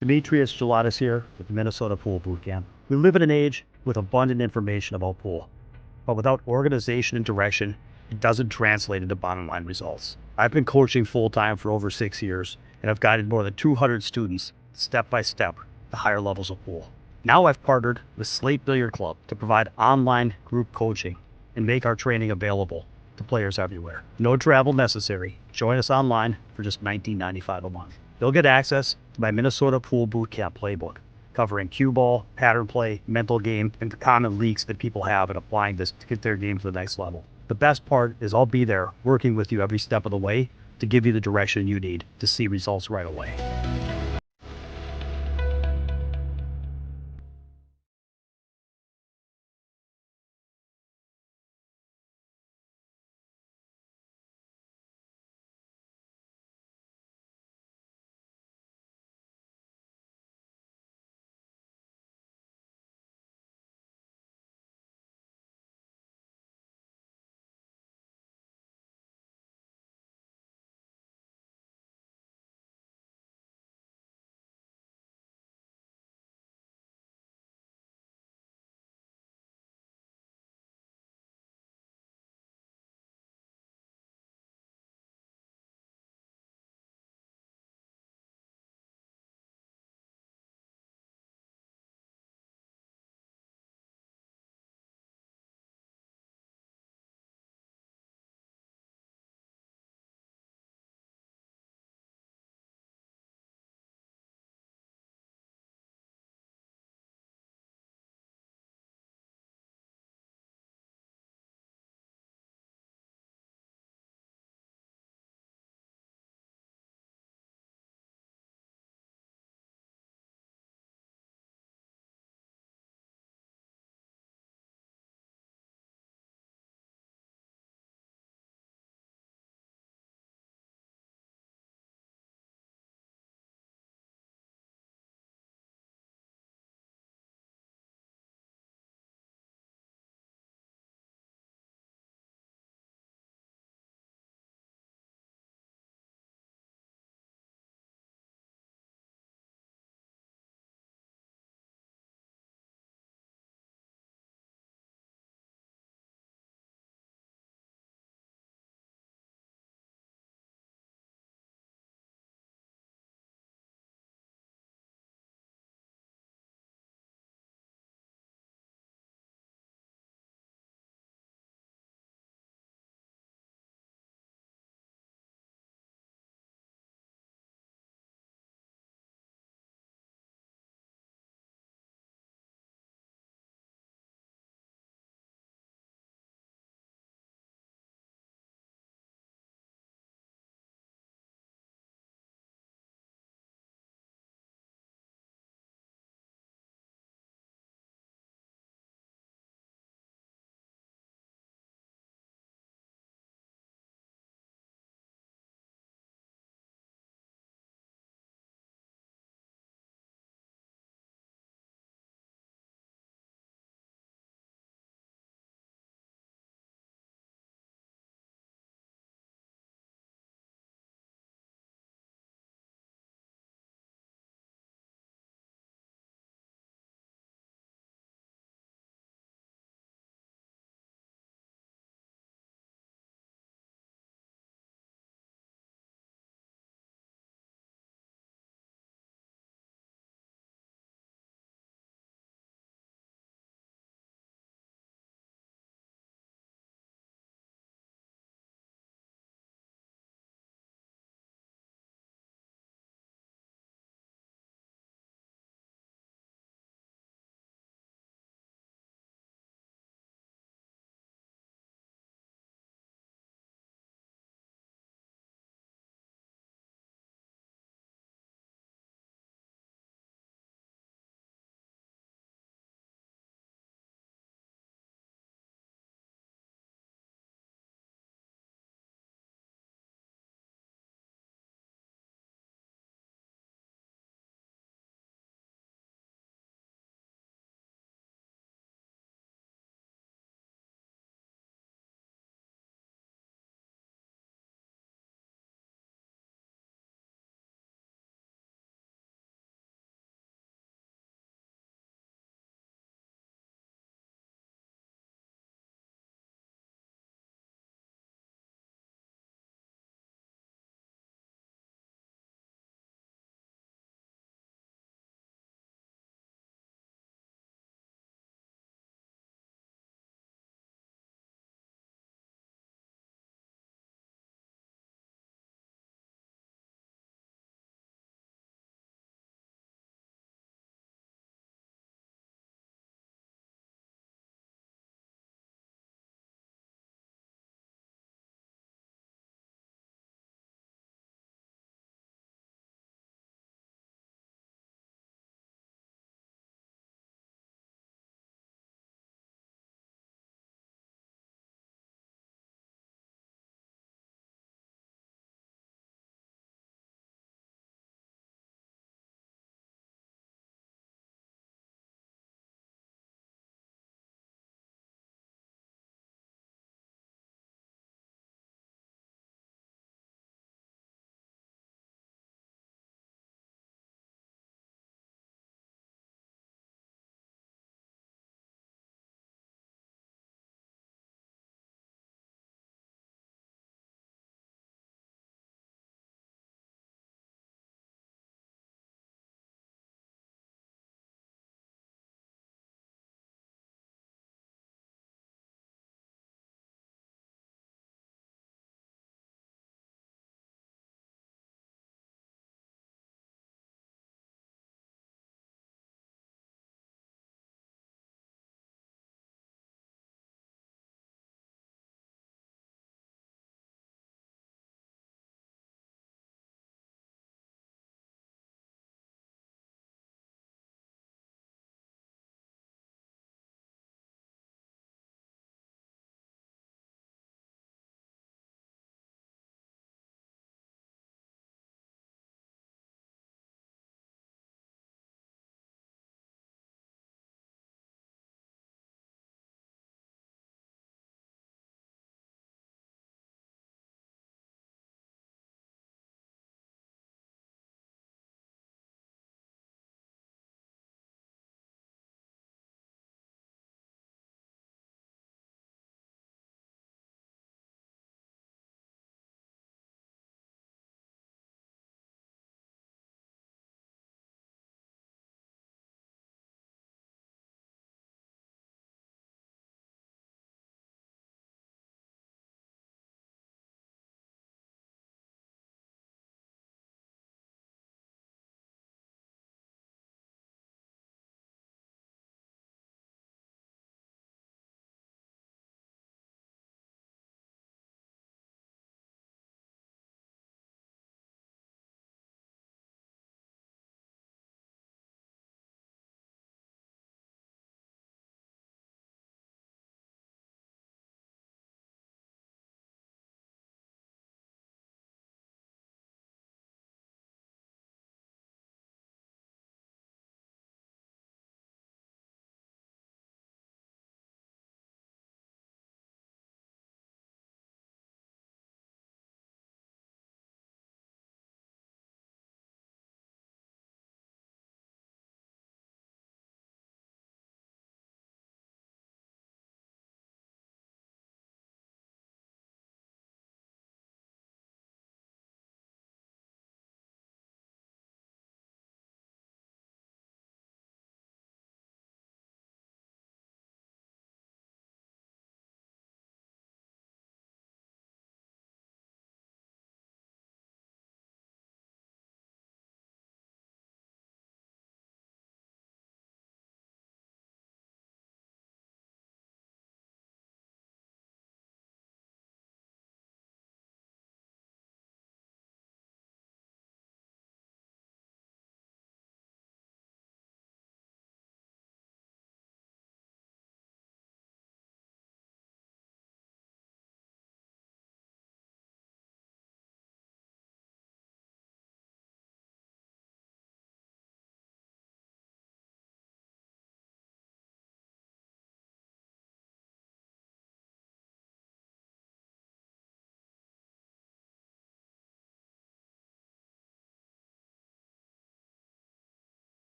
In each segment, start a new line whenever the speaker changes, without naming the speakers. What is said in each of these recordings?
Demetrius Gelatis here with Minnesota Pool Bootcamp. We live in an age with abundant information about pool, but without organization and direction, it doesn't translate into bottom line results. I've been coaching full time for over 6 years, and I've guided more than 200 students step by step to higher levels of pool. Now I've partnered with Slate Billiard Club to provide online group coaching and make our training available to players everywhere. No travel necessary. Join us online for just $19.95 a month. You'll get access to my Minnesota Pool Bootcamp playbook, covering cue ball, pattern play, mental game, and the common leaks that people have in applying this to get their game to the next level. The best part is I'll be there working with you every step of the way to give you the direction you need to see results right away.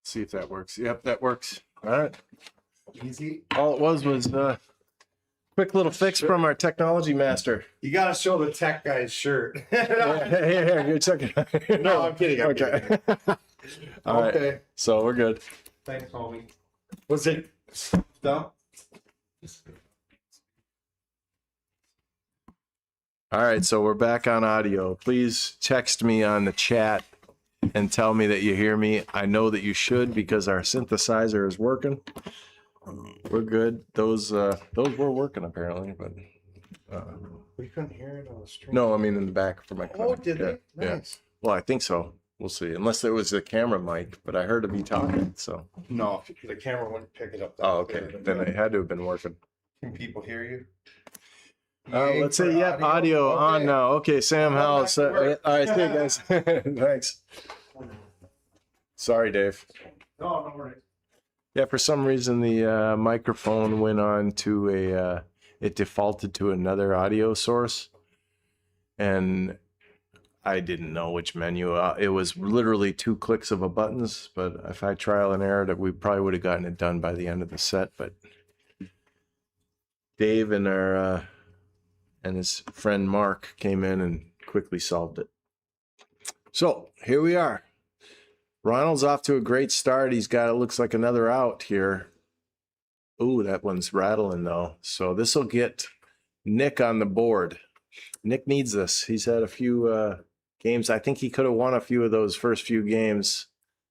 See if that works. Yep, that works. All right.
Easy.
All it was quick little fix from our technology master.
You got to show the tech guy's shirt.
Here, you're checking.
No, I'm kidding. I'm
Okay.
kidding.
All right.
Okay.
So we're good.
Thanks, homie.
Was it?
No?
All right, so we're back on audio. Please text me on the chat and tell me that you hear me. I know that you should because our synthesizer is working. We're good. Those were working apparently, but
We couldn't hear it on the stream.
no, I mean in the back for my.
Oh, did
yeah,
they?
yeah.
Nice.
Well, I think so. We'll see. Unless it was the camera mic, but I heard it be talking. So.
No, the camera wouldn't pick it up.
Oh, okay. Then it had to have been working.
Can people hear you?
Let's see. Yep, audio on now. Okay, Sam Howells. All right, see you guys. Thanks. Sorry, Dave.
No, no worries.
Yeah, for some reason the microphone went on to it defaulted to another audio source, and I didn't know which menu. It was literally 2 clicks of a buttons, but if I trial and error, that we probably would have gotten it done by the end of the set. But Dave and our and his friend Mark came in and quickly solved it. So here we are. Ronald's off to a great start. He's got, it looks like another out here. Ooh, that one's rattling though. So this will get Nick on the board. Nick needs this. He's had a few games. I think he could have won a few of those first few games.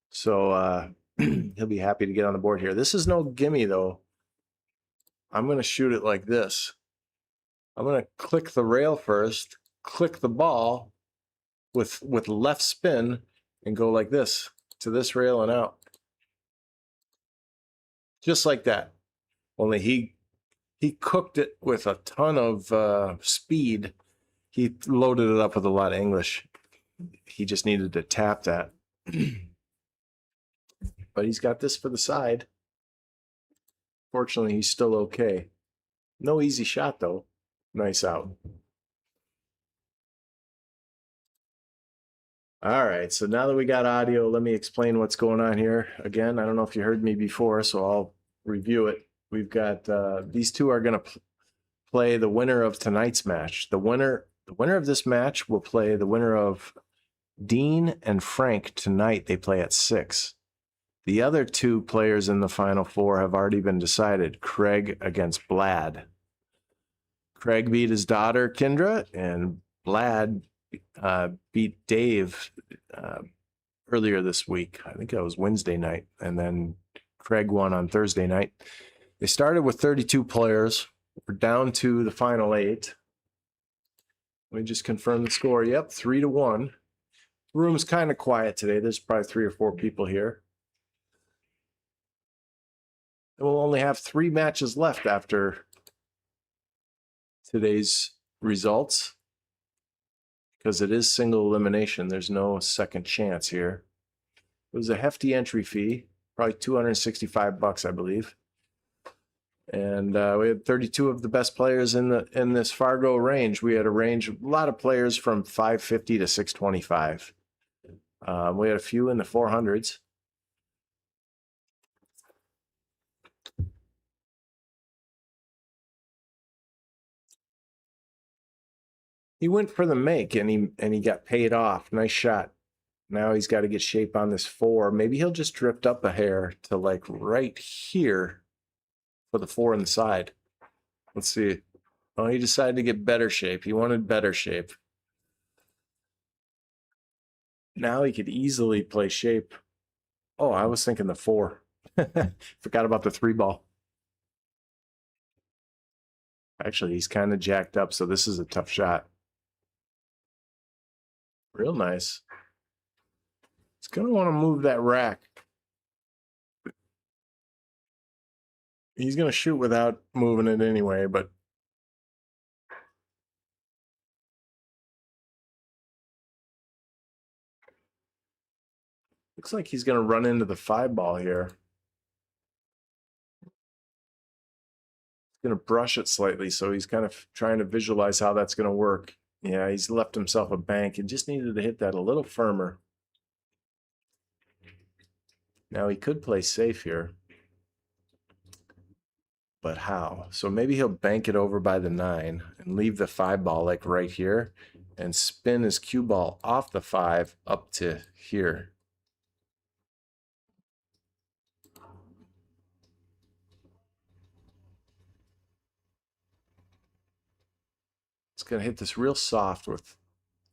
So he'll be happy to get on the board here. This is no gimme though. I'm going to shoot it like this. I'm going to click the rail first, click the ball with left spin and go like this to this rail and out. Just like that. Only he cooked it with a ton of speed. He loaded it up with a lot of English. He just needed to tap that. But he's got this for the side. Fortunately, he's still okay. No easy shot though. Nice out. All right, so now that we got audio, let me explain what's going on here. Again, I don't know if you heard me before, so I'll review it. We've got these two are going to play the winner of tonight's match. The winner of this match will play the winner of Dean and Frank tonight. They play at 6. The other 2 players in the final 4 have already been decided. Craig against Blad. Craig beat his daughter, Kendra, and Blad beat Dave earlier this week. I think that was Wednesday night. And then Craig won on Thursday night. They started with 32 players. We're down to the final 8. Let me just confirm the score. Yep, 3-1. The room's kind of quiet today. There's probably 3 or 4 people here. And we'll only have 3 matches left after today's results, because it is single elimination. There's no second chance here. It was a hefty entry fee, probably $265, I believe. And we had 32 of the best players in this Fargo range. We had a lot of players from 550 to 625. We had a few in the 400s. He went for the make and he got paid off. Nice shot. Now he's got to get shape on this 4. Maybe he'll just drift up a hair to like right here for the 4 on the side. Let's see. Oh, he decided to get better shape. He wanted better shape. Now he could easily play shape. Oh, I was thinking the 4. Forgot about the 3 ball. Actually, he's kind of jacked up, so this is a tough shot. Real nice. He's going to want to move that rack. He's going to shoot without moving it anyway, but looks like he's going to run into the 5 ball here. He's going to brush it slightly, so he's kind of trying to visualize how that's going to work. Yeah, he's left himself a bank. He just needed to hit that a little firmer. Now he could play safe here. But how? So maybe he'll bank it over by the 9 and leave the 5 ball like right here and spin his cue ball off the 5 up to here. It's going to hit this real soft with,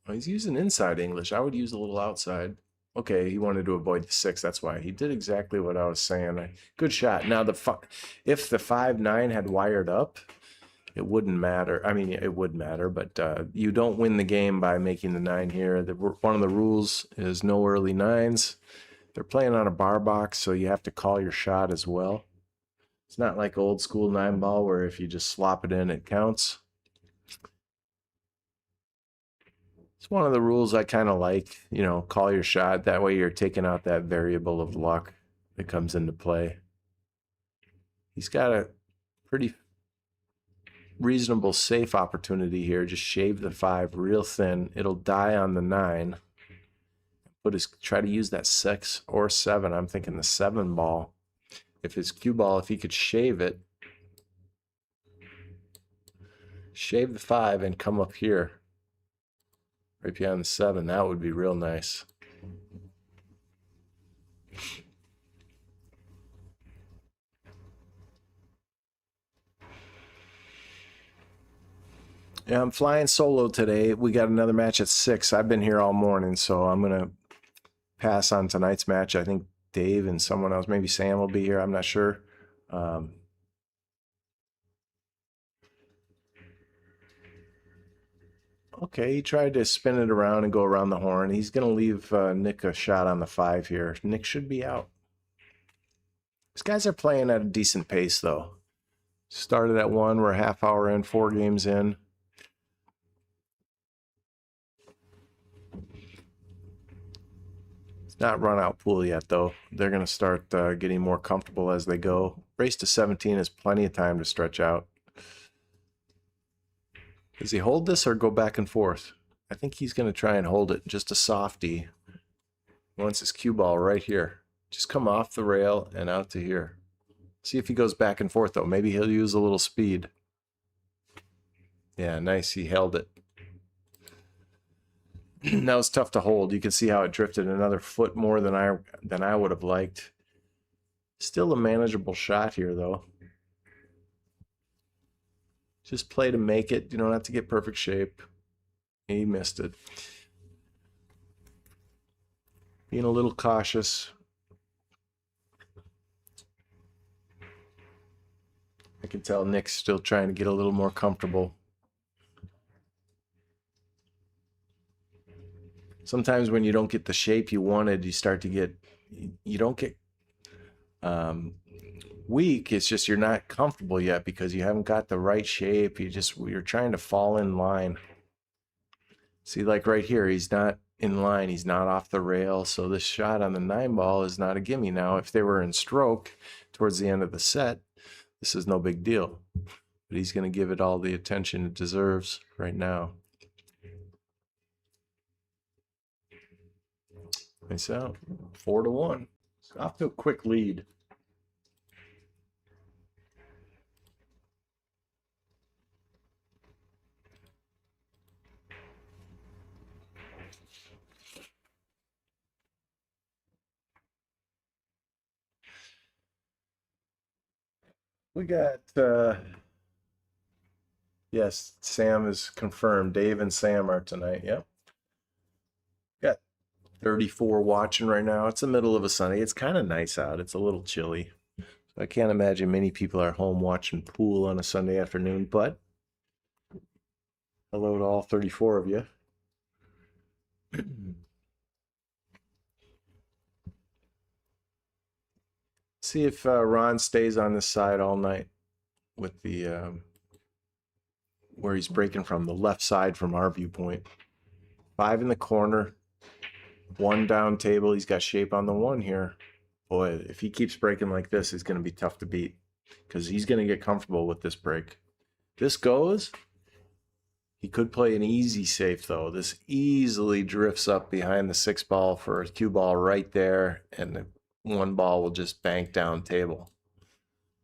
well, he's using inside English. I would use a little outside. Okay, he wanted to avoid the 6. That's why he did exactly what I was saying. Good shot. Now, if the 5-9 had wired up, it wouldn't matter. I mean, it would matter, but you don't win the game by making the 9 here. One of the rules is no early 9s. They're playing on a bar box, so you have to call your shot as well. It's not like old school 9 ball where if you just slop it in, it counts. It's one of the rules I kind of like, you know, call your shot. That way you're taking out that variable of luck that comes into play. He's got a pretty reasonable safe opportunity here. Just shave the 5 real thin. It'll die on the 9. Try to use that 6 or 7. I'm thinking the 7 ball. If his cue ball, if he could shave it, shave the 5 and come up here. Right behind the 7, that would be real nice. Yeah, I'm flying solo today. We got another match at 6. I've been here all morning, so I'm going to pass on tonight's match. I think Dave and someone else, maybe Sam will be here. I'm not sure. Okay, he tried to spin it around and go around the horn. He's going to leave Nick a shot on the 5 here. Nick should be out. These guys are playing at a decent pace, though. Started at 1. We're a half hour in, 4 games in. It's not run out pool yet, though. They're going to start getting more comfortable as they go. Race to 17 is plenty of time to stretch out. Does he hold this or go back and forth? I think he's going to try and hold it. Just a softie. Wants his cue ball right here. Just come off the rail and out to here. See if he goes back and forth, though. Maybe he'll use a little speed. Yeah, nice. He held it. That was tough to hold. You can see how it drifted another foot more than I would have liked. Still a manageable shot here, though. Just play to make it. You don't have to get perfect shape. He missed it. Being a little cautious. I can tell Nick's still trying to get a little more comfortable. Sometimes when you don't get the shape you wanted, you don't get weak. It's just you're not comfortable yet because you haven't got the right shape. You're trying to fall in line. See, like right here, he's not in line. He's not off the rail. So this shot on the 9 ball is not a gimme. Now, if they were in stroke towards the end of the set, this is no big deal. But he's going to give it all the attention it deserves right now. Nice out. 4-1. Off to a quick lead. We got, yes, Sam is confirmed. Dave and Sam are tonight. Yep. Got 34 watching right now. It's the middle of a Sunday. It's kind of nice out. It's a little chilly. So I can't imagine many people are home watching pool on a Sunday afternoon, but hello to all 34 of you. See if Ron stays on this side all night with the where he's breaking from, the left side from our viewpoint. 5 in the corner, 1 down table. He's got shape on the 1 here. Boy, if he keeps breaking like this, it's going to be tough to beat because he's going to get comfortable with this break. This goes. He could play an easy safe, though. This easily drifts up behind the 6 ball for a cue ball right there, and one ball will just bank down table.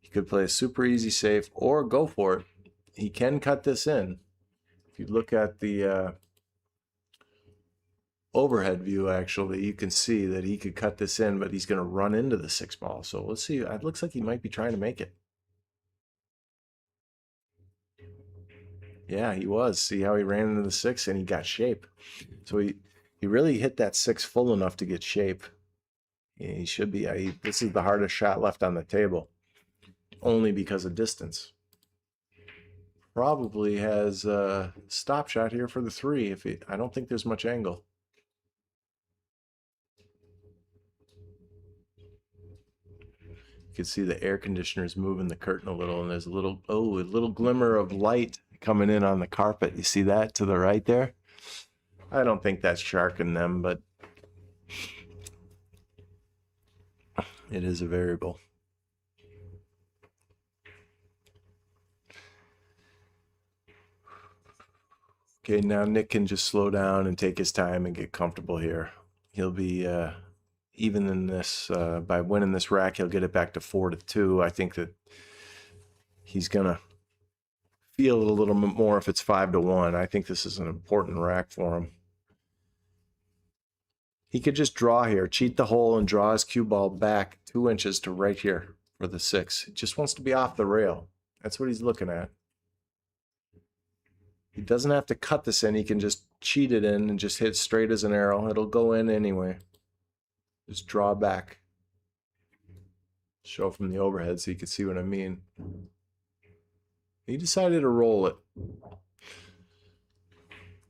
He could play a super easy safe or go for it. He can cut this in. If you look at the overhead view, actually, you can see that he could cut this in, but he's going to run into the 6 ball. So let's see. It looks like he might be trying to make it. Yeah, he was. See how he ran into the 6 and he got shape. So he really hit that 6 full enough to get shape. Yeah, he should be. This is the hardest shot left on the table, only because of distance. Probably has a stop shot here for the 3. I don't think there's much angle. You can see the air conditioner's moving the curtain a little, and there's a little glimmer of light coming in on the carpet. You see that to the right there? I don't think that's sharking them, but it is a variable. Okay, now Nick can just slow down and take his time and get comfortable here. He'll be even in this, by winning this rack, he'll get it back to 4-2. I think that he's gonna feel it a little bit more if it's 5-1. I think this is an important rack for him. He could just draw here, cheat the hole, and draw his cue ball back 2 inches to right here for the 6. He just wants to be off the rail. That's what he's looking at. He doesn't have to cut this in. He can just cheat it in and just hit straight as an arrow. It'll go in anyway. Just draw back. Show from the overhead so you can see what I mean. He decided to roll it.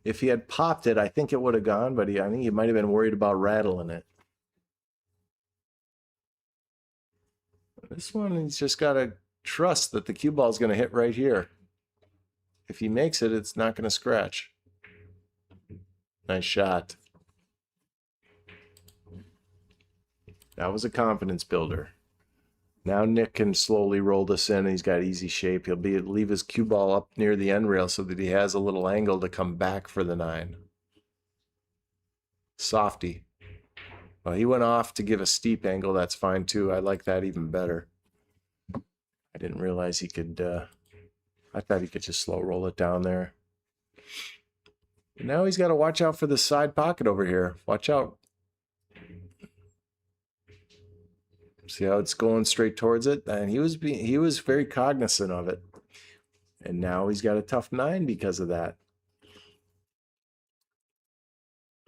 If he had popped it, I think it would have gone, but I think he might have been worried about rattling it. This one, he's just got to trust that the cue ball is going to hit right here. If he makes it, it's not going to scratch. Nice shot. That was a confidence builder. Now Nick can slowly roll this in. He's got easy shape. He'll leave his cue ball up near the end rail so that he has a little angle to come back for the 9. Softy. Well, he went off to give a steep angle. That's fine too. I like that even better. I didn't realize he could, I thought he could just slow roll it down there. Now he's got to watch out for the side pocket over here. Watch out. See how it's going straight towards it? And he was very cognizant of it. And now he's got a tough 9 because of that.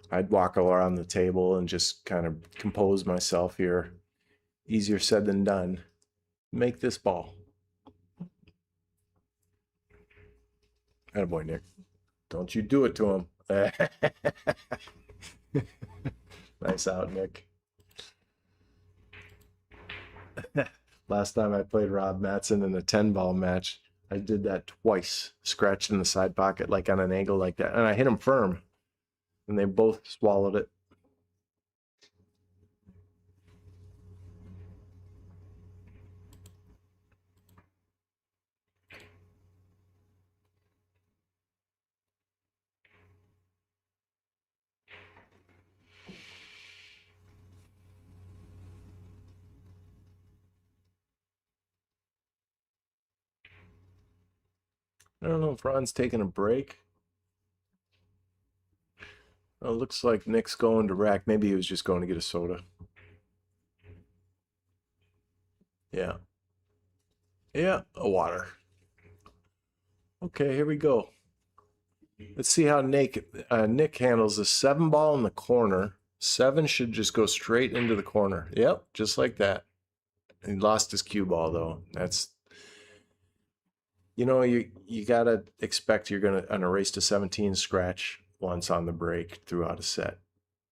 I'd walk around the table and just kind of compose myself here. Easier said than done. Make this ball. Attaboy, Nick. Don't you do it to him. Nice out, Nick. Last time I played Rob Matson in a 10-ball match, I did that twice. Scratched in the side pocket, like on an angle like that. And I hit him firm. And they both swallowed it. I don't know if Ron's taking a break. Oh, it looks like Nick's going to rack. Maybe he was just going to get a soda. Yeah. Yeah, a water. Okay, here we go. Let's see how Nick handles the 7-ball in the corner. 7 should just go straight into the corner. Yep, just like that. He lost his cue ball though. That's, you know, you gotta expect you're gonna on a race to 17 scratch once on the break throughout a set.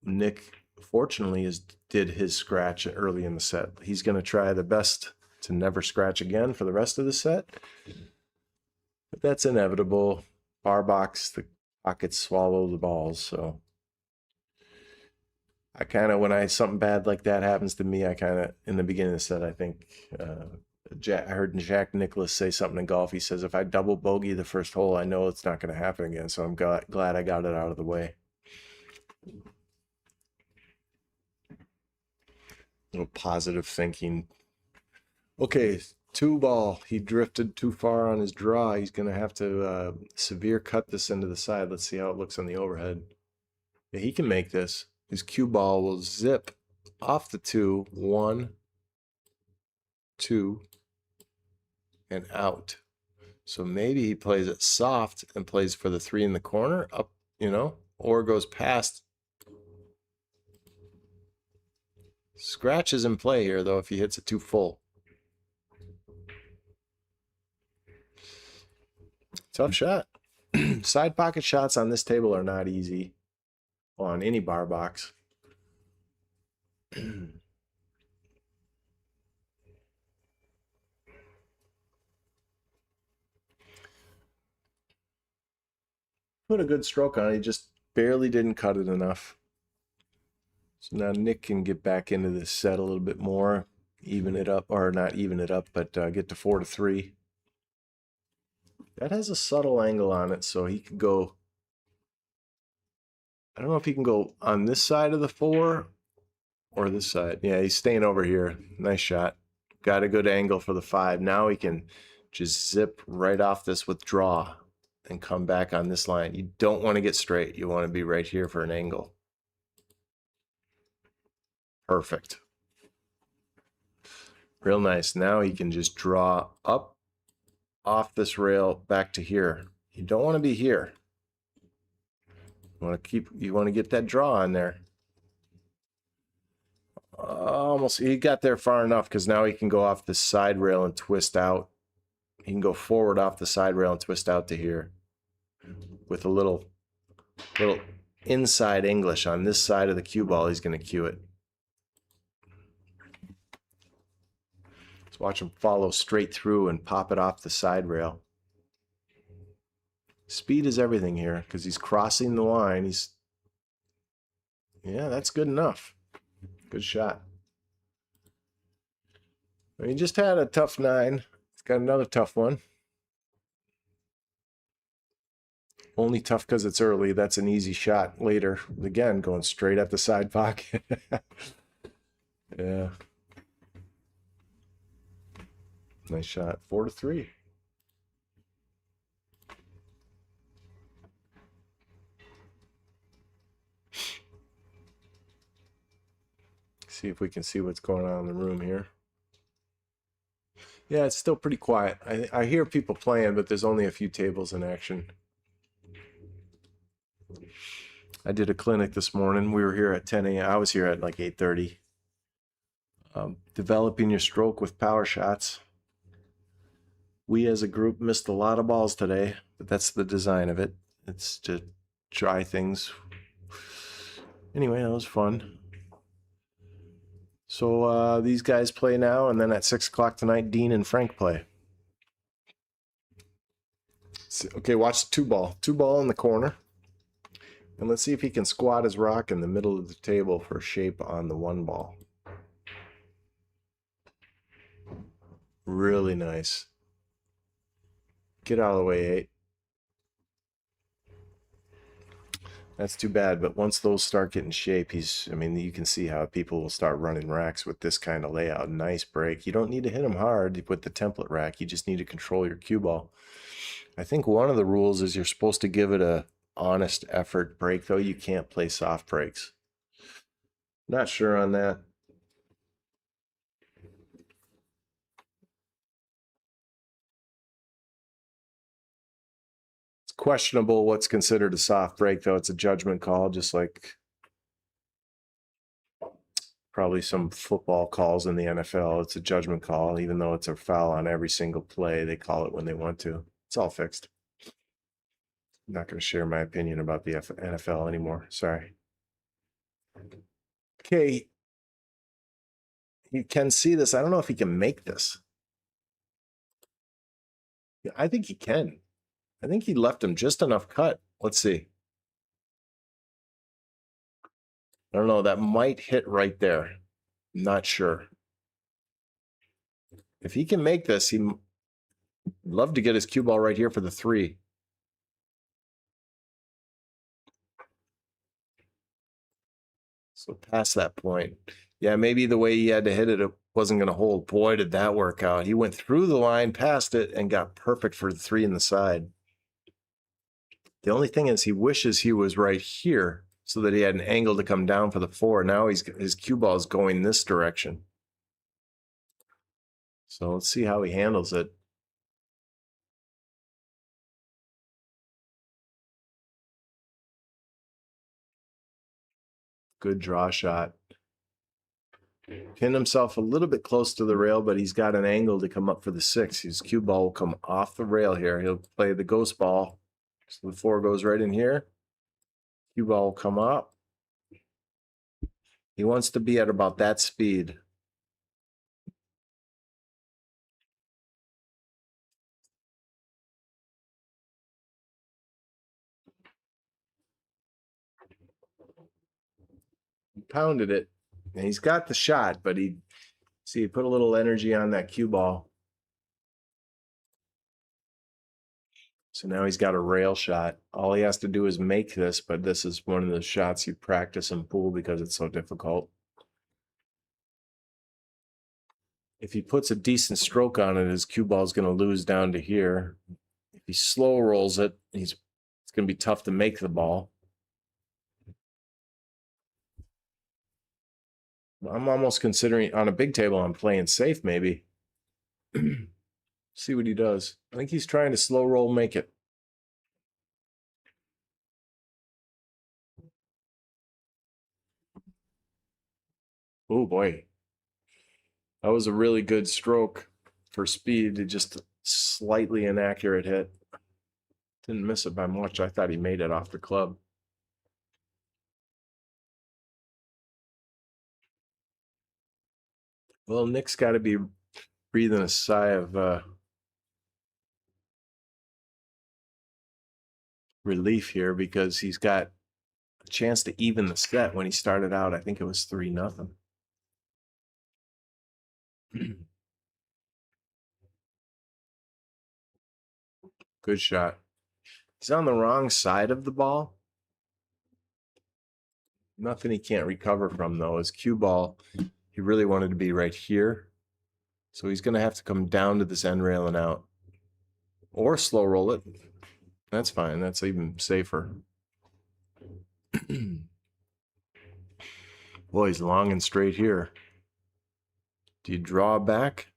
Nick fortunately did his scratch early in the set. He's gonna try the best to never scratch again for the rest of the set. But that's inevitable. Bar box, the pockets swallow the balls, so I kind of, when something bad like that happens to me, I kind of, in the beginning of the set, I think, I heard Jack Nicklaus say something in golf. He says, if I double bogey the first hole, I know it's not going to happen again. So I'm glad I got it out of the way. little positive thinking. Okay, 2-ball. He drifted too far on his draw. He's going to have to severe cut this into the side. Let's see how it looks on the overhead. Yeah, he can make this. His cue ball will zip off the 2, 1, 2, and out. So maybe he plays it soft and plays for the 3 in the corner up, you know, or goes past. Scratch is in play here, though, if he hits it too full. Tough shot. Side pocket shots on this table are not easy on any bar box. Put a good stroke on it. He just barely didn't cut it enough. So now Nick can get back into this set a little bit more, even it up, or not even it up, but get to 4-3. That has a subtle angle on it, so he could go. I don't know if he can go on this side of the 4 or this side. Yeah, he's staying over here. Nice shot. Got a good angle for the 5. Now he can just zip right off this withdraw and come back on this line. You don't want to get straight. You want to be right here for an angle. Perfect. Real nice. Now he can just draw up off this rail back to here. You don't want to be here. You want to get that draw on there. Almost, he got there far enough because now he can go off the side rail and twist out. He can go forward off the side rail and twist out to here with a little inside English on this side of the cue ball. He's going to cue it. Let's watch him follow straight through and pop it off the side rail. Speed is everything here because he's crossing the line. Yeah, that's good enough. Good shot. He just had a tough 9. He's got another tough one. Only tough because it's early. That's an easy shot later. Again, going straight at the side pocket. Yeah. Nice shot. 4-3. See if we can see what's going on in the room here. Yeah, it's still pretty quiet. I hear people playing, but there's only a few tables in action. I did a clinic this morning. We were here at 10 a.m. I was here at like 8:30. Developing your stroke with power shots. We as a group missed a lot of balls today, but that's the design of it. It's to try things. Anyway, that was fun. So these guys play now, and then at 6 o'clock tonight, Dean and Frank play. Okay, watch the 2-ball. 2-ball in the corner. And let's see if he can squat his rock in the middle of the table for shape on the 1-ball. Really nice. Get out of the way, 8. That's too bad, but once those start getting shape, I mean, you can see how people will start running racks with this kind of layout. Nice break. You don't need to hit them hard with the template rack. You just need to control your cue ball. I think one of the rules is you're supposed to give it a honest effort break, though. You can't play soft breaks. Not sure on that. Questionable what's considered a soft break, though. It's a judgment call, just like probably some football calls in the NFL. It's a judgment call, even though it's a foul on every single play. They call it when they want to. It's all fixed. I'm not going to share my opinion about the NFL anymore. Sorry. Okay. You can see this. I don't know if he can make this. Yeah, I think he can. I think he left him just enough cut. Let's see. I don't know. That might hit right there. I'm not sure. If he can make this, he'd love to get his cue ball right here for the 3. So past that point. Yeah, maybe the way he had to hit it, it wasn't going to hold. Boy, did that work out. He went through the line, past it, and got perfect for the 3 in the side. The only thing is he wishes he was right here so that he had an angle to come down for the 4. Now his cue ball is going this direction. So let's see how he handles it. Good draw shot. Pinned himself a little bit close to the rail, but he's got an angle to come up for the 6. His cue ball will come off the rail here. He'll play the ghost ball. So the 4 goes right in here. Cue ball will come up. He wants to be at about that speed. He pounded it. And he's got the shot, but he put a little energy on that cue ball. So now he's got a rail shot. All he has to do is make this, but this is one of the shots you practice in pool because it's so difficult. If he puts a decent stroke on it, his cue ball is going to lose down to here. If he slow rolls it, it's going to be tough to make the ball. I'm almost considering, on a big table, I'm playing safe maybe. See what he does. I think he's trying to slow roll make it. Oh boy. That was a really good stroke for speed. It just slightly inaccurate hit. Didn't miss it by much. I thought he made it off the club. Well, Nick's got to be breathing a sigh of relief here because he's got a chance to even the set. When he started out, I think it was 3-0. Good shot. He's on the wrong side of the ball. Nothing he can't recover from, though. His cue ball, he really wanted to be right here. So he's going to have to come down to this end rail and out. Or slow roll it. That's fine. That's even safer. Boy, he's long and straight here. Do you draw back?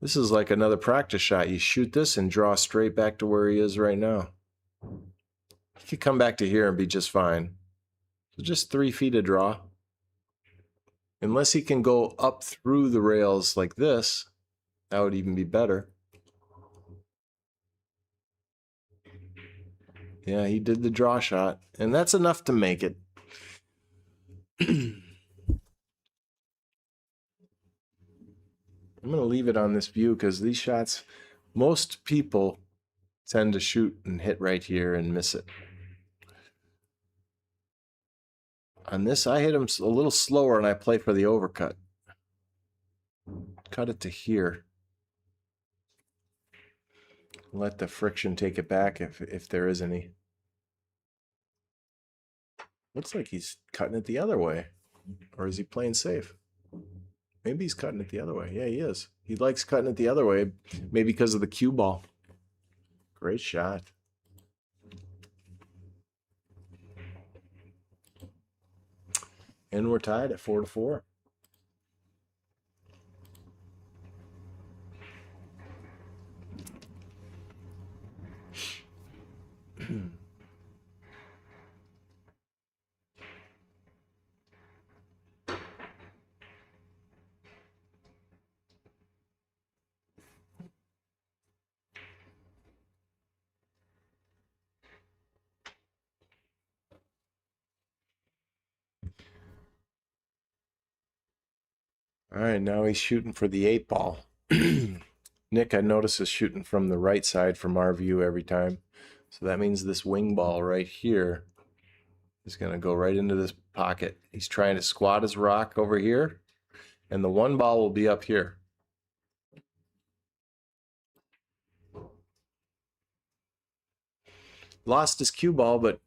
This is like another practice shot. You shoot this and draw straight back to where he is right now. He could come back to here and be just fine. So just 3 feet of draw. Unless he can go up through the rails like this, that would even be better. Yeah, he did the draw shot, and that's enough to make it. I'm going to leave it on this view because these shots, most people tend to shoot and hit right here and miss it. On this, I hit him a little slower and I play for the overcut. Cut it to here. Let the friction take it back if there is any. Looks like he's cutting it the other way. Or is he playing safe? Maybe he's cutting it the other way. Yeah, he is. He likes cutting it the other way, maybe because of the cue ball. Great shot. And we're tied at 4-4. All right, now he's shooting for the 8 ball. Nick, I notice, is shooting from the right side from our view every time. So that means this wing ball right here is going to go right into this pocket. He's trying to squat his rock over here, and the 1 ball will be up here. Lost his cue ball, but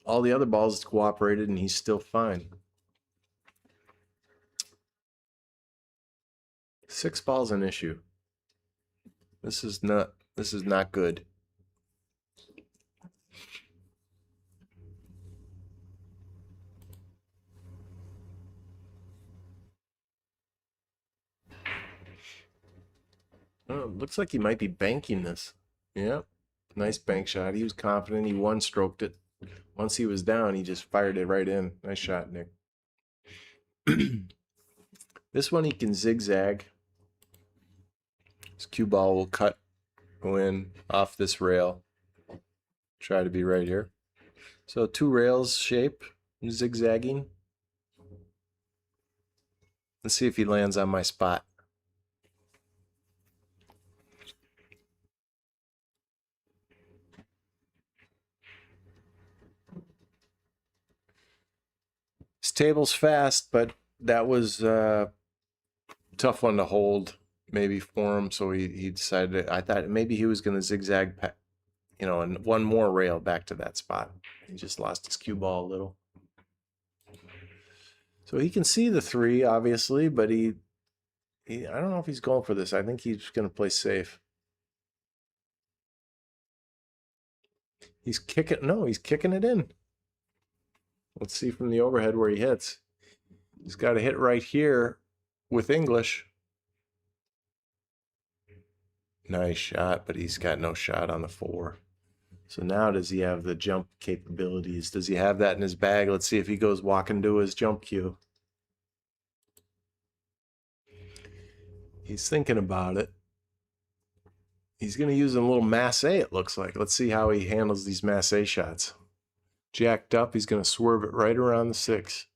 all the other balls cooperated, and he's still fine. 6 ball's an issue. This is not good. Oh, looks like he might be banking this. Yeah, nice bank shot. He was confident. He one-stroked it. Once he was down, he just fired it right in. Nice shot, Nick. This one he can zigzag. His cue ball will go in off this rail. Try to be right here. So 2 rails shape, zigzagging. Let's see if he lands on my spot. His table's fast, but that was a tough one to hold maybe for him. So he decided, I thought maybe he was going to zigzag, and one more rail back to that spot. He just lost his cue ball a little. So he can see the 3, obviously, but I don't know if he's going for this. I think he's going to play safe. He's kicking it in. Let's see from the overhead where he hits. He's got to hit right here with English. Nice shot, but he's got no shot on the 4. So now does he have the jump capabilities? Does he have that in his bag? Let's see if he goes walking to his jump cue. He's thinking about it. He's going to use a little masse, it looks like. Let's see how he handles these masse shots. Jacked up, he's going to swerve it right around the 6.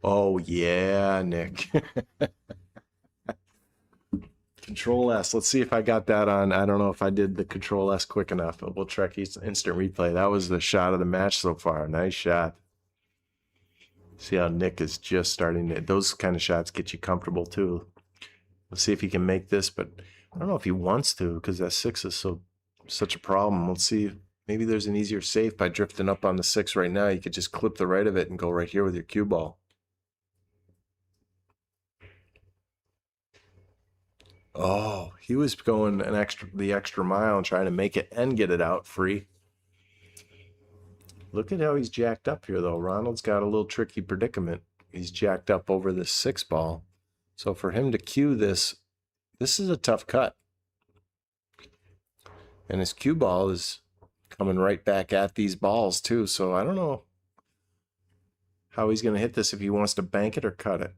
Oh, yeah, Nick. Control S. Let's see if I got that on. I don't know if I did the Control S quick enough, but we'll check instant replay. That was the shot of the match so far. Nice shot. See how Nick is just starting to, those kind of shots get you comfortable too. Let's see if he can make this, but I don't know if he wants to because that 6 is such a problem. Let's see. Maybe there's an easier safe by drifting up on the 6 right now. You could just clip the right of it and go right here with your cue ball. Oh, he was going the extra mile and trying to make it and get it out free. Look at how he's jacked up here, though. Ronald's got a little tricky predicament. He's jacked up over this 6 ball. So for him to cue this is a tough cut. And his cue ball is coming right back at these balls, too. So I don't know how he's going to hit this, if he wants to bank it or cut it.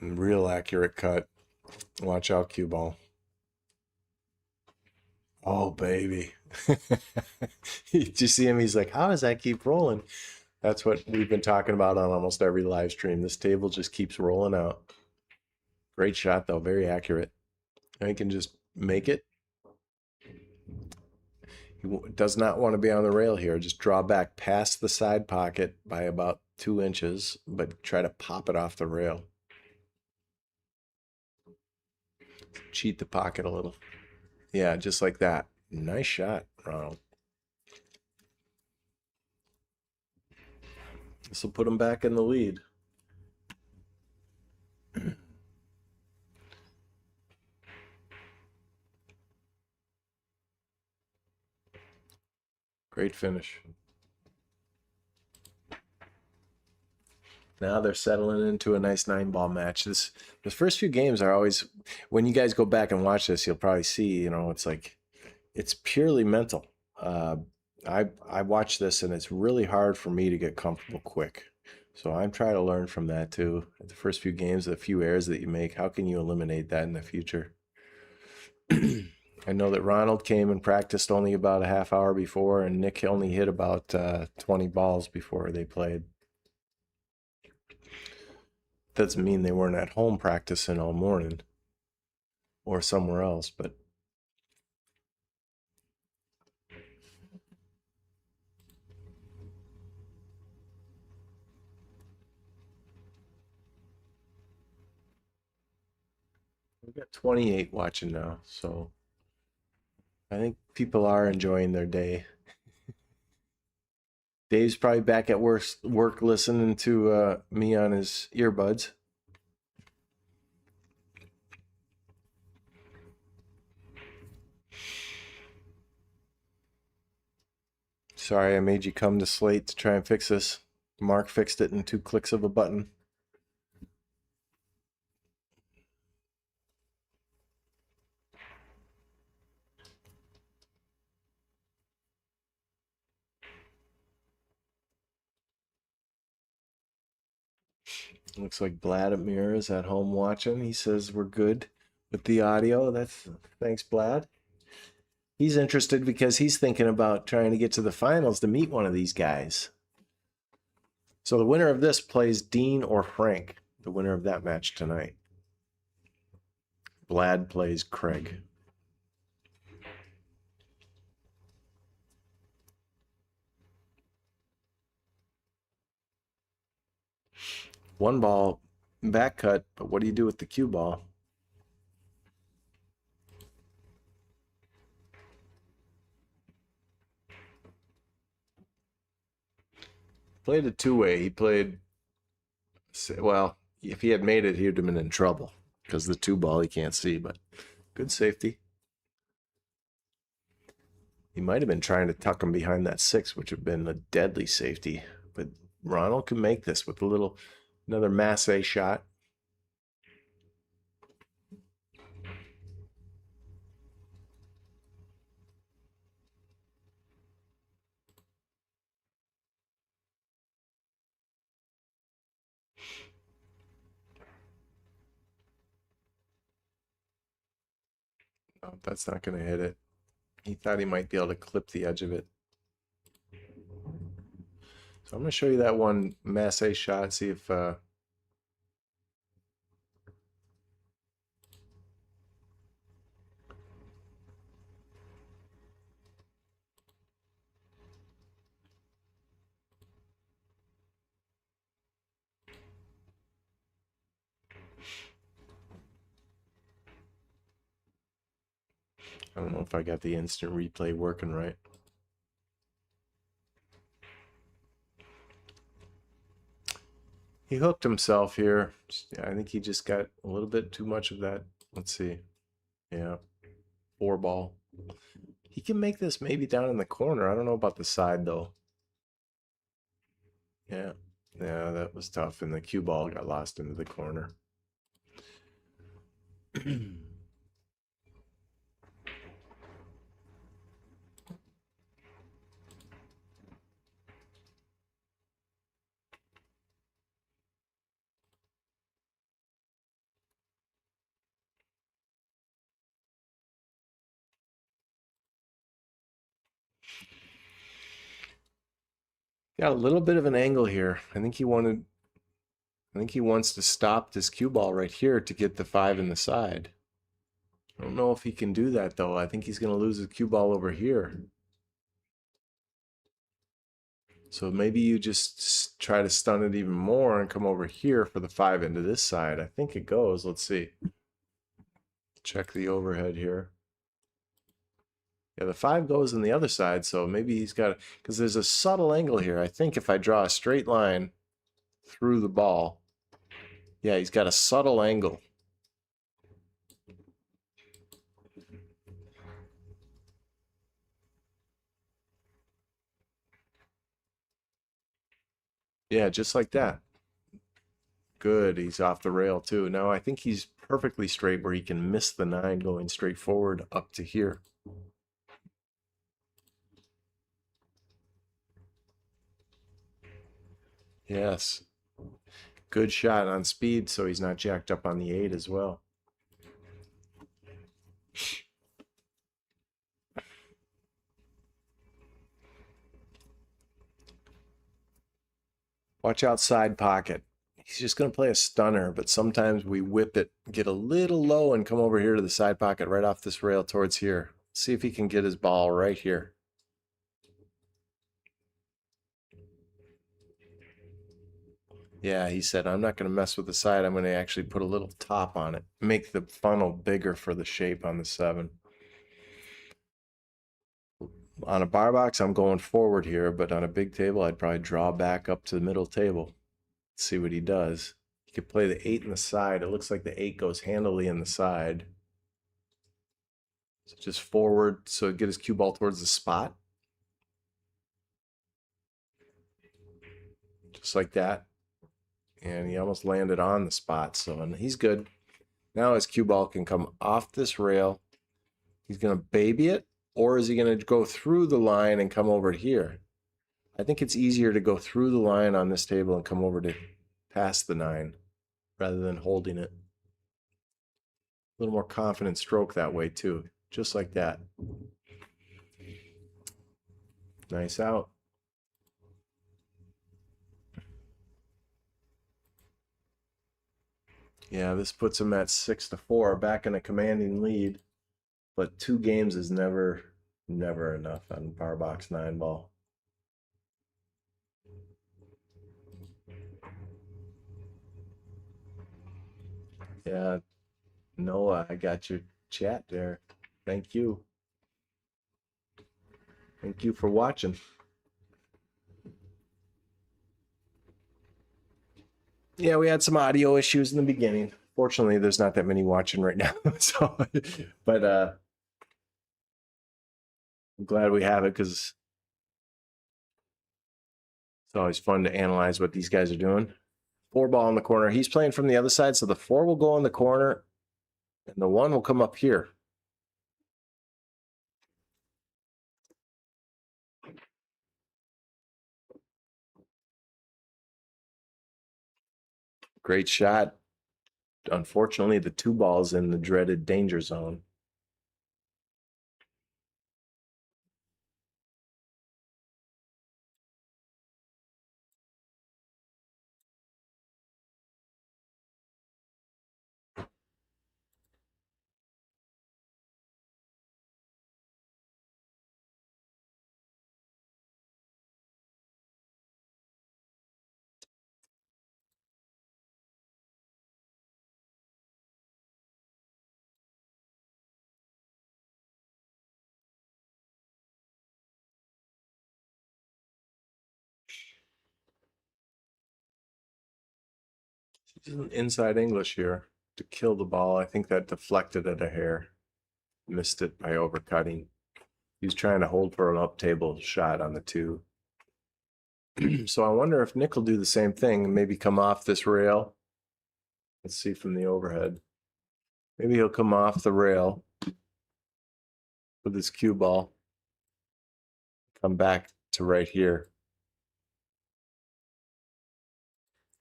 Real accurate cut. Watch out, cue ball. Oh, baby. Did you see him? He's like, how does that keep rolling? That's what we've been talking about on almost every live stream. This table just keeps rolling out. Great shot, though. Very accurate. And he can just make it. He does not want to be on the rail here. Just draw back past the side pocket by about 2 inches, but try to pop it off the rail. Cheat the pocket a little. Yeah, just like that. Nice shot, Ronald. This will put him back in the lead. Great finish. Now they're settling into a nice 9-ball match. The first few games are always, when you guys go back and watch this, you'll probably see, it's like, it's purely mental. I watch this and it's really hard for me to get comfortable quick. So I'm trying to learn from that too. The first few games, the few errors that you make, how can you eliminate that in the future? I know that Ronald came and practiced only about a half hour before, and Nick only hit about 20 balls before they played. Doesn't mean they weren't at home practicing all morning or somewhere else, but got 28 watching now, so I think people are enjoying their day. Dave's probably back at work listening to me on his earbuds. Sorry, I made you come to Slate to try and fix this. Mark fixed it in 2 clicks of a button. Looks like Vladimir is at home watching. He says we're good with the audio. Thanks, Vlad. He's interested because he's thinking about trying to get to the finals to meet one of these guys. So the winner of this plays Dean or Frank, the winner of that match tonight. Vlad plays Craig. One ball back cut, but what do you do with the cue ball? Played a two-way. He played, well, if he had made it, he would have been in trouble because the 2 ball he can't see, but good safety. He might have been trying to tuck him behind that 6, which would have been a deadly safety. But Ronald can make this with another masse shot. Oh, that's not going to hit it. He thought he might be able to clip the edge of it. So I'm going to show you that one masse shot, see if I don't know if I got the instant replay working right. He hooked himself here. I think he just got a little bit too much of that. Let's see. Yeah. 4 ball. He can make this maybe down in the corner. I don't know about the side though. Yeah. Yeah, that was tough. And the cue ball got lost into the corner. Got a little bit of an angle here. I think he wants to stop this cue ball right here to get the 5 in the side. I don't know if he can do that though. I think he's going to lose his cue ball over here. So maybe you just try to stun it even more and come over here for the 5 into this side. I think it goes. Let's see. Check the overhead here. Yeah, the 5 goes in the other side, so maybe he's got, because there's a subtle angle here. I think if I draw a straight line through the ball, yeah, he's got a subtle angle. Yeah, just like that. Good, he's off the rail too. Now I think he's perfectly straight where he can miss the 9 going straight forward up to here. Yes. Good shot on speed, so he's not jacked up on the 8 as well. Watch out side pocket. He's just going to play a stunner, but sometimes we whip it, get a little low and come over here to the side pocket right off this rail towards here. See if he can get his ball right here. Yeah, he said, I'm not going to mess with the side. I'm going to actually put a little top on it. Make the funnel bigger for the shape on the 7. On a bar box, I'm going forward here, but on a big table, I'd probably draw back up to the middle table. See what he does. He could play the 8 in the side. It looks like the 8 goes handily in the side. So just forward, so get his cue ball towards the spot. Just like that. And he almost landed on the spot, so and he's good. Now his cue ball can come off this rail. He's going to baby it, or is he going to go through the line and come over here? I think it's easier to go through the line on this table and come over to past the 9 rather than holding it. A little more confident stroke that way too, just like that. Nice out. Yeah, this puts him at 6-4, back in a commanding lead. But 2 games is never enough on bar box 9 ball. Yeah, Noah, I got your chat there. Thank you. Thank you for watching. Yeah, we had some audio issues in the beginning. Fortunately, there's not that many watching right now. So, but I'm glad we have it because it's always fun to analyze what these guys are doing. 4 ball in the corner. He's playing from the other side, so the 4 will go in the corner, and the 1 will come up here. Great shot. Unfortunately, the 2 ball's in the dreaded danger zone. Inside English here to kill the ball. I think that deflected it a hair. Missed it by overcutting. He was trying to hold for an up table shot on the 2. So I wonder if Nick will do the same thing and maybe come off this rail. Let's see from the overhead. Maybe he'll come off the rail with his cue ball. Come back to right here.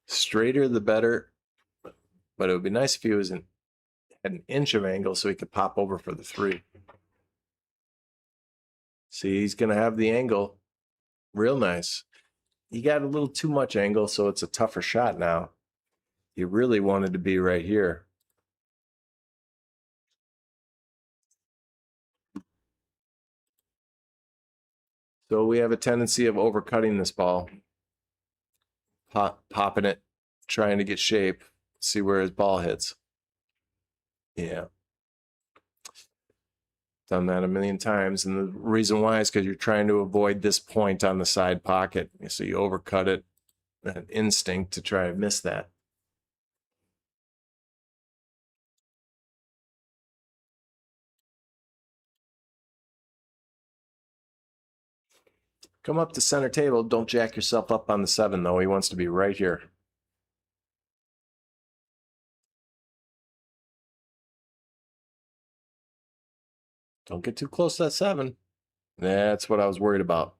Straighter the better, but it would be nice if he was had an inch of angle so he could pop over for the 3. See, he's going to have the angle. Real nice. He got a little too much angle, so it's a tougher shot now. He really wanted to be right here. So we have a tendency of overcutting this ball. Popping it, trying to get shape, see where his ball hits. Yeah. Done that a million times. And the reason why is because you're trying to avoid this point on the side pocket. So you overcut it, that instinct to try to miss that. Come up to center table. Don't jack yourself up on the 7, though. He wants to be right here. Don't get too close to that 7. That's what I was worried about.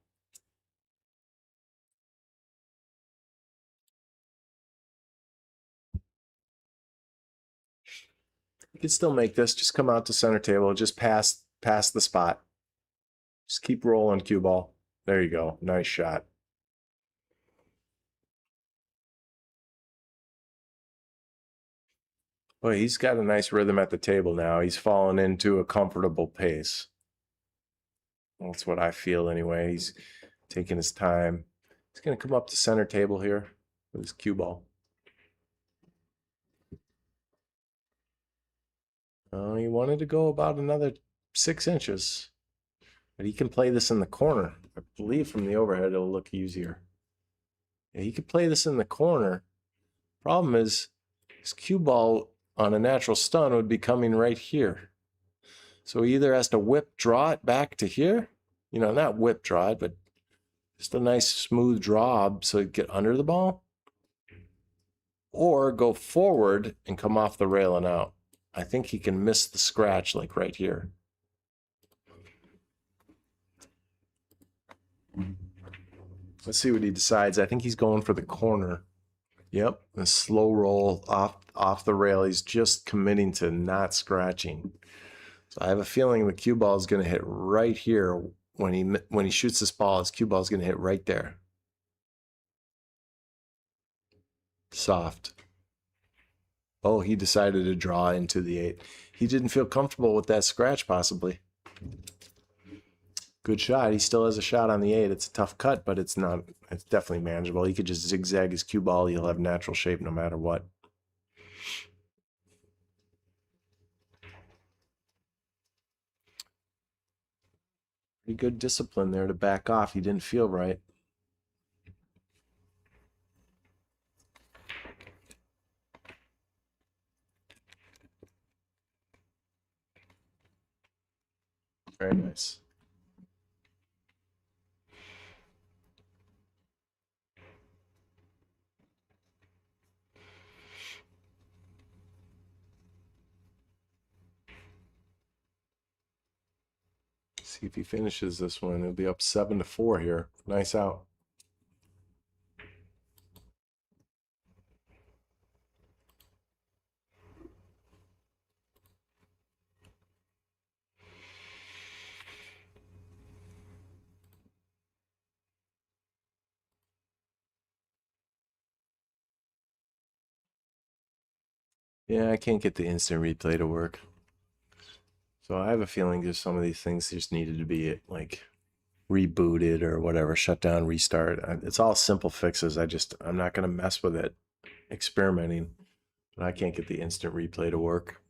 You can still make this. Just come out to center table. Just pass the spot. Just keep rolling, cue ball. There you go. Nice shot. Boy, he's got a nice rhythm at the table now. He's fallen into a comfortable pace. That's what I feel anyway. He's taking his time. He's going to come up to center table here with his cue ball. He wanted to go about another 6 inches. But he can play this in the corner. I believe from the overhead it'll look easier. Yeah, he could play this in the corner. Problem is, his cue ball on a natural stun would be coming right here. So he either has to whip draw it back to here, you know, not whip draw it, but just a nice smooth draw so it get under the ball, or go forward and come off the rail and out. I think he can miss the scratch like right here. Let's see what he decides. I think he's going for the corner. Yep, a slow roll off the rail. He's just committing to not scratching. So I have a feeling the cue ball is going to hit right here when he shoots this ball. His cue ball is going to hit right there. Soft. Oh, he decided to draw into the 8. He didn't feel comfortable with that scratch, possibly. Good shot. He still has a shot on the 8. It's a tough cut, but it's definitely manageable. He could just zigzag his cue ball. He'll have natural shape no matter what. Pretty good discipline there to back off. He didn't feel right. Very nice. See if he finishes this one. He'll be up 7-4 here. Nice out. Yeah, I can't get the instant replay to work. So I have a feeling there's some of these things just needed to be like rebooted or whatever, shut down, restart. It's all simple fixes. I'm not going to mess with it experimenting, but I can't get the instant replay to work.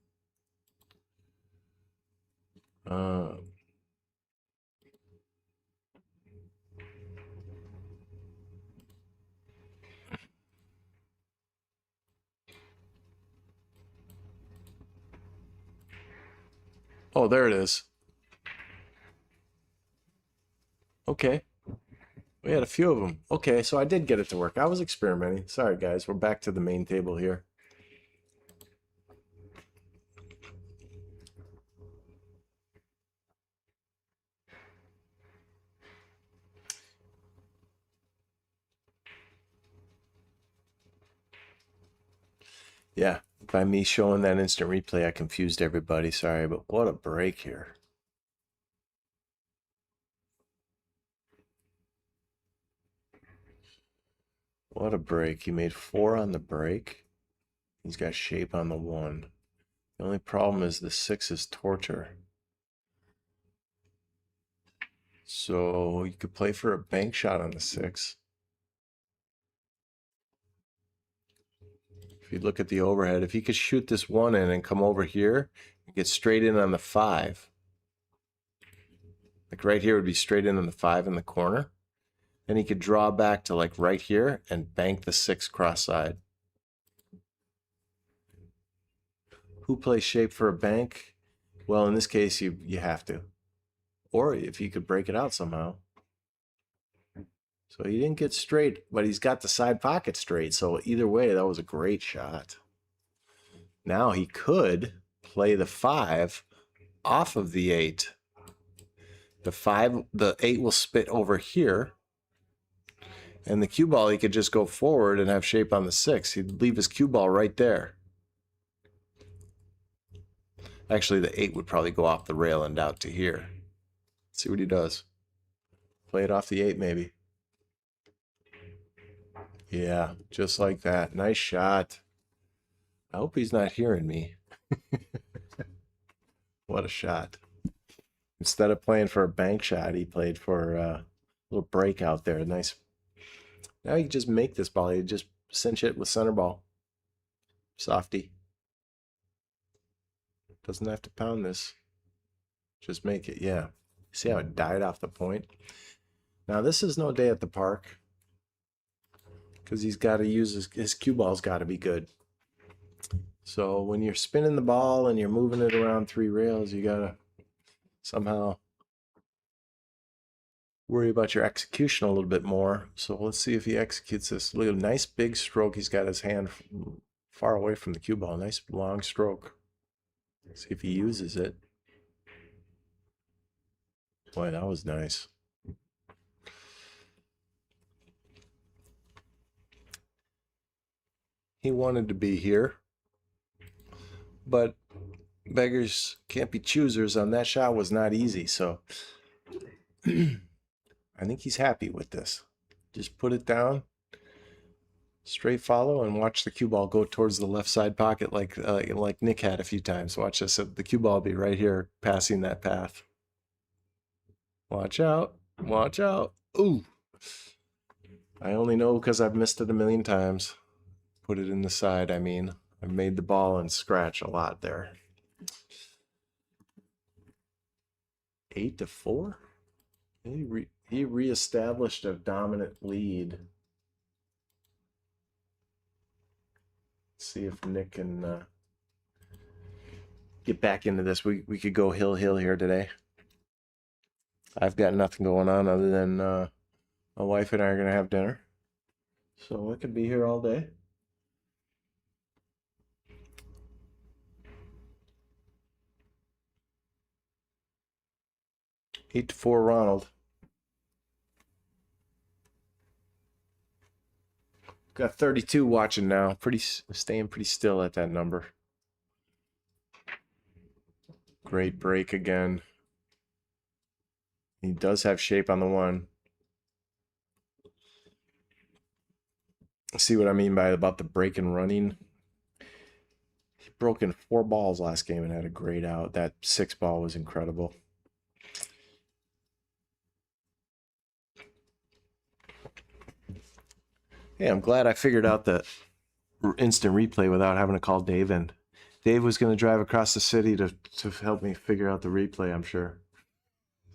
Oh, there it is. Okay. We had a few of them. Okay, so I did get it to work. I was experimenting. Sorry, guys. We're back to the main table here. Yeah, by me showing that instant replay, I confused everybody. Sorry, but what a break here. What a break. He made 4 on the break. He's got shape on the 1. The only problem is the 6 is torture. So you could play for a bank shot on the 6. If you look at the overhead, if he could shoot this 1 in and come over here and get straight in on the 5. Like right here would be straight in on the 5 in the corner. Then he could draw back to like right here and bank the 6 cross side. Who plays shape for a bank? Well, in this case, you have to. Or if you could break it out somehow. So he didn't get straight, but he's got the side pocket straight. So either way, that was a great shot. Now he could play the 5 off of the 8. The 8 will spit over here. And the cue ball, he could just go forward and have shape on the 6. He'd leave his cue ball right there. Actually, the 8 would probably go off the rail and out to here. Let's see what he does. Play it off the 8, maybe. Yeah, just like that. Nice shot. I hope he's not hearing me. What a shot. Instead of playing for a bank shot, he played for a little break out there. Nice. Now you can just make this ball. You just cinch it with center ball. Softy. Doesn't have to pound this. Just make it, yeah. See how it died off the point? Now this is no day at the park. Because he's got to use his cue ball's got to be good. So when you're spinning the ball and you're moving it around 3 rails, you got to somehow worry about your execution a little bit more. So let's see if he executes this. Look at a nice big stroke. He's got his hand far away from the cue ball. Nice long stroke. See if he uses it. Boy, that was nice. He wanted to be here, but beggars can't be choosers. On that shot was not easy, so I think he's happy with this. Just put it down, straight follow, and watch the cue ball go towards the left side pocket like Nick had a few times. Watch this. The cue ball will be right here passing that path. Watch out. Watch out. Ooh. I only know because I've missed it a million times. Put it in the side, I mean. I've made the ball and scratch a lot there. 8-4? He reestablished a dominant lead. Let's see if Nick can get back into this. We could go hill here today. I've got nothing going on other than my wife and I are going to have dinner. So I could be here all day. Eight to 4 Ronald. Got 32 watching now. Staying pretty still at that number. Great break again. He does have shape on the 1. See what I mean by about the break and running? He broke in 4 balls last game and had a great out. That 6 ball was incredible. Hey, I'm glad I figured out the instant replay without having to call Dave in. Dave was going to drive across the city to help me figure out the replay, I'm sure.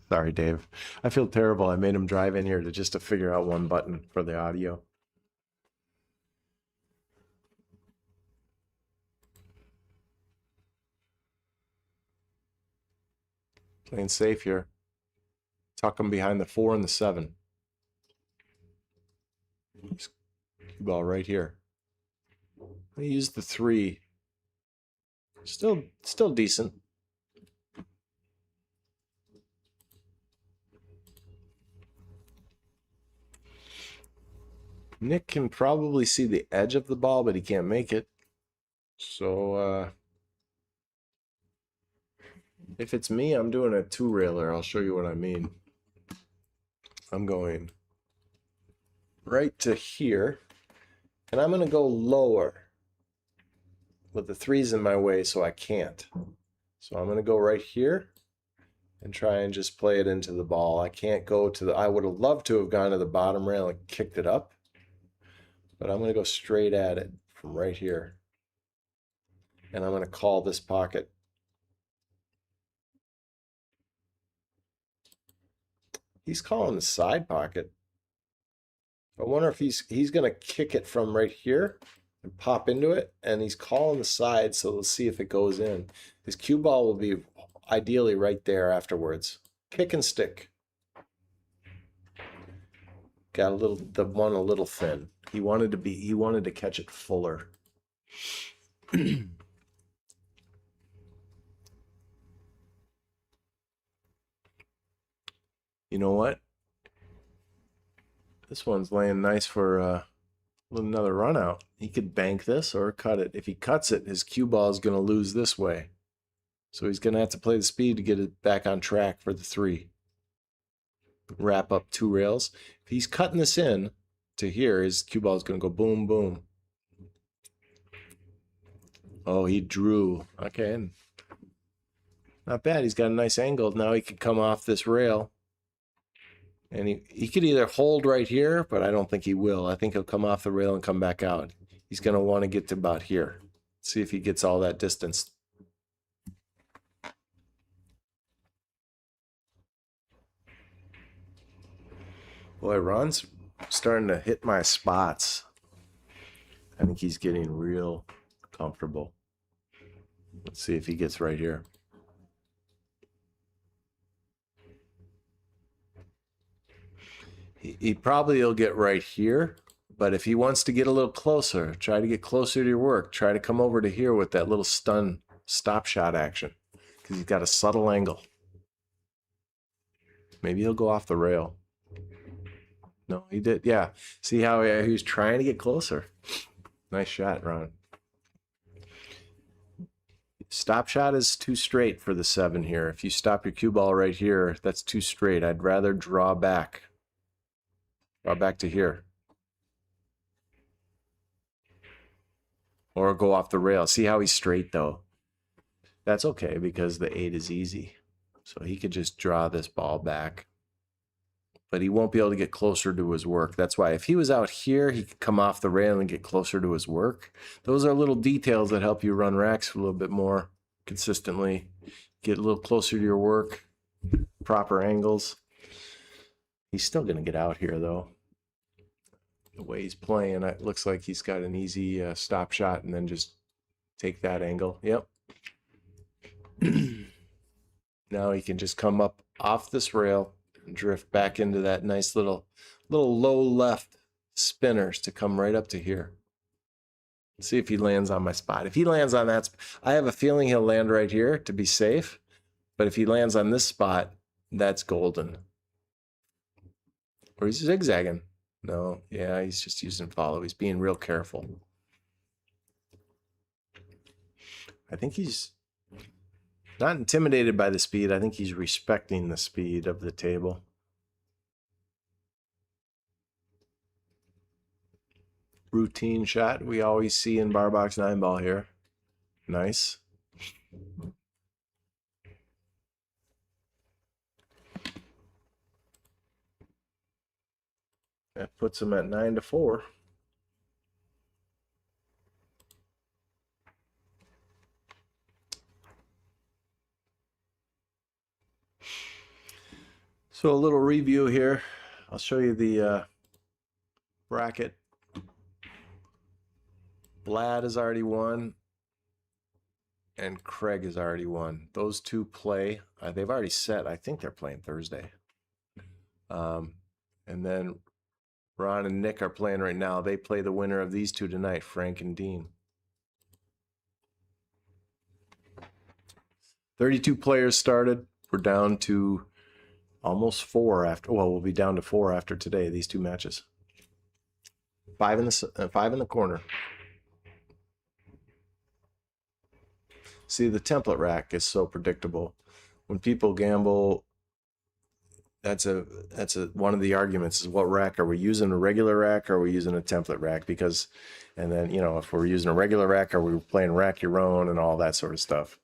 Sorry, Dave. I feel terrible. I made him drive in here just to figure out one button for the audio. Playing safe here. Tuck him behind the 4 and the 7. Cue ball right here. I used the 3. Still decent. Nick can probably see the edge of the ball, but he can't make it. So if it's me, I'm doing a 2-railer. I'll show you what I mean. I'm going right to here, and I'm going to go lower. But the 3's in my way, so I can't. So I'm going to go right here and try and just play it into the ball. I can't go to the... I would have loved to have gone to the bottom rail and kicked it up, but I'm going to go straight at it from right here. And I'm going to call this pocket. He's calling the side pocket. I wonder if he's going to kick it from right here and pop into it, and he's calling the side, so we'll see if it goes in. His cue ball will be ideally right there afterwards. Kick and stick. Got the one a little thin. He wanted to catch it fuller. You know what? This one's laying nice for another run out. He could bank this or cut it. If he cuts it, his cue ball is going to lose this way. So he's going to have to play the speed to get it back on track for the 3. Wrap up 2 rails. If he's cutting this in to here, his cue ball is going to go boom, boom. Oh, he drew. Okay. Not bad. He's got a nice angle. Now he can come off this rail. And he could either hold right here, but I don't think he will. I think he'll come off the rail and come back out. He's going to want to get to about here. See if he gets all that distance. Boy, Ron's starting to hit my spots. I think he's getting real comfortable. Let's see if he gets right here. He probably will get right here, but if he wants to get a little closer, try to get closer to your work. Try to come over to here with that little stun stop shot action because he's got a subtle angle. Maybe he'll go off the rail. No, he did. Yeah. See how he was trying to get closer. Nice shot, Ron. Stop shot is too straight for the 7 here. If you stop your cue ball right here, that's too straight. I'd rather draw back. Draw back to here. Or go off the rail. See how he's straight though? That's okay because the 8 is easy. So he could just draw this ball back. But he won't be able to get closer to his work. That's why if he was out here, he could come off the rail and get closer to his work. Those are little details that help you run racks a little bit more consistently. Get a little closer to your work. Proper angles. He's still going to get out here though. The way he's playing, it looks like he's got an easy stop shot and then just take that angle. Yep. Now he can just come up off this rail and drift back into that nice little low left spinners to come right up to here. Let's see if he lands on my spot. If he lands on that, I have a feeling he'll land right here to be safe. But if he lands on this spot, that's golden. Or he's zigzagging. No, yeah, he's just using follow. He's being real careful. I think he's not intimidated by the speed. I think he's respecting the speed of the table. Routine shot we always see in bar box 9 ball here. Nice. That puts him at 9-4. So a little review here. I'll show you the bracket. Vlad has already won, and Craig has already won. Those two play. They've already set. I think they're playing Thursday. And then Ron and Nick are playing right now. They play the winner of these two tonight, Frank and Dean. 32 players started. We're down to almost 4 after. Well, we'll be down to 4 after today. These two matches. 5 in the corner. See, the template rack is so predictable. When people gamble, that's one of the arguments is what rack are we using? A regular rack or are we using a template rack? Because, and then, you know, if we're using a regular rack, are we playing rack your own and all that sort of stuff?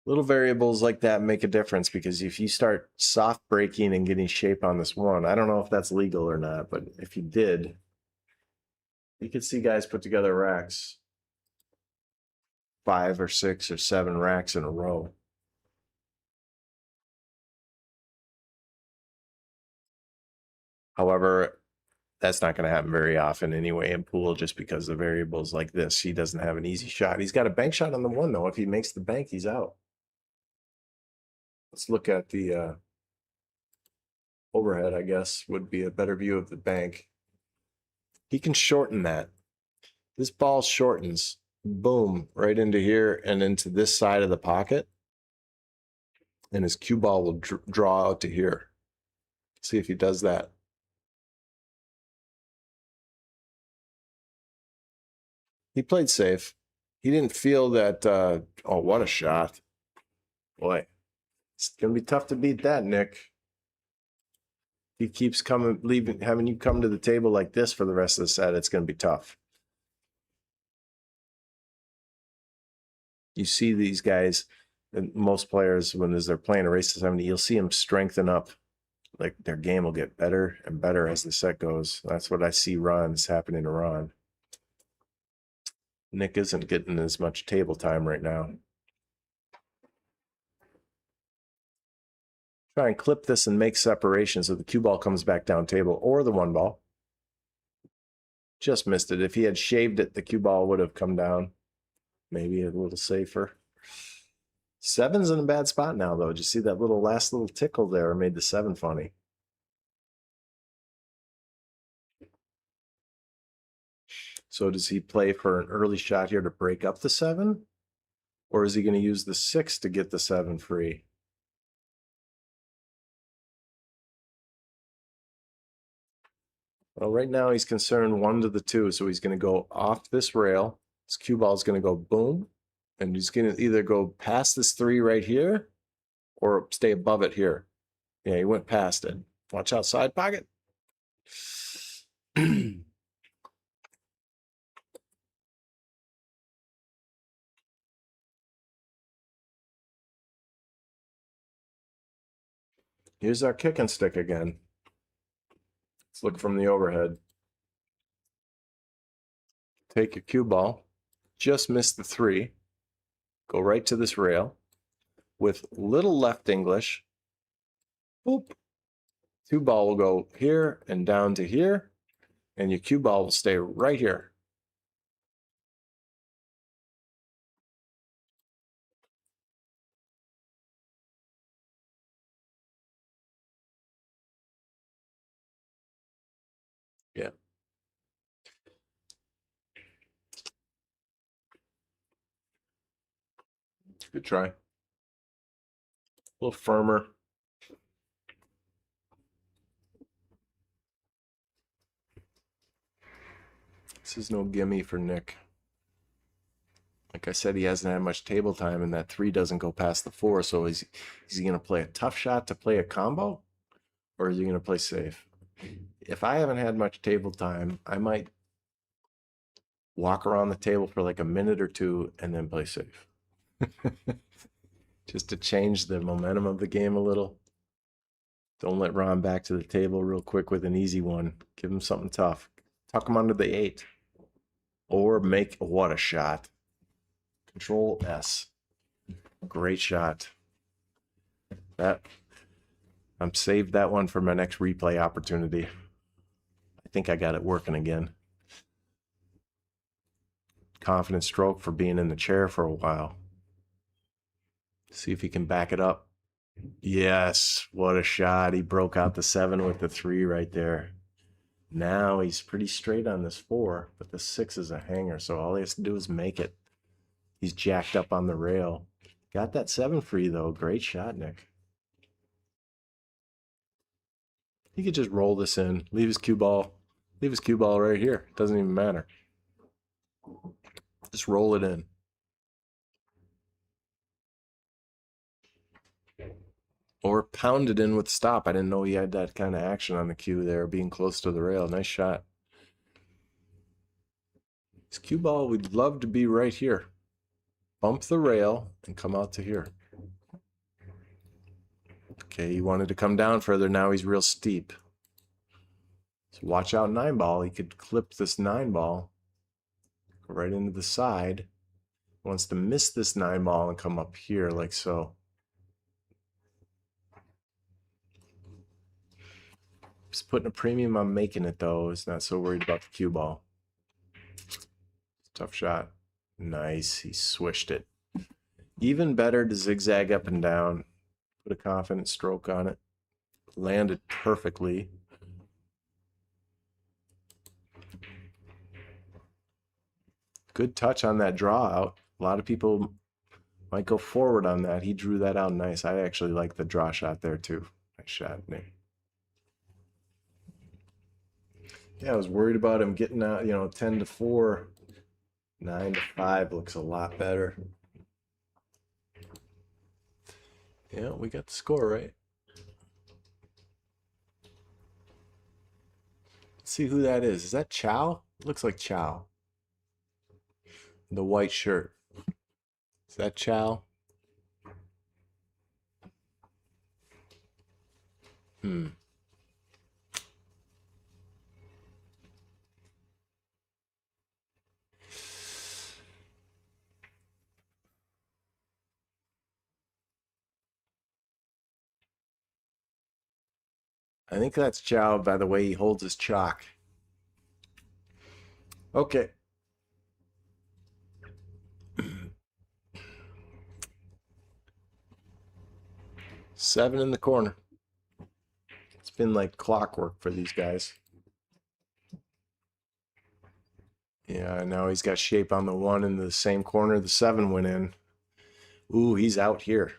Little variables like that make a difference because if you start soft breaking and getting shape on this one, I don't know if that's legal or not, but if you did, you could see guys put together racks, 5 or 6 or 7 racks in a row. However, that's not going to happen very often anyway in pool just because the variables like this. He doesn't have an easy shot. He's got a bank shot on the 1 though. If he makes the bank, he's out. Let's look at the overhead, I guess, would be a better view of the bank. He can shorten that. This ball shortens, boom, right into here and into this side of the pocket. And his cue ball will draw out to here. See if he does that. He played safe. He didn't feel that, oh, what a shot. Boy, it's going to be tough to beat that, Nick. He keeps having you come to the table like this for the rest of the set. It's going to be tough. You see these guys, and most players, as they're playing a race to 70, you'll see them strengthen up. Like their game will get better and better as the set goes. That's what I see Ron's happening to Ron. Nick isn't getting as much table time right now. Try and clip this and make separation so the cue ball comes back down table, or the 1 ball. Just missed it. If he had shaved it, the cue ball would have come down. Maybe a little safer. 7's in a bad spot now, though. Did you see that last little tickle there made the 7 funny? So does he play for an early shot here to break up the 7? Or is he going to use the 6 to get the 7 free? Well, right now he's concerned 1 to the 2, so he's going to go off this rail. His cue ball is going to go boom, and he's going to either go past this 3 right here or stay above it here. Yeah, he went past it. Watch out, side pocket. Here's our kicking stick again. Let's look from the overhead. Take your cue ball, just miss the 3, go right to this rail with little left English. Boop. 2 ball will go here and down to here, and your cue ball will stay right here. Yeah. Good try. A little firmer. This is no gimme for Nick. Like I said, he hasn't had much table time, and that 3 doesn't go past the 4. So is he going to play a tough shot to play a combo, or is he going to play safe? If I haven't had much table time, I might walk around the table for like a minute or 2 and then play safe. Just to change the momentum of the game a little. Don't let Ron back to the table real quick with an easy one. Give him something tough. Tuck him under the 8. Or make, what a shot. Control S. Great shot. I'm saved that one for my next replay opportunity. I think I got it working again. Confident stroke for being in the chair for a while. See if he can back it up. Yes, what a shot. He broke out the 7 with the 3 right there. Now he's pretty straight on this 4, but the 6 is a hanger, so all he has to do is make it. He's jacked up on the rail. Got that 7 free, though. Great shot, Nick. He could just roll this in, leave his cue ball right here. Doesn't even matter. Just roll it in. Or pound it in with stop. I didn't know he had that kind of action on the cue there, being close to the rail. Nice shot. His cue ball, we'd love to be right here. Bump the rail and come out to here. Okay, he wanted to come down further. Now he's real steep. So watch out 9 ball. He could clip this 9 ball. Go right into the side. He wants to miss this 9 ball and come up here like so. He's putting a premium on making it, though. He's not so worried about the cue ball. Tough shot. Nice. He swished it. Even better to zigzag up and down. Put a confident stroke on it. Landed perfectly. Good touch on that draw out. A lot of people might go forward on that. He drew that out nice. I actually like the draw shot there, too. Nice shot, Nick. Yeah, I was worried about him getting out, 10 to 4. 9 to 5 looks a lot better. Yeah, we got the score right. Let's see who that is. Is that Chow? Looks like Chow. The white shirt. Is that Chow? I think that's Chow by the way he holds his chalk. Okay. Seven in the corner. It's been like clockwork for these guys. Yeah, now he's got shape on the one in the same corner the seven went in. Ooh, he's out here.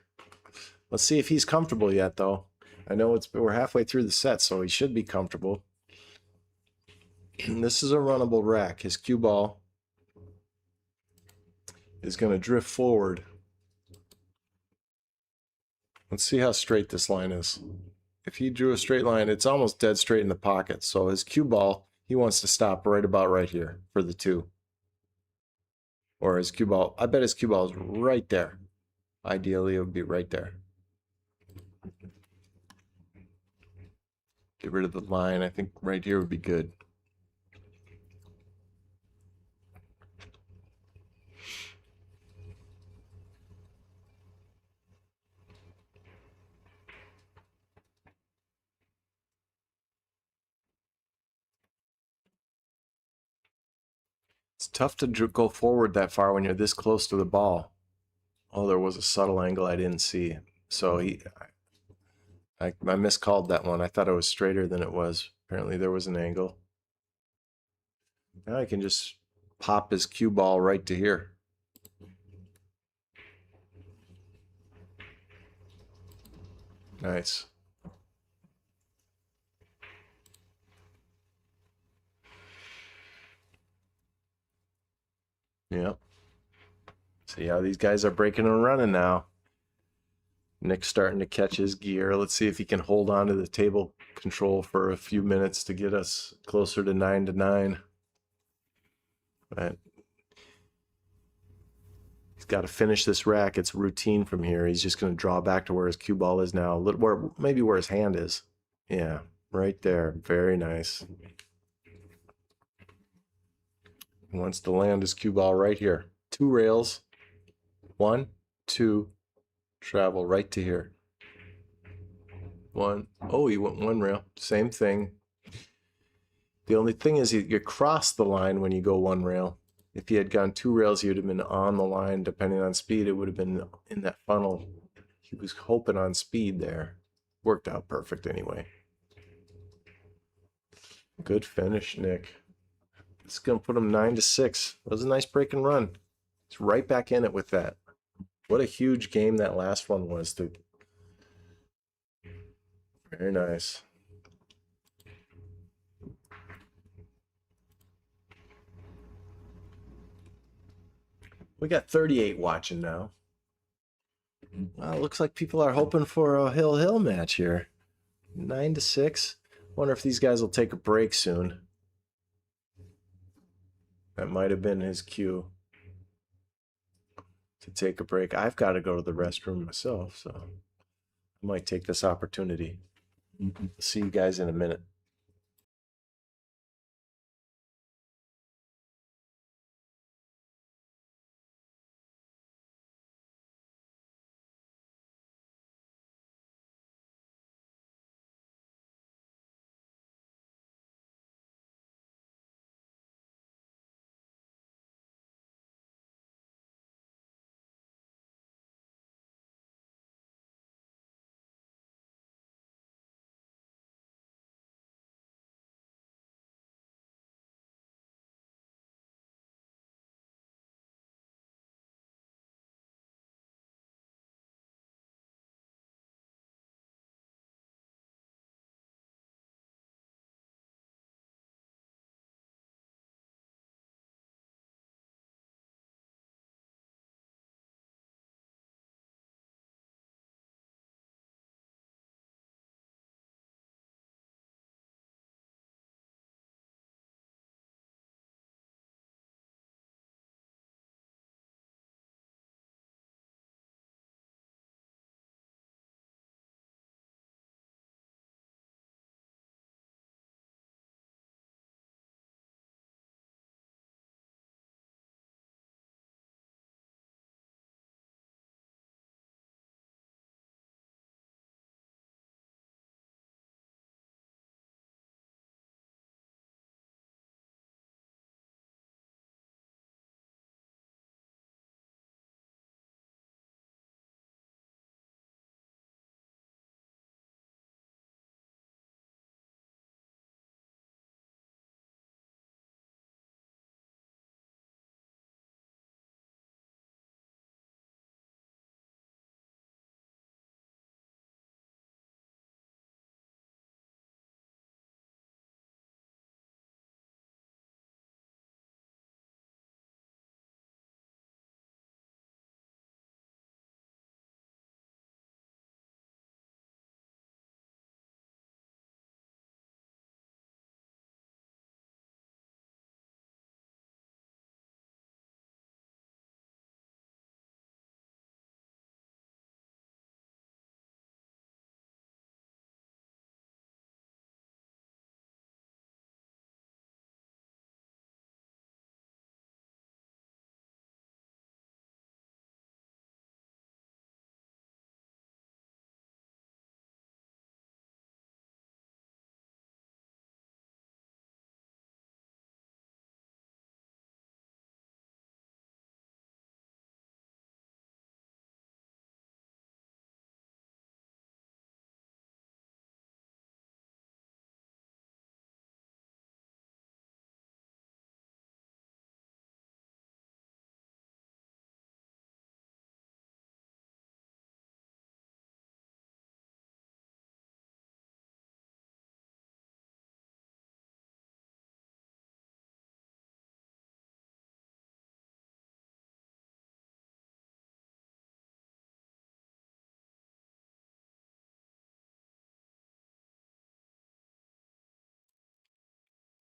Let's see if he's comfortable yet, though. I know we're halfway through the set, so he should be comfortable. This is a runnable rack. His cue ball is going to drift forward. Let's see how straight this line is. If he drew a straight line, it's almost dead straight in the pocket. So his cue ball, he wants to stop right about right here for the two. Or his cue ball, I bet his cue ball is right there. Ideally, it would be right there. Get rid of the line. I think right here would be good. It's tough to go forward that far when you're this close to the ball. Oh, there was a subtle angle I didn't see. So I miscalled that one. I thought it was straighter than it was. Apparently there was an angle. Now I can just pop his cue ball right to here. Nice. Yep. See how these guys are breaking and running now. Nick's starting to catch his gear. Let's see if he can hold on to the table control for a few minutes to get us closer to 9-9. But he's got to finish this rack. It's routine from here. He's just going to draw back to where his cue ball is now. Maybe where his hand is. Yeah, right there. Very nice. He wants to land his cue ball right here. 2 rails. 1, 2, travel right to here. 1. Oh, he went 1 rail. Same thing. The only thing is you cross the line when you go 1 rail. If he had gone 2 rails, he would have been on the line. Depending on speed, it would have been in that funnel. He was hoping on speed there. Worked out perfect anyway. Good finish, Nick. It's going to put him 9-6. That was a nice break and run. He's right back in it with that. What a huge game that last one was, too. Very nice. We got 38 watching now. Well, it looks like people are hoping for a hill match here. 9-6. Wonder if these guys will take a break soon. That might have been his cue to take a break. I've got to go to the restroom myself, so I might take this opportunity. See you guys in a minute.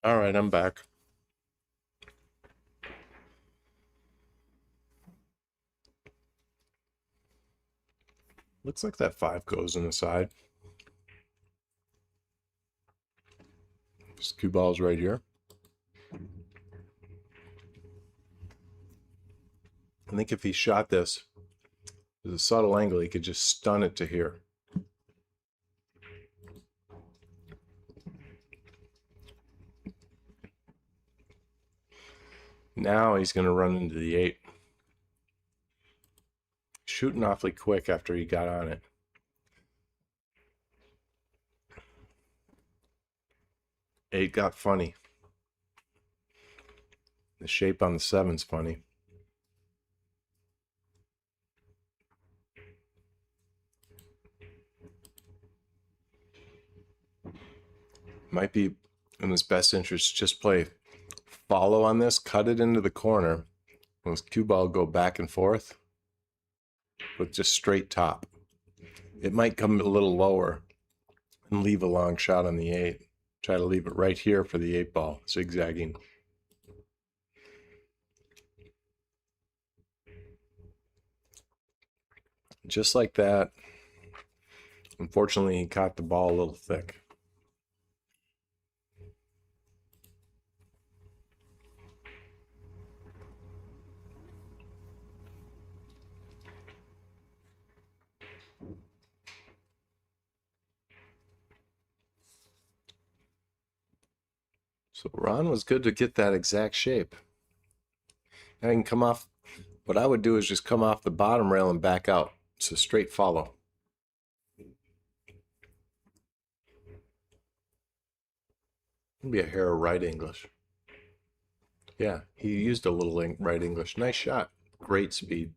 All right, I'm back. Looks like that 5 goes in the side. This cue ball's right here. I think if he shot this with a subtle angle, he could just stun it to here. Now he's going to run into the 8. Shooting awfully quick after he got on it. Eight got funny. The shape on the 7's funny. Might be in his best interest to just play follow on this, cut it into the corner, and his cue ball go back and forth with just straight top. It might come a little lower and leave a long shot on the 8. Try to leave it right here for the 8 ball, zigzagging. Just like that. Unfortunately, he caught the ball a little thick. So Ron was good to get that exact shape. Now I can come off. What I would do is just come off the bottom rail and back out. It's a straight follow. Maybe a hair of right English. Yeah, he used a little right English. Nice shot. Great speed.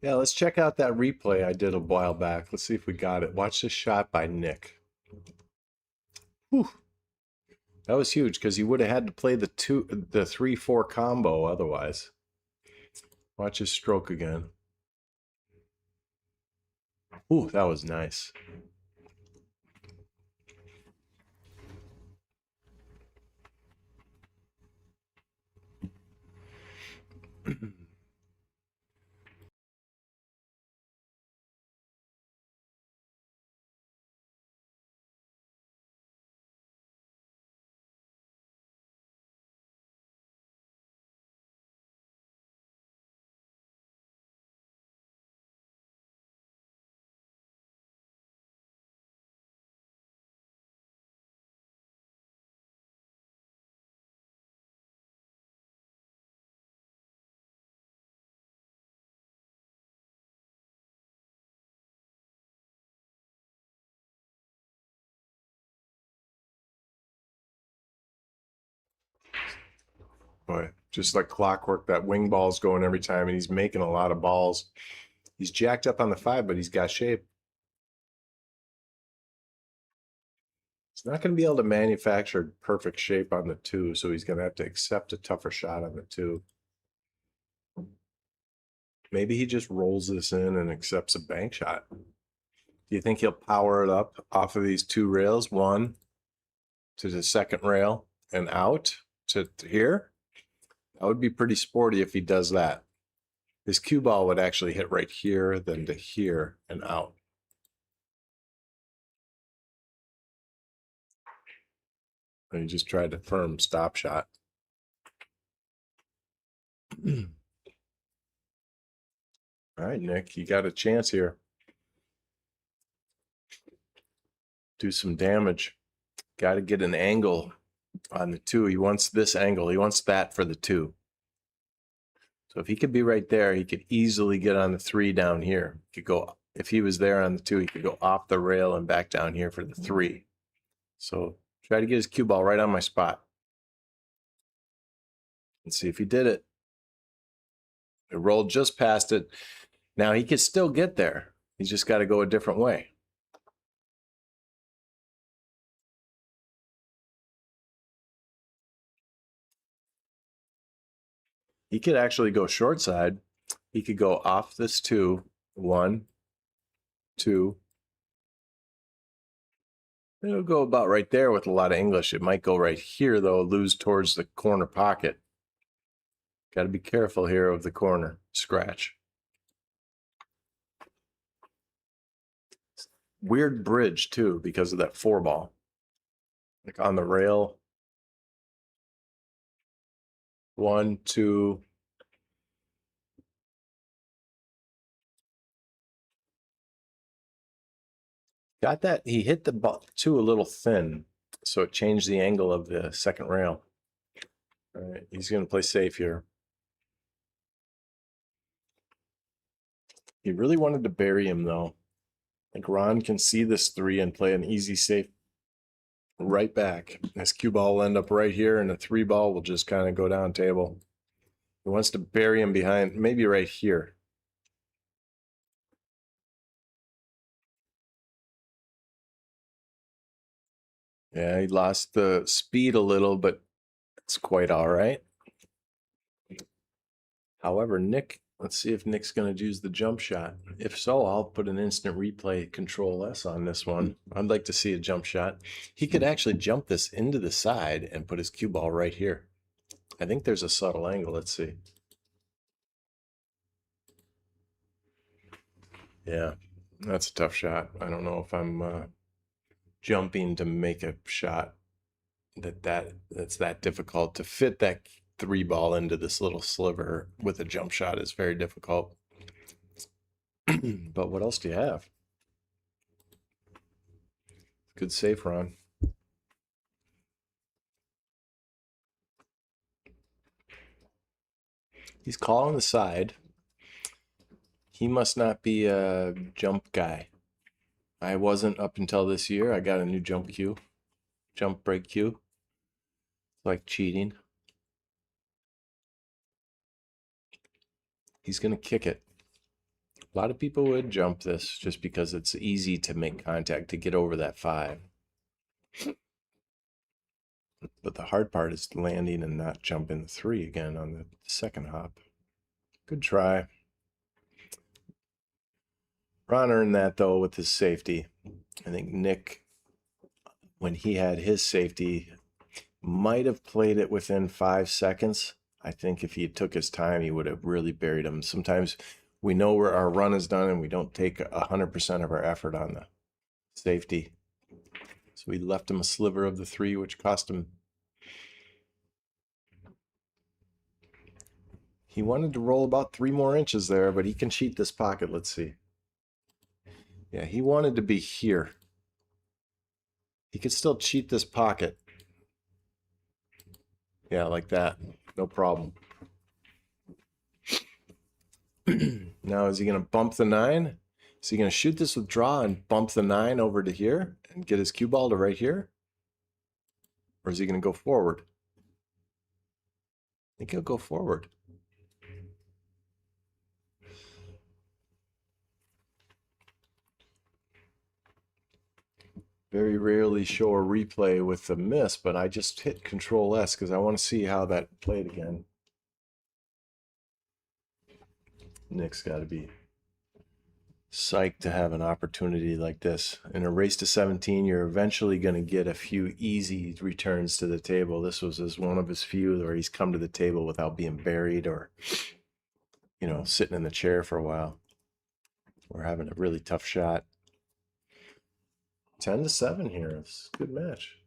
Yeah, let's check out that replay I did a while back. Let's see if we got it. Watch this shot by Nick. Whew. That was huge because he would have had to play the 3-4 combo otherwise. Watch his stroke again. Ooh, that was nice. Boy, just like clockwork, that wing ball's going every time, and he's making a lot of balls. He's jacked up on the 5, but he's got shape. He's not going to be able to manufacture perfect shape on the 2, so he's going to have to accept a tougher shot on the 2. Maybe he just rolls this in and accepts a bank shot. Do you think he'll power it up off of these 2 rails? One to the second rail and out to here? That would be pretty sporty if he does that. His cue ball would actually hit right here, then to here and out. And he just tried a firm stop shot. All right, Nick, you got a chance here. Do some damage. Got to get an angle on the 2. He wants this angle. He wants that for the 2. So if he could be right there, he could easily get on the 3 down here. He could go, if he was there on the 2, he could go off the rail and back down here for the 3. So try to get his cue ball right on my spot. Let's see if he did it. It rolled just past it. Now he could still get there. He's just got to go a different way. He could actually go short side. He could go off this 2 1, 2. It'll go about right there with a lot of English. It might go right here, though, lose towards the corner pocket. Got to be careful here of the corner scratch. Weird bridge, too, because of that 4-ball. Like on the rail. 1, 2. Got that? He hit the ball 2 a little thin, so it changed the angle of the second rail. All right, he's going to play safe here. He really wanted to bury him, though. Like Ron can see this 3 and play an easy safe right back. His cue ball will end up right here, and the 3-ball will just kind of go down table. He wants to bury him behind, maybe right here. Yeah, he lost the speed a little, but it's quite all right. However, Nick, let's see if Nick's going to use the jump shot. If so, I'll put an instant replay Control S on this one. I'd like to see a jump shot. He could actually jump this into the side and put his cue ball right here. I think there's a subtle angle. Let's see. Yeah, that's a tough shot. I don't know if I'm jumping to make a shot that's that difficult. To fit that 3-ball into this little sliver with a jump shot is very difficult. But what else do you have? Good safe, Ron. He's calling the side. He must not be a jump guy. I wasn't up until this year. I got a new jump cue, jump break cue. It's like cheating. He's going to kick it. A lot of people would jump this just because it's easy to make contact to get over that 5. But the hard part is landing and not jumping the 3 again on the second hop. Good try. Ron earned that, though, with his safety. I think Nick, when he had his safety, might have played it within 5 seconds. I think if he took his time, he would have really buried him. Sometimes we know where our run is done and we don't take 100% of our effort on the safety. So we left him a sliver of the 3, which cost him. He wanted to roll about 3 more inches there, but he can cheat this pocket. Let's see. Yeah, he wanted to be here. He could still cheat this pocket. Yeah, like that. No problem. Now, is he going to bump the 9? Is he going to shoot this with draw and bump the 9 over to here and get his cue ball to right here? Or is he going to go forward? I think he'll go forward. Very rarely show a replay with the miss, but I just hit Control S because I want to see how that played again. Nick's got to be psyched to have an opportunity like this. In a race to 17, you're eventually going to get a few easy returns to the table. This was one of his few where he's come to the table without being buried or, you know, sitting in the chair for a while. We're having a really tough shot. 10-7 here. It's a good match.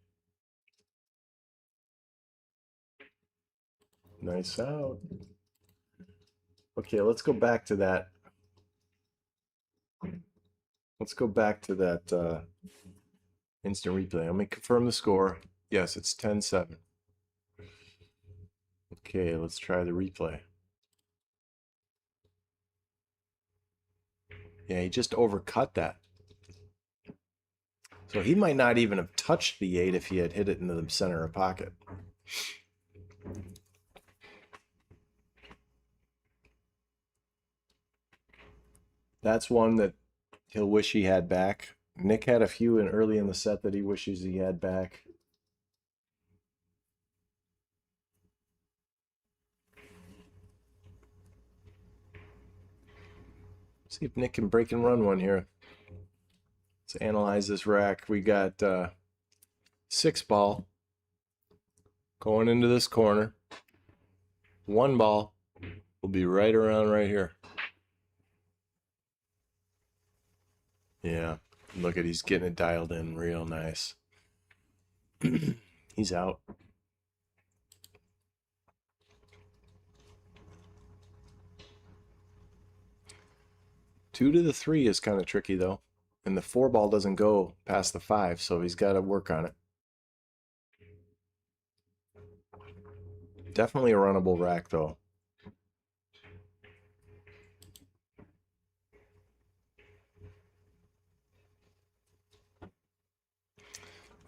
Nice out. Okay, let's go back to that. Let's go back to that instant replay. Let me confirm the score. Yes, it's 10-7. Okay, let's try the replay. Yeah, he just overcut that. So he might not even have touched the 8 if he had hit it into the center of pocket. That's one that he'll wish he had back. Nick had a few in early in the set that he wishes he had back. See if Nick can break and run one here. Let's analyze this rack. We got 6 ball going into this corner. 1 ball will be right around right here. Yeah, look at, he's getting it dialed in real nice. He's out. Two to the 3 is kind of tricky though. And the 4 ball doesn't go past the 5, so he's got to work on it. Definitely a runnable rack though.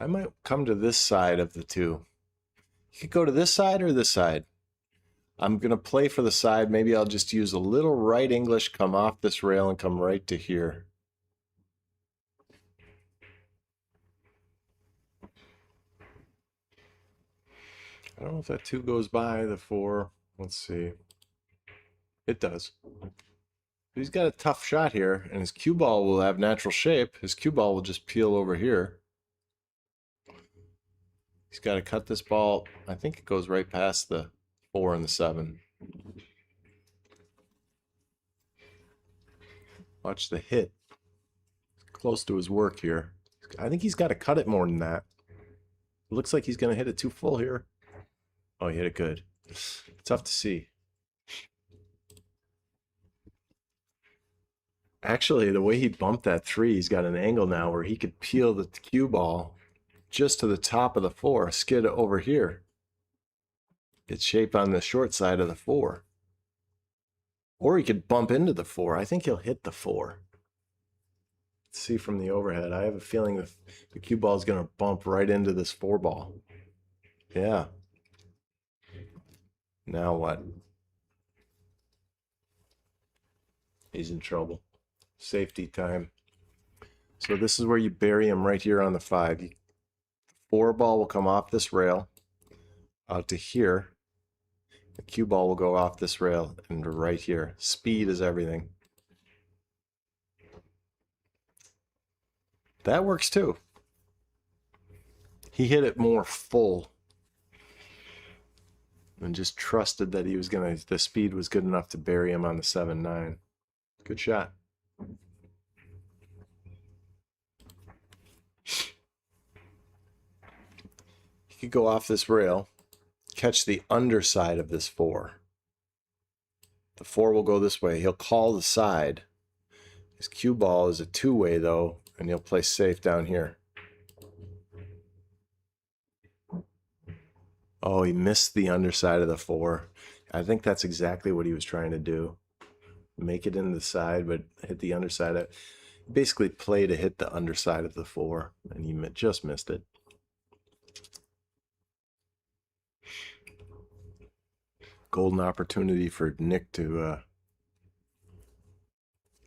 I might come to this side of the 2. You could go to this side or this side. I'm going to play for the side. Maybe I'll just use a little right English, come off this rail and come right to here. I don't know if that 2 goes by the 4. Let's see. It does. He's got a tough shot here, and his cue ball will have natural shape. His cue ball will just peel over here. He's got to cut this ball. I think it goes right past the 4 and the 7. Watch the hit. Close to his work here. I think he's got to cut it more than that. It looks like he's going to hit it too full here. Oh, he hit it good. Tough to see. Actually, the way he bumped that 3, he's got an angle now where he could peel the cue ball just to the top of the 4, skid over here. Get shape on the short side of the 4. Or he could bump into the 4. I think he'll hit the 4. Let's see from the overhead. I have a feeling the cue ball is going to bump right into this 4 ball. Yeah. Now what? He's in trouble. Safety time. So this is where you bury him right here on the 5. The 4 ball will come off this rail out to here. The cue ball will go off this rail and right here. Speed is everything. That works too. He hit it more full and just trusted that he was gonna, the speed was good enough to bury him on the 7-9. Good shot. He could go off this rail, catch the underside of this 4. The 4 will go this way. He'll call the side. His cue ball is a 2-way though, and he'll play safe down here. Oh, he missed the underside of the 4. I think that's exactly what he was trying to do. Make it into the side, but hit the underside. Basically play to hit the underside of the 4, and he just missed it. Golden opportunity for Nick to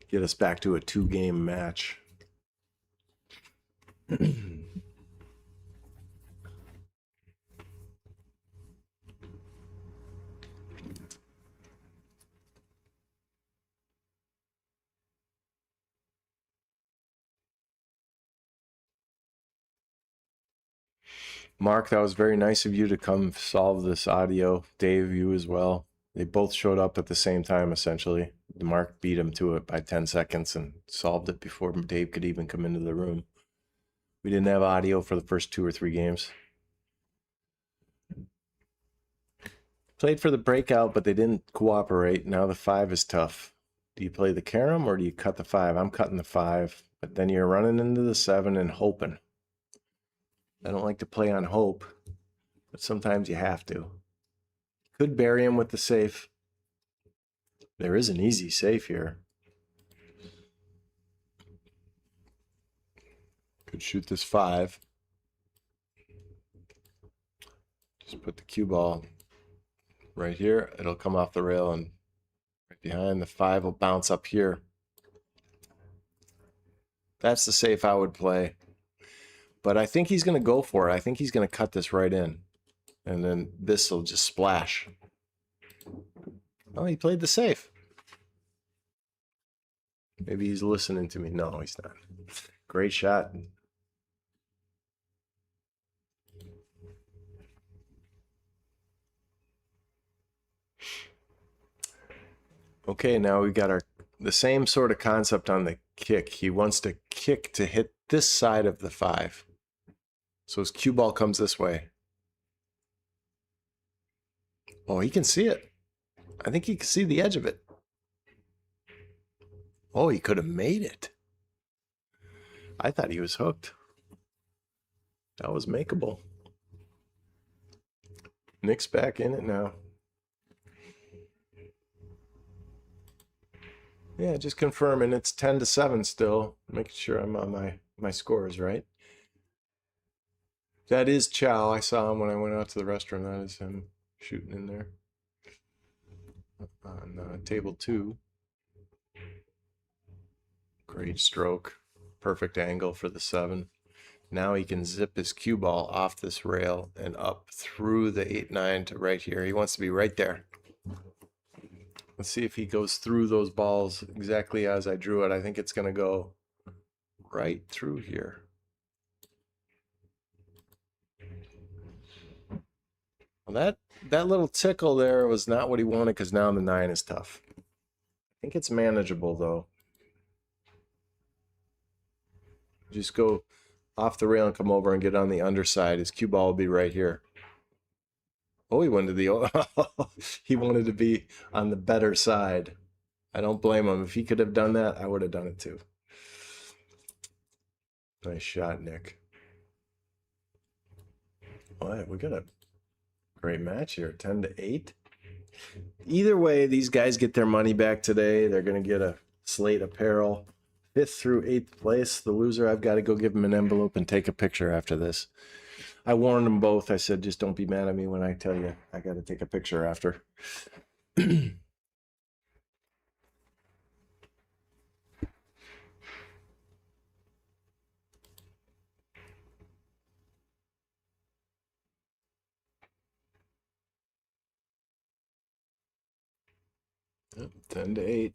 get us back to a 2-game match. Mark, that was very nice of you to come solve this audio. Dave, you as well. They both showed up at the same time, essentially. Mark beat him to it by 10 seconds and solved it before Dave could even come into the room. We didn't have audio for the first 2 or 3 games. Played for the breakout, but they didn't cooperate. Now the 5 is tough. Do you play the carom or do you cut the 5? I'm cutting the 5, but then you're running into the 7 and hoping. I don't like to play on hope, but sometimes you have to. Could bury him with the safe. There is an easy safe here. Could shoot this 5. Just put the cue ball right here. It'll come off the rail and right behind. The 5 will bounce up here. That's the safe I would play. But I think he's going to go for it. I think he's going to cut this right in. And then this will just splash. Oh, he played the safe. Maybe he's listening to me. No, he's not. Great shot. Okay, now we got the same sort of concept on the kick. He wants to kick to hit this side of the 5. So his cue ball comes this way. Oh, he can see it. I think he can see the edge of it. Oh, he could have made it. I thought he was hooked. That was makeable. Nick's back in it now. Yeah, just confirming it's 10-7 still. Making sure I'm on my scores right. That is Chow. I saw him when I went out to the restroom. That is him shooting in there. On table 2. Great stroke. Perfect angle for the 7. Now he can zip his cue ball off this rail and up through the 8-9 to right here. He wants to be right there. Let's see if he goes through those balls exactly as I drew it. I think it's going to go right through here. Well, that little tickle there was not what he wanted because now the 9 is tough. I think it's manageable though. Just go off the rail and come over and get on the underside. His cue ball will be right here. Oh, he wanted he wanted to be on the better side. I don't blame him. If he could have done that, I would have done it too. Nice shot, Nick. All right, we got a great match here, 10-8. Either way, these guys get their money back today. They're going to get a Slate apparel. 5th through 8th place. The loser, I've got to go give him an envelope and take a picture after this. I warned them both. I said, just don't be mad at me when I tell you I got to take a picture after. 10-8.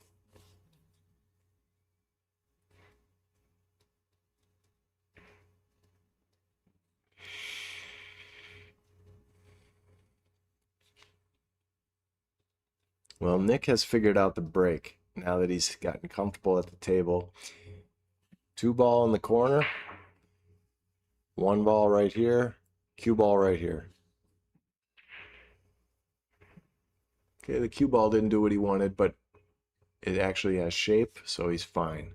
Well, Nick has figured out the break now that he's gotten comfortable at the table. 2 ball in the corner. 1 ball right here. Cue ball right here. Okay, the cue ball didn't do what he wanted, but it actually has shape, so he's fine.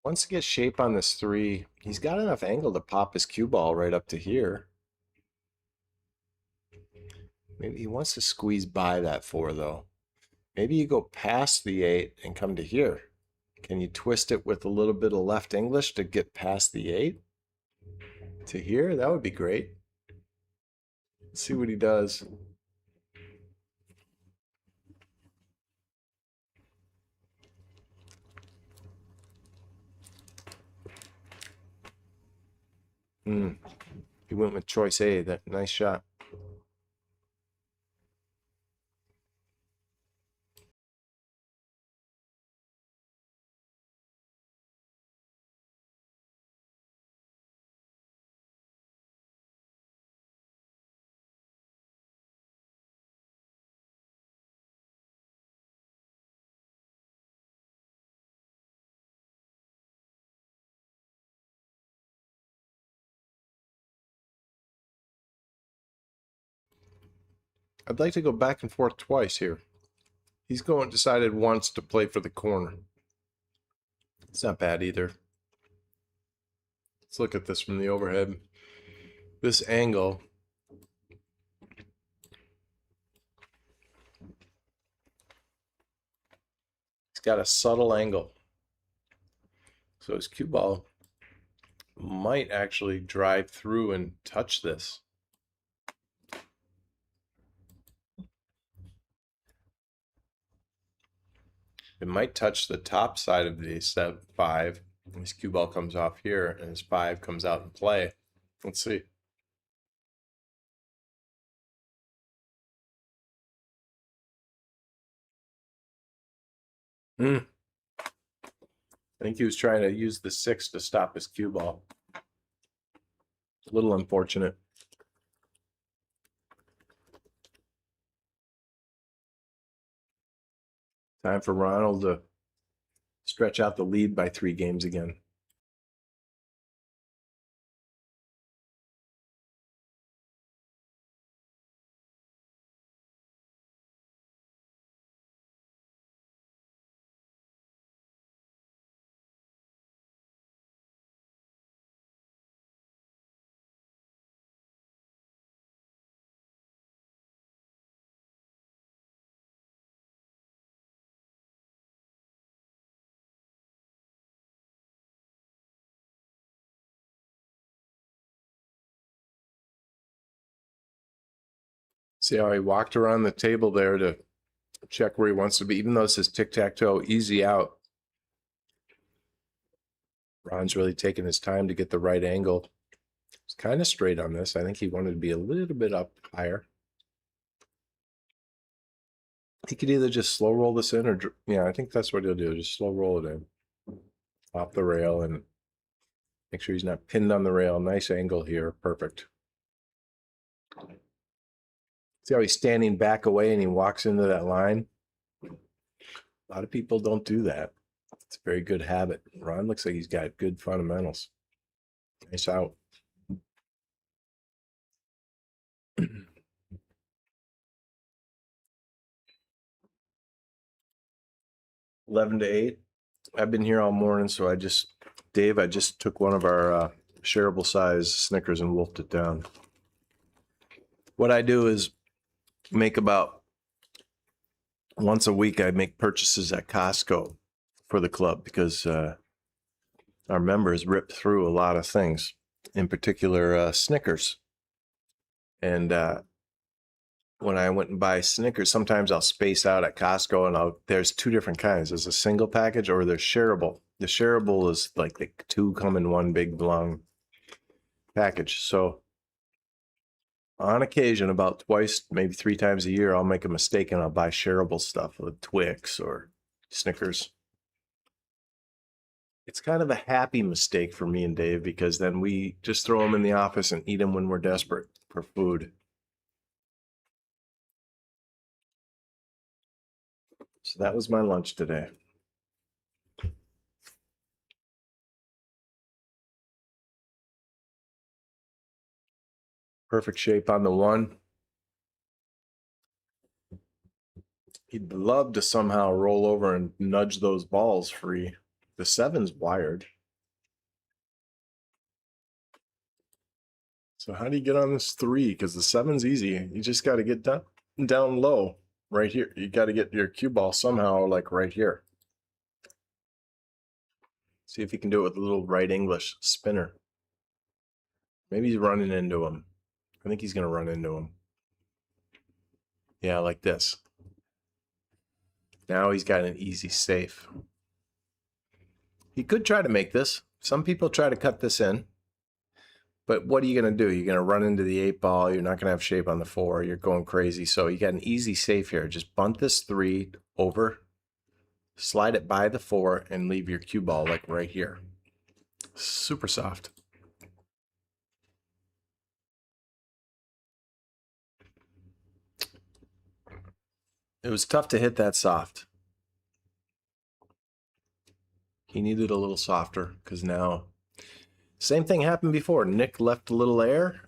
Once he gets shape on this 3, he's got enough angle to pop his cue ball right up to here. Maybe he wants to squeeze by that 4, though. Maybe you go past the 8 and come to here. Can you twist it with a little bit of left English to get past the 8? To here? That would be great. Let's see what he does. He went with choice A. That nice shot. I'd like to go back and forth twice here. He's decided once to play for the corner. It's not bad either. Let's look at this from the overhead. This angle. It's got a subtle angle. So his cue ball might actually drive through and touch this. It might touch the top side of the 5. His cue ball comes off here, and his 5 comes out in play. Let's see. I think he was trying to use the 6 to stop his cue ball. A little unfortunate. Time for Ronald to stretch out the lead by 3 games again. See how he walked around the table there to check where he wants to be, even though it says tic-tac-toe, easy out. Ron's really taking his time to get the right angle. It's kind of straight on this. I think he wanted to be a little bit up higher. He could either just slow roll this in or, yeah, I think that's what he'll do. Just slow roll it in off the rail and make sure he's not pinned on the rail. Nice angle here. Perfect. See how he's standing back away and he walks into that line? A lot of people don't do that. It's a very good habit. Ron looks like he's got good fundamentals. Nice out. 11-8. I've been here all morning, so I just took one of our shareable size Snickers and wolfed it down. What I do is make about once a week, I make purchases at Costco for the club because our members rip through a lot of things, in particular Snickers. And when I went and buy Snickers, sometimes I'll space out at Costco and there's 2 different kinds. There's a single package or there's shareable. The shareable is like the 2 come in one big long package. So on occasion, about twice, maybe 3 times a year, I'll make a mistake and I'll buy shareable stuff like Twix or Snickers. It's kind of a happy mistake for me and Dave because then we just throw them in the office and eat them when we're desperate for food. So that was my lunch today. Perfect shape on the 1. He'd love to somehow roll over and nudge those balls free. The 7's wired. So how do you get on this 3? Because the 7's easy. You just got to get down low right here. You got to get your cue ball somehow like right here. See if you can do it with a little right English spinner. Maybe he's running into him. I think he's going to run into him. Yeah, like this. Now he's got an easy safe. He could try to make this. Some people try to cut this in. But what are you going to do? You're going to run into the 8 ball. You're not going to have shape on the 4. You're going crazy. So you got an easy safe here. Just bunt this 3 over, slide it by the 4, and leave your cue ball like right here. Super soft. It was tough to hit that soft. He needed a little softer because now, same thing happened before. Nick left a little air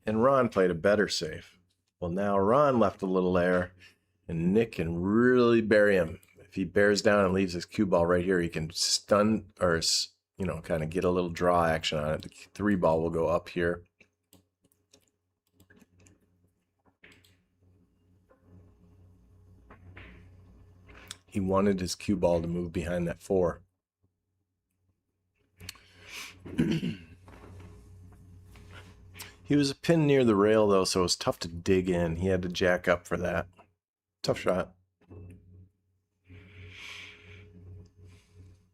and Ron played a better save. Well, now Ron left a little air and Nick can really bury him. If he bears down and leaves his cue ball right here, he can stun or, you know, kind of get a little draw action on it. The 3 ball will go up here. He wanted his cue ball to move behind that 4. He was a pin near the rail though, so it was tough to dig in. He had to jack up for that. Tough shot.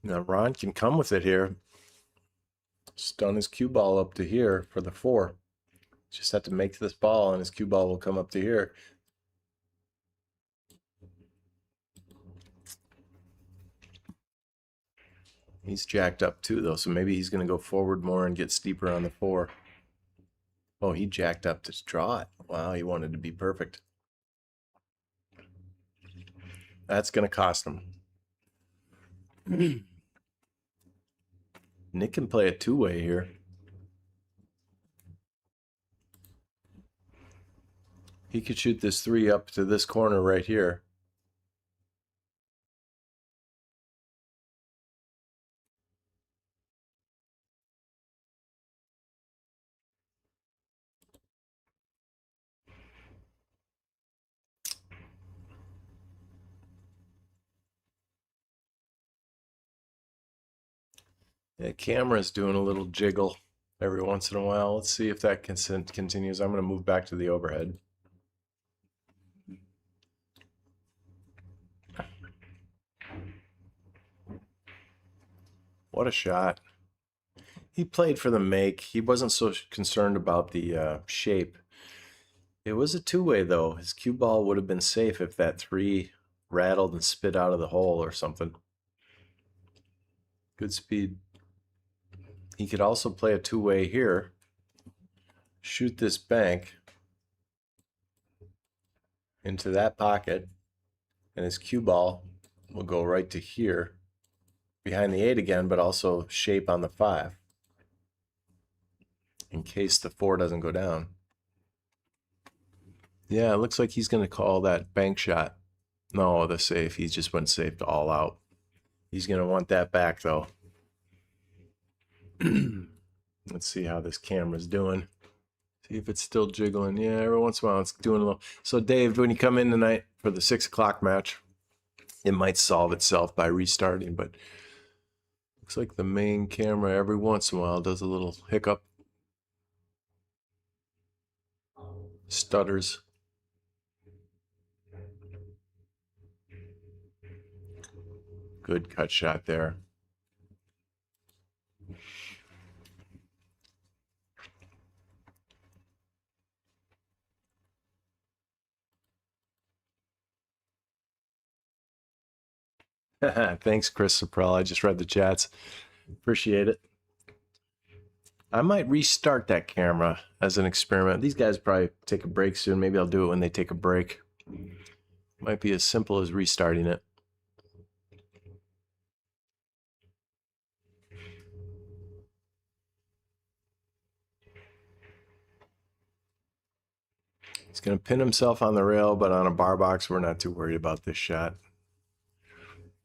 Now Ron can come with it here. Stun his cue ball up to here for the 4. Just have to make this ball and his cue ball will come up to here. He's jacked up too though, so maybe he's going to go forward more and get steeper on the 4. Oh, he jacked up to draw it. Wow, he wanted to be perfect. That's going to cost him. Nick can play a 2-way here. He could shoot this 3 up to this corner right here. The camera's doing a little jiggle every once in a while. Let's see if that continues. I'm going to move back to the overhead. What a shot. He played for the make. He wasn't so concerned about the shape. It was a 2-way though. His cue ball would have been safe if that 3 rattled and spit out of the hole or something. Good speed. He could also play a 2-way here. Shoot this bank into that pocket. And his cue ball will go right to here. Behind the 8 again, but also shape on the 5. In case the 4 doesn't go down. Yeah, it looks like he's going to call that bank shot. No, the safe. He just went safe to all out. He's going to want that back, though. Let's see how this camera's doing. See if it's still jiggling. Yeah, every once in a while it's doing a little. So, Dave, when you come in tonight for the 6 o'clock match, it might solve itself by restarting, but looks like the main camera every once in a while does a little hiccup. Stutters. Good cut shot there. Thanks, Chris Saprell. I just read the chats. Appreciate it. I might restart that camera as an experiment. These guys probably take a break soon. Maybe I'll do it when they take a break. Might be as simple as restarting it. He's going to pin himself on the rail, but on a bar box, we're not too worried about this shot.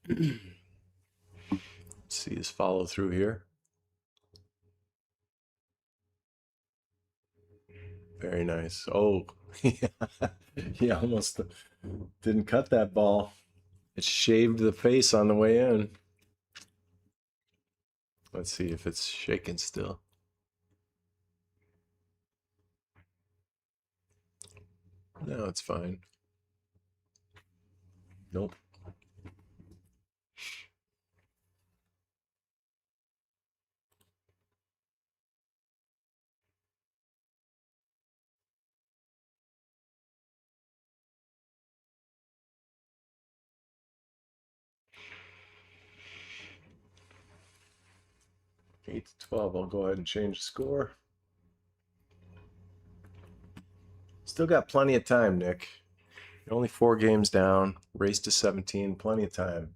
Let's see his follow through here. Very nice. Oh, he almost didn't cut that ball. It shaved the face on the way in. Let's see if it's shaking still. No, it's fine. Nope. Eight to 12. I'll go ahead and change the score. Still got plenty of time, Nick. You're only 4 games down. Race to 17. Plenty of time.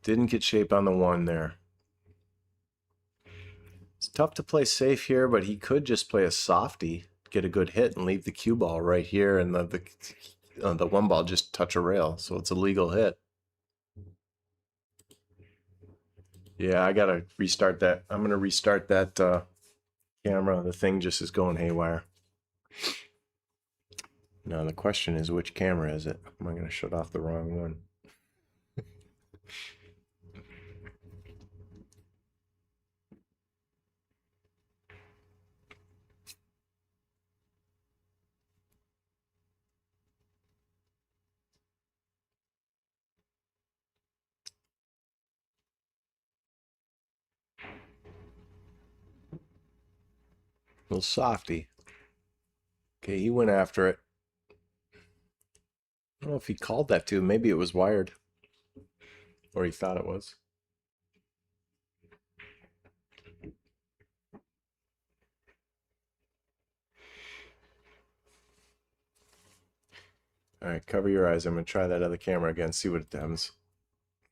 Didn't get shape on the 1 there. It's tough to play safe here, but he could just play a softie, get a good hit, and leave the cue ball right here, and the 1 ball just touch a rail, so it's a legal hit. Yeah, I gotta restart that. I'm gonna restart that camera. The thing just is going haywire. Now the question is, which camera is it? Am I gonna shut off the wrong one? Little softy. Okay, he went after it. I don't know if he called that too. Maybe it was wired. Or he thought it was. All right, cover your eyes. I'm going to try that other camera again, see what it happens.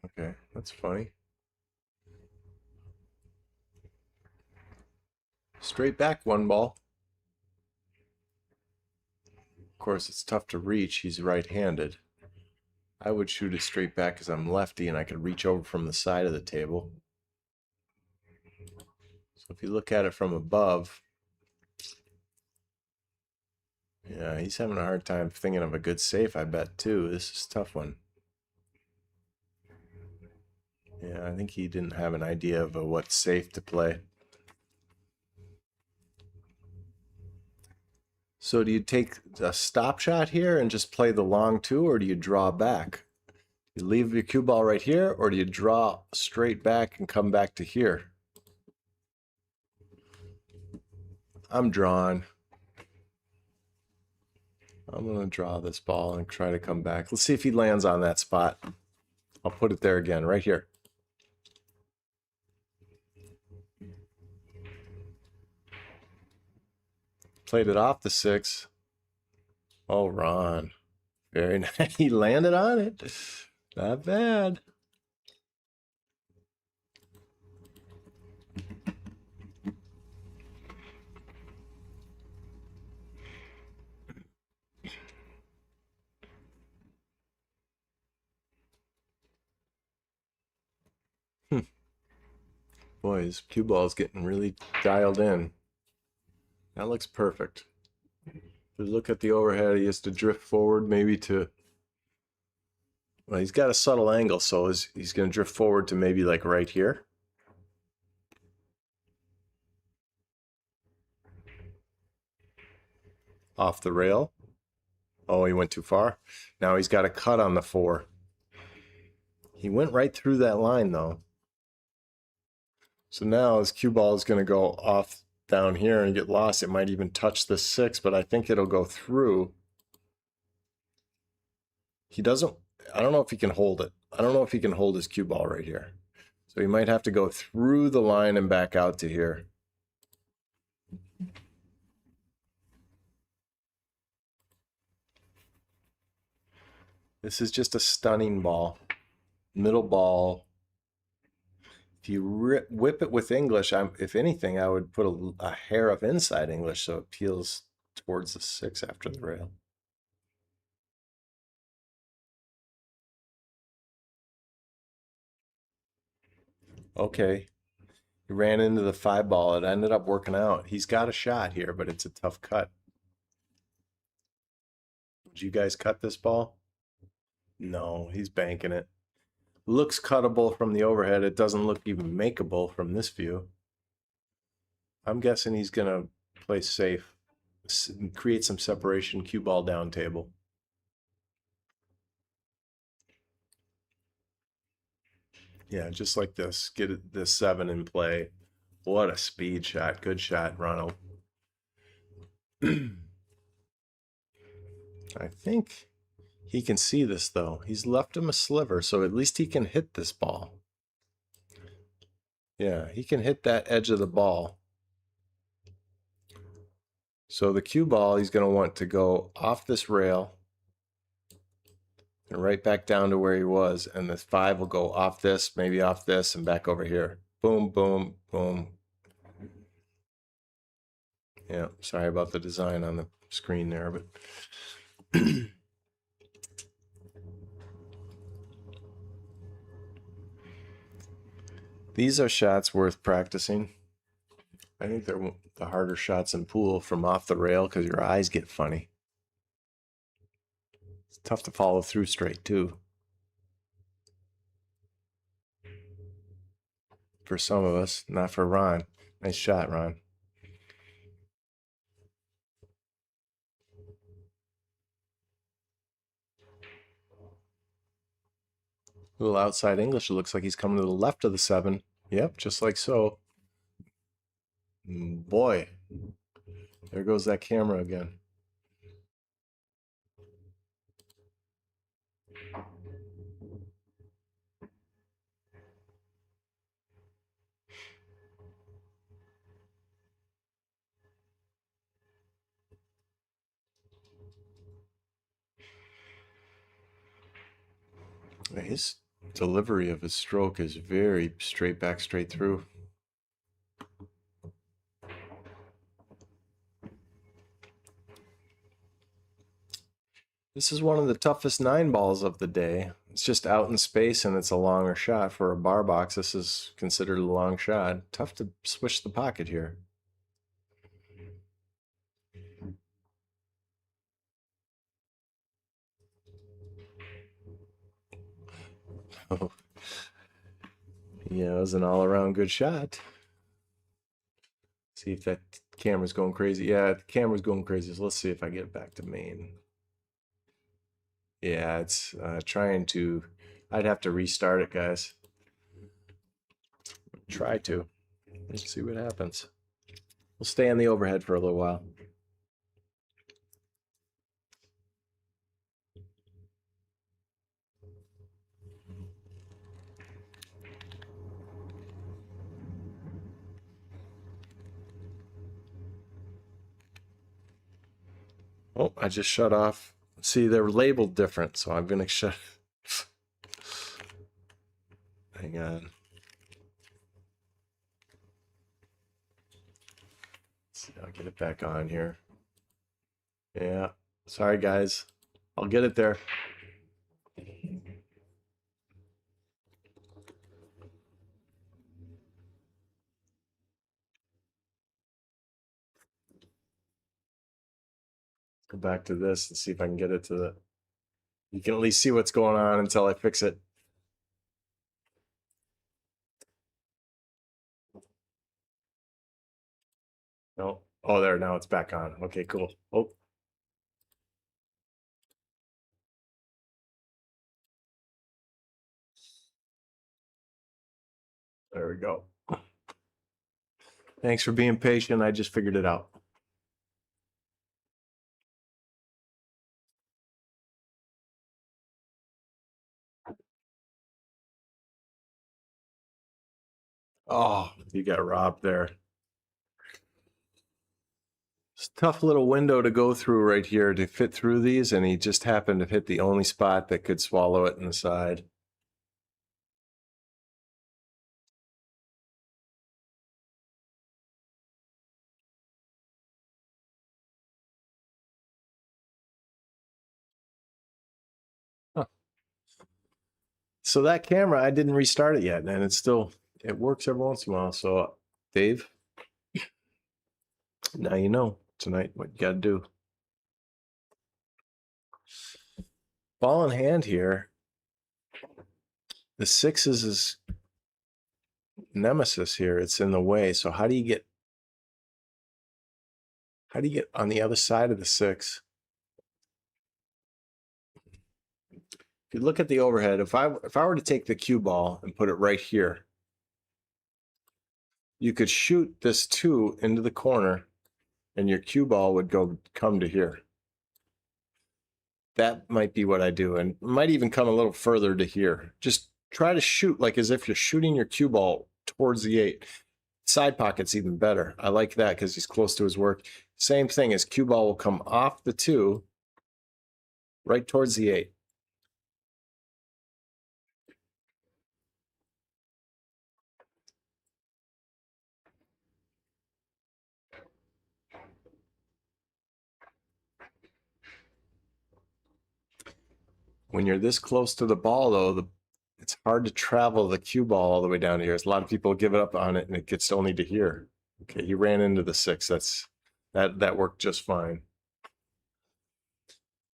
Okay, that's funny. Straight back, one ball. Of course, it's tough to reach. He's right-handed. I would shoot it straight back because I'm lefty and I could reach over from the side of the table. So if you look at it from above, yeah, he's having a hard time thinking of a good safe, I bet, too. This is a tough one. Yeah, I think he didn't have an idea of what safe to play. So do you take a stop shot here and just play the long two, or do you draw back? You leave your cue ball right here, or do you draw straight back and come back to here? I'm drawing. I'm going to draw this ball and try to come back. Let's see if he lands on that spot. I'll put it there again, right here. Played it off the 6. Oh, Ron. Very nice. He landed on it. Not bad. Boy, his cue ball is getting really dialed in. That looks perfect. If you look at the overhead, he has to drift forward maybe to... Well, he's got a subtle angle, so he's going to drift forward to maybe like right here. Off the rail. Oh, he went too far. Now he's got a cut on the 4. He went right through that line, though. So now his cue ball is going to go off down here and get lost. It might even touch the 6, but I think it'll go through. He doesn't... I don't know if he can hold it. I don't know if he can hold his cue ball right here. So he might have to go through the line and back out to here. This is just a stunning ball. Middle ball. If you whip it with English, if anything, I would put a hair of inside English so it peels towards the 6 after the rail. Okay. He ran into the 5 ball. It ended up working out. He's got a shot here, but it's a tough cut. Would you guys cut this ball? No, he's banking it. Looks cuttable from the overhead. It doesn't look even makeable from this view. I'm guessing he's going to play safe, create some separation, cue ball down table. Yeah, just like this. Get it, this 7 in play. What a speed shot. Good shot, Ronald. I think he can see this, though. He's left him a sliver, so at least he can hit this ball. Yeah, he can hit that edge of the ball. So the cue ball, he's going to want to go off this rail and right back down to where he was. And the 5 will go off this, maybe off this, and back over here. Boom, boom, boom. Yeah, sorry about the design on the screen there, but... These are shots worth practicing. I think they're the harder shots in pool from off the rail because your eyes get funny. It's tough to follow through straight, too. for some of us, not for Ron. Nice shot, Ron. A little outside English. It looks like he's coming to the left of the 7. Yep, just like so. Boy, there goes that camera again. His delivery of his stroke is very straight back, straight through. This is one of the toughest 9 balls of the day. It's just out in space and it's a longer shot. For a bar box, this is considered a long shot. Tough to swish the pocket here. Oh. Yeah, it was an all-around good shot. See if that camera's going crazy. Yeah, the camera's going crazy. So let's see if I get it back to main. Yeah, it's trying to. I'd have to restart it, guys. Try to. Let's see what happens. We'll stay on the overhead for a little while. Oh, I just shut off. See, they're labeled different, so I'm gonna shut. Hang on. See, I'll get it back on here. Yeah, sorry guys. I'll get it there. Go back to this and see if I can get it to the. You can at least see what's going on until I fix it. No. Oh, there. Now it's back on. Okay, cool. Oh. There we go. Thanks for being patient. I just figured it out. Oh, you got robbed there. It's a tough little window to go through right here to fit through these, and he just happened to hit the only spot that could swallow it in the side. Huh. So that camera, I didn't restart it yet, and it works every once in a while. So, Dave, now you know tonight what you got to do. Ball in hand here. The 6 is his nemesis here. It's in the way. So how do you get on the other side of the 6? If you look at the overhead, if I were to take the cue ball and put it right here, you could shoot this 2 into the corner and your cue ball would come to here. That might be what I do, and might even come a little further to here. Just try to shoot like as if you're shooting your cue ball towards the 8. Side pocket's even better. I like that because he's close to his work. Same thing as cue ball will come off the 2 right towards the 8. When you're this close to the ball, though, it's hard to travel the cue ball all the way down to here. A lot of people give it up on it, and it gets only to here. Okay, he ran into the 6. That worked just fine.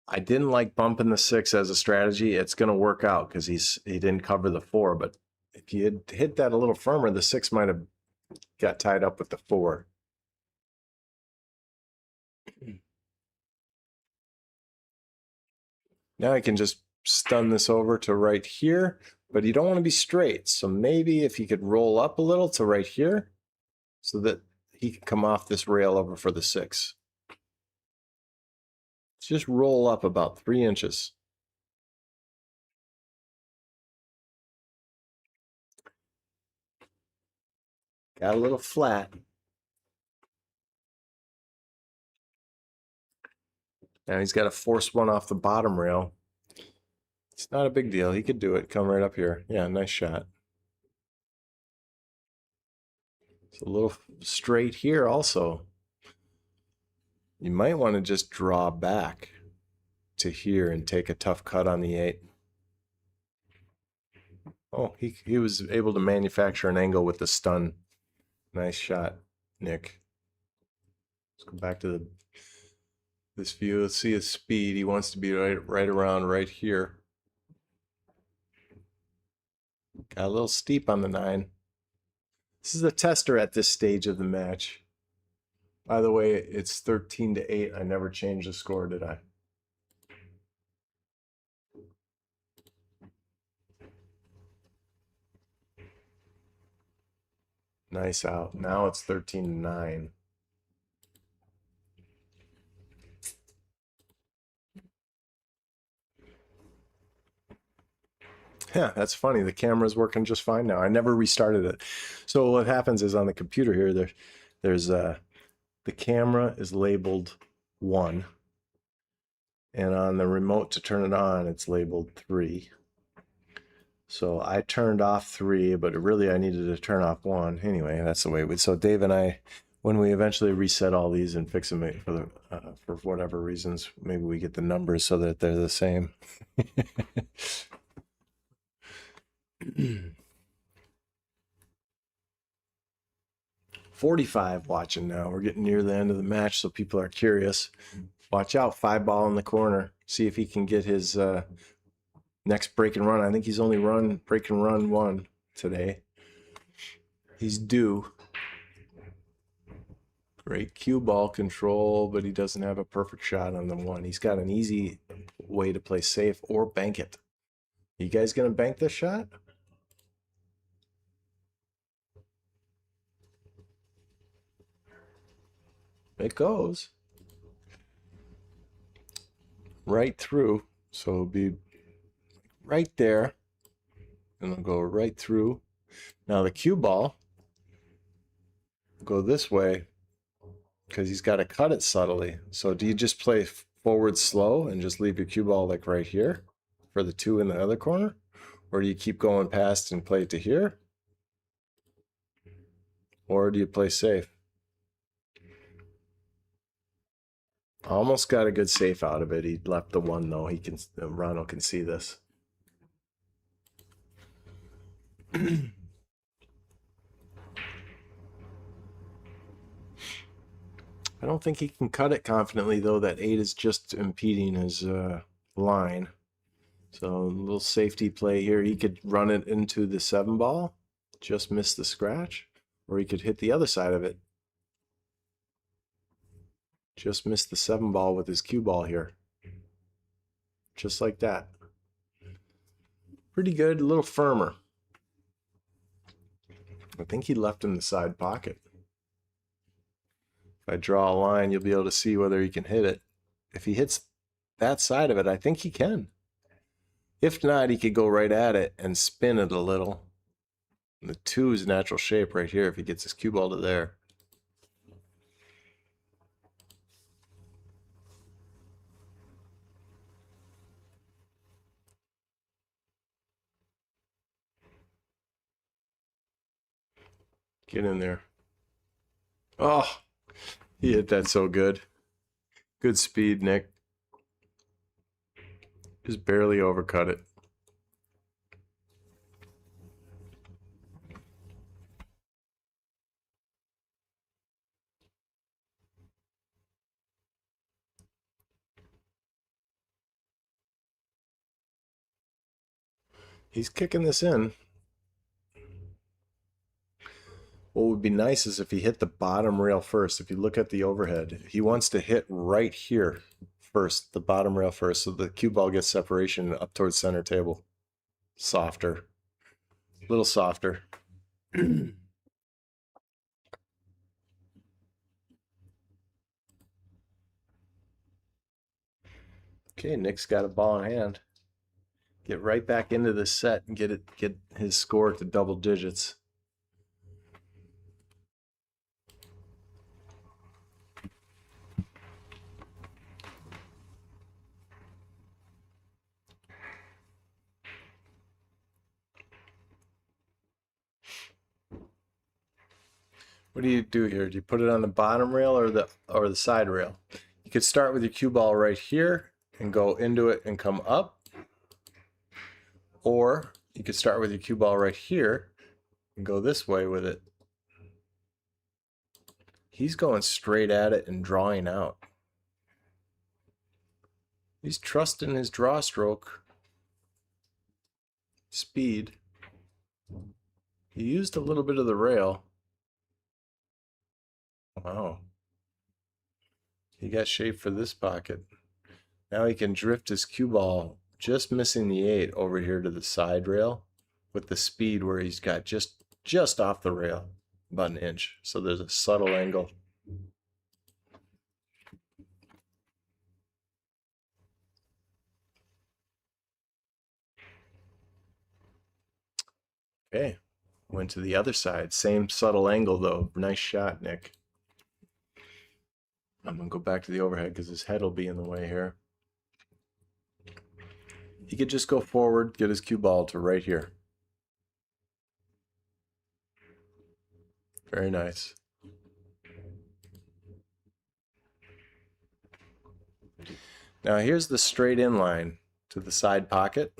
I didn't like bumping the 6 as a strategy. It's going to work out because he didn't cover the 4, but If you had hit that a little firmer, the 6 might have got tied up with the 4. Now I can just stun this over to right here, but you don't want to be straight. So maybe if you could roll up a little to right here so that he can come off this rail over for the 6. Just roll up about 3 inches. Got a little flat. Now he's got to force one off the bottom rail. It's not a big deal. He could do it. Come right up here. Yeah, nice shot. It's a little straight here also. You might want to just draw back to here and take a tough cut on the 8. Oh, he was able to manufacture an angle with the stun. Nice shot, Nick. Let's go back to this view. Let's see his speed. He wants to be right around right here. Got a little steep on the 9. This is a tester at this stage of the match. By the way, it's 13-8. I never changed the score, did I? Nice out. Now it's 13-9. Yeah, that's funny. The camera's working just fine now. I never restarted it. So what happens is on the computer here, there's the camera is labeled 1. And on the remote to turn it on, it's labeled 3. So I turned off 3, but really I needed to turn off 1. Anyway, that's the way it would. So Dave and I, when we eventually reset all these and fix them for whatever reasons, maybe we get the numbers so that they're the same. 45 watching now. We're getting near the end of the match, so people are curious. Watch out, 5-ball in the corner. See if he can get his next break and run. I think he's only run break and run 1 today. He's due. Great cue ball control, but he doesn't have a perfect shot on the 1. He's got an easy way to play safe or bank it. You guys gonna bank this shot? It goes right through, so it'll be right there, and it'll go right through. Now the cue ball will go this way because he's got to cut it subtly. So do you just play forward slow and just leave your cue ball like right here for the 2 in the other corner? Or do you keep going past and play it to here? Or do you play safe? Almost got a good safe out of it. He left the 1 though. He can, Ronald can see this. I don't think he can cut it confidently though. That 8 is just impeding his line. So a little safety play here. He could run it into the 7-ball, just miss the scratch, or he could hit the other side of it. Just missed the 7-ball with his cue ball here. Just like that. Pretty good, a little firmer. I think he left in the side pocket. If I draw a line, you'll be able to see whether he can hit it. If he hits that side of it, I think he can. If not, he could go right at it and spin it a little. And the 2 is natural shape right here if he gets his cue ball to there. Get in there. Oh, he hit that so good. Good speed, Nick. Just barely overcut it. He's kicking this in. What would be nice is if he hit the bottom rail first. If you look at the overhead, he wants to hit right here first, the bottom rail first, so the cue ball gets separation up towards center table. Softer. A little softer. Okay, Nick's got a ball in hand. Get right back into this set and get his score to double digits. What do you do here? Do you put it on the bottom rail or the side rail? You could start with your cue ball right here and go into it and come up. Or you could start with your cue ball right here and go this way with it. He's going straight at it and drawing out. He's trusting his draw stroke speed. He used a little bit of the rail. Wow. He got shape for this pocket. Now he can drift his cue ball, just missing the 8 over here to the side rail with the speed where he's got just off the rail, about an inch. So there's a subtle angle. Okay, went to the other side. Same subtle angle though. Nice shot, Nick. I'm gonna go back to the overhead because his head will be in the way here. He could just go forward, get his cue ball to right here. Very nice. Now here's the straight in line to the side pocket.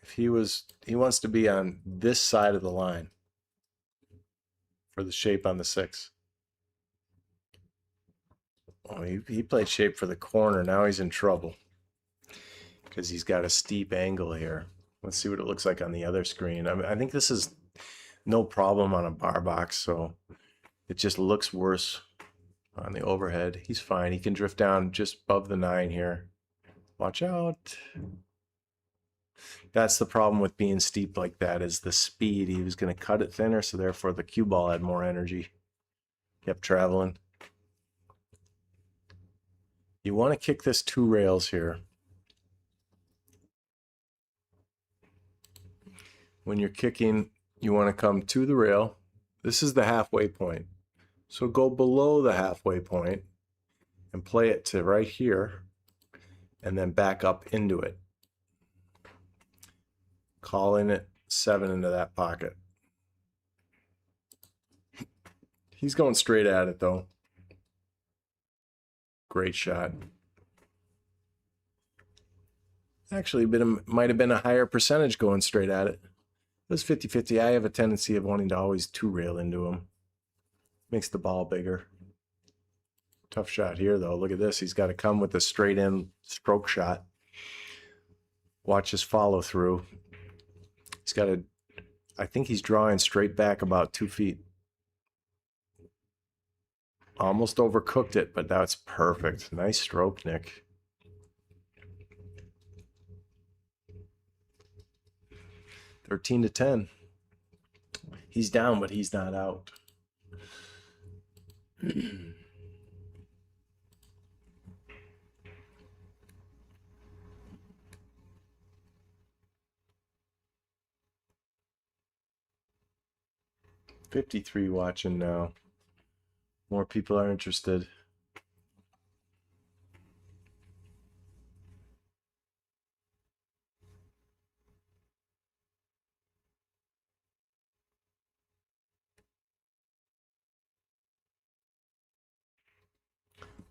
If he wants to be on this side of the line for the shape on the 6. Oh, he played shape for the corner. Now he's in trouble because he's got a steep angle here. Let's see what it looks like on the other screen. I think this is no problem on a bar box, so it just looks worse on the overhead. He's fine. He can drift down just above the 9 here. Watch out. That's the problem with being steep like that, is the speed. He was going to cut it thinner, so therefore the cue ball had more energy. Kept traveling. You want to kick this 2 rails here. When you're kicking, you want to come to the rail. This is the halfway point. So go below the halfway point and play it to right here and then back up into it. Calling it 7 into that pocket. He's going straight at it though. Great shot. Actually, might have been a higher percentage going straight at it. It was 50-50. I have a tendency of wanting to always 2 rail into him. Makes the ball bigger. Tough shot here though. Look at this. He's got to come with a straight in stroke shot. Watch his follow through. He's got to, I think he's drawing straight back about 2 feet. Almost overcooked it, but that's perfect. Nice stroke, Nick. (13-10). He's down, but he's not out. (53) watching now. More people are interested.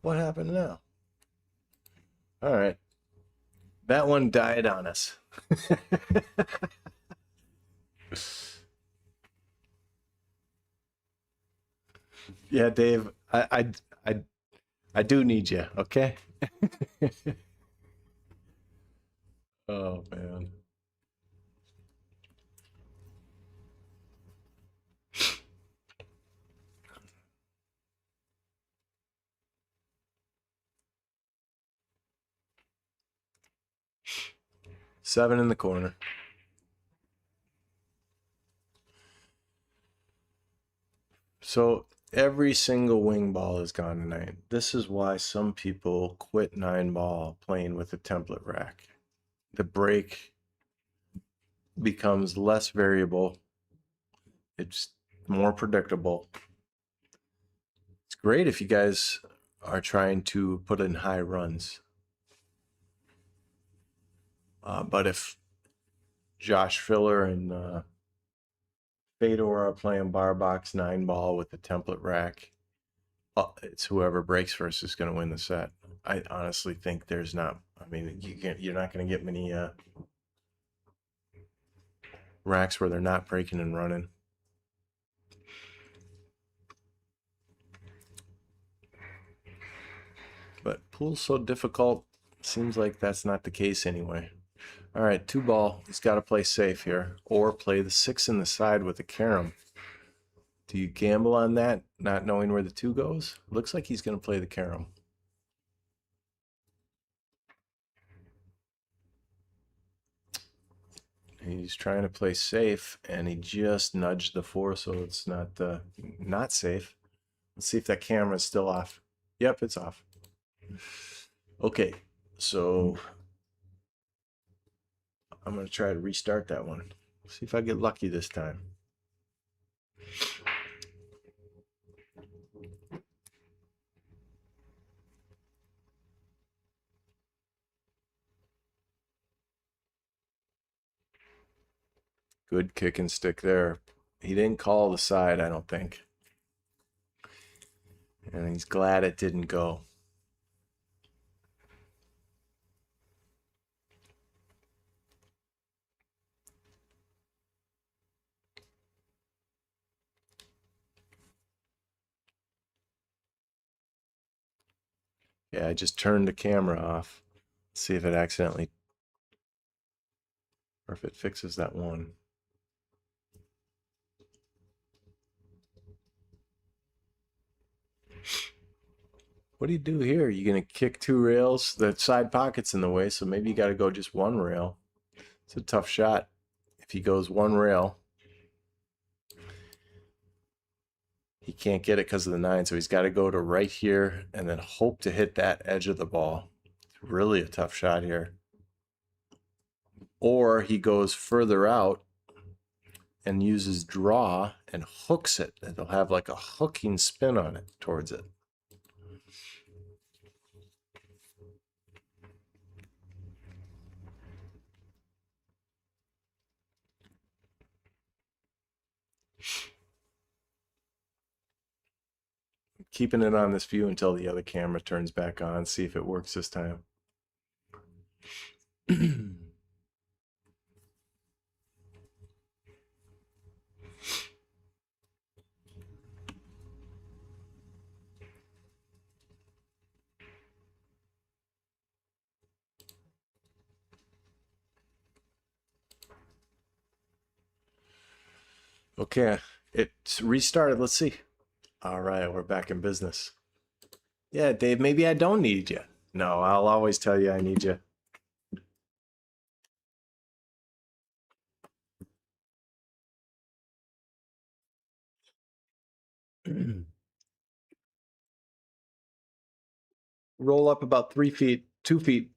What happened now? All right. That one died on us. Yeah, Dave, I do need you, okay? Oh man. 7 in the corner. So every single wing ball is gone tonight. This is why some people quit 9-ball playing with a template rack. The break becomes less variable. It's more predictable. It's great if you guys are trying to put in high runs. But if Josh Filler and Fedor are playing bar box 9-ball with the template rack, it's whoever breaks first is going to win the set. I honestly think there's not. I mean, you're not going to get many racks where they're not breaking and running. But pool's so difficult. Seems like that's not the case anyway. All right, 2-ball. He's got to play safe here, or play the 6 in the side with the carom. Do you gamble on that, not knowing where the 2 goes? Looks like he's going to play the carom. He's trying to play safe, and he just nudged the 4, so it's not safe. Let's see if that camera is still off. Yep, it's off. Okay, so I'm going to try to restart that one. See if I get lucky this time. Good kick and stick there. He didn't call the side, I don't think. And he's glad it didn't go. Yeah, I just turned the camera off. See if it accidentally, or if it fixes that one. What do you do here? You're going to kick 2 rails? The side pocket's in the way, so maybe you got to go just 1 rail. It's a tough shot. If he goes 1 rail, he can't get it because of the 9, so he's got to go to right here and then hope to hit that edge of the ball. It's really a tough shot here. Or he goes further out and uses draw and hooks it. It'll have like a hooking spin on it towards it. Keeping it on this view until the other camera turns back on, see if it works this time. Okay, it's restarted. Let's see. All right, we're back in business. Yeah, Dave, maybe I don't need you. No, I'll always tell you I need you. Roll up about 3 feet, 2 feet.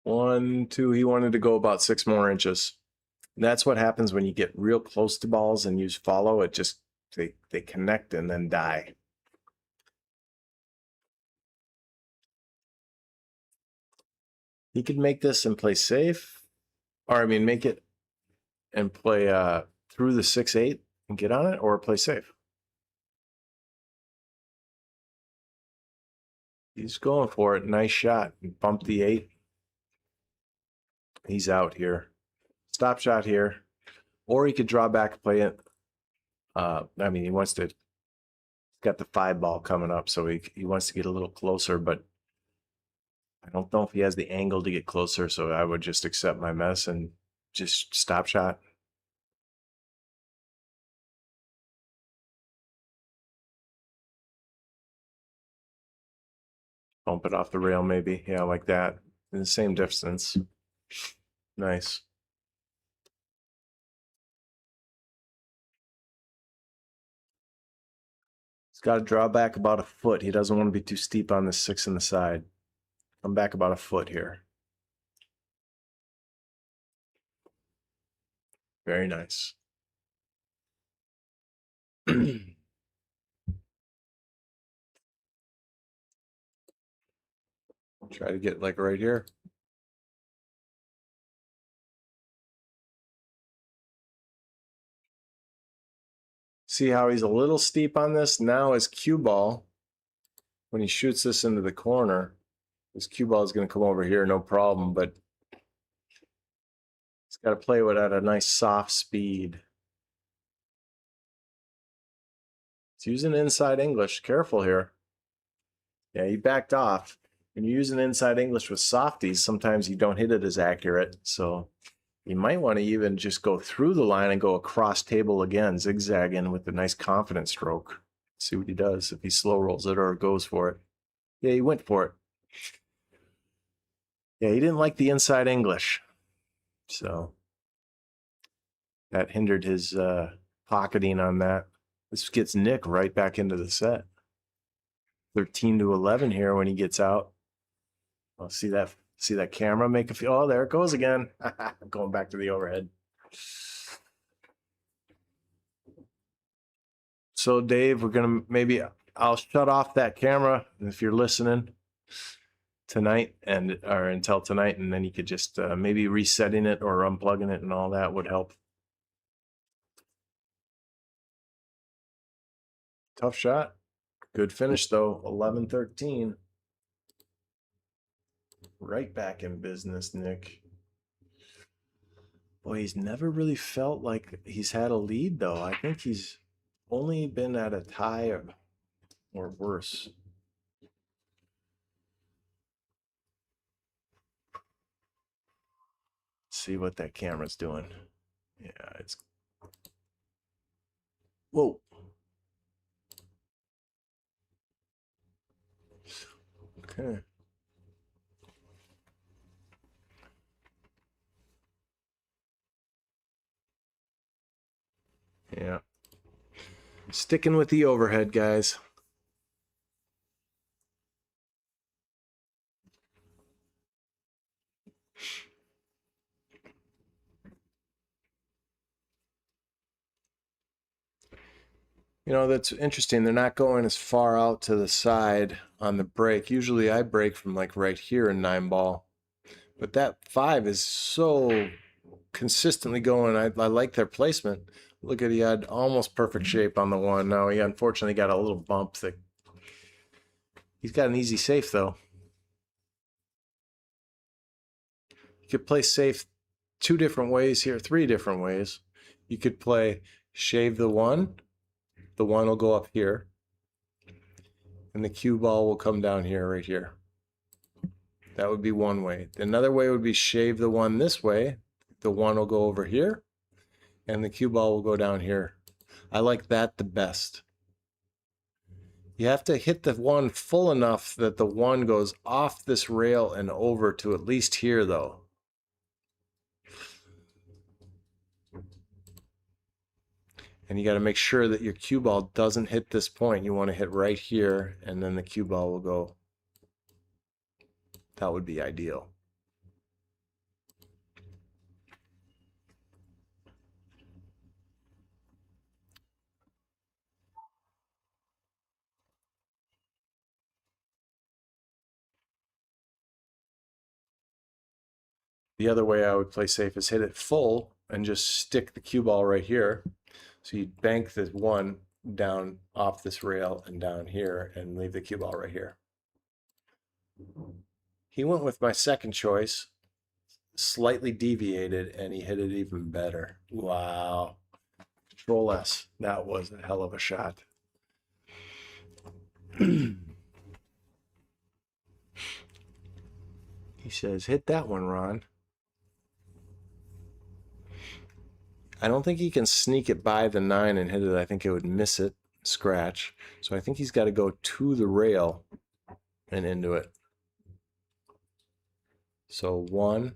1, 2, he wanted to go about 6 more inches. And that's what happens when you get real close to balls and use follow. It just, they connect and then die. He could make this and play safe. Or, I mean, make it and play through the 6-8 and get on it, or play safe. He's going for it. Nice shot. Bump the 8. He's out here. Stop shot here. Or he could draw back, play it. I mean, he wants to. He's got the 5-ball coming up, so he wants to get a little closer, but I don't know if he has the angle to get closer, so I would just accept my mess and just stop shot. Bump it off the rail maybe. Yeah, like that. In the same distance. Nice. He's got to draw back about a foot. He doesn't want to be too steep on the 6 in the side. Come back about a foot here. Very nice. Try to get like right here. See how he's a little steep on this? Now his cue ball, when he shoots this into the corner, his cue ball is going to come over here, no problem, but he's got to play with at a nice soft speed. He's using inside English. Careful here. Yeah, he backed off. When you're using inside English with softies, sometimes you don't hit it as accurate. So you might want to even just go through the line and go across table again, zigzagging with a nice confident stroke. See what he does, if he slow rolls it or goes for it. Yeah, he went for it. Yeah, he didn't like the inside English. So that hindered his pocketing on that. This gets Nick right back into the set. 13-11 here when he gets out. I'll see that camera make a feel. Oh, there it goes again. Going back to the overhead. So Dave, we're gonna I'll shut off that camera if you're listening tonight or until tonight, and then you could just maybe resetting it or unplugging it and all that would help. Tough shot. Good finish though. 11-13. Right back in business, Nick. Boy, he's never really felt like he's had a lead though. I think he's only been at a tie or worse. See what that camera's doing. Yeah, it's. Whoa. Okay. Yeah. Sticking with the overhead, guys. You know, that's interesting. They're not going as far out to the side on the break. Usually I break from like right here in 9-ball. But that 5 is so consistently going. I like their placement. Look at, he had almost perfect shape on the 1. Now he unfortunately got a little bump that he's got an easy safe though. You could play safe 2 different ways here, 3 different ways. You could play shave the 1. The 1 will go up here. And the cue ball will come down here, right here. That would be one way. Another way would be shave the 1 this way. The 1 will go over here. And the cue ball will go down here. I like that the best. You have to hit the 1 full enough that the 1 goes off this rail and over to at least here, though. And you got to make sure that your cue ball doesn't hit this point. You want to hit right here, and then the cue ball will go. That would be ideal. The other way I would play safe is hit it full and just stick the cue ball right here. So you bank the 1 down off this rail and down here and leave the cue ball right here. He went with my second choice, slightly deviated, and he hit it even better. Wow. Control S. That was a hell of a shot. He says, hit that one, Ron. I don't think he can sneak it by the 9 and hit it. I think it would miss it, scratch. So I think he's got to go to the rail and into it. So 1,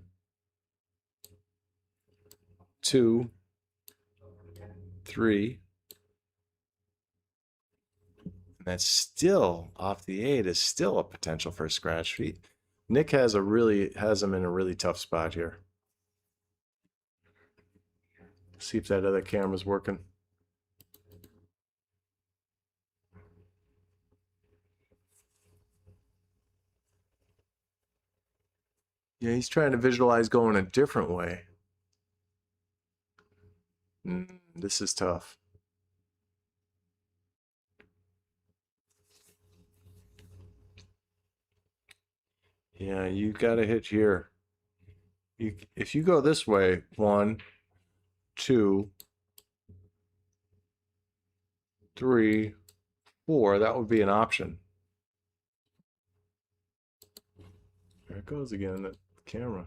2, 3. And that's still off the 8 is still a potential for a scratch feed. Nick has him in a really tough spot here. See if that other camera's working. Yeah, he's trying to visualize going a different way. This is tough. Yeah, you got to hit here. If you go this way, 1, 2, 3, 4, that would be an option. There it goes again, the camera.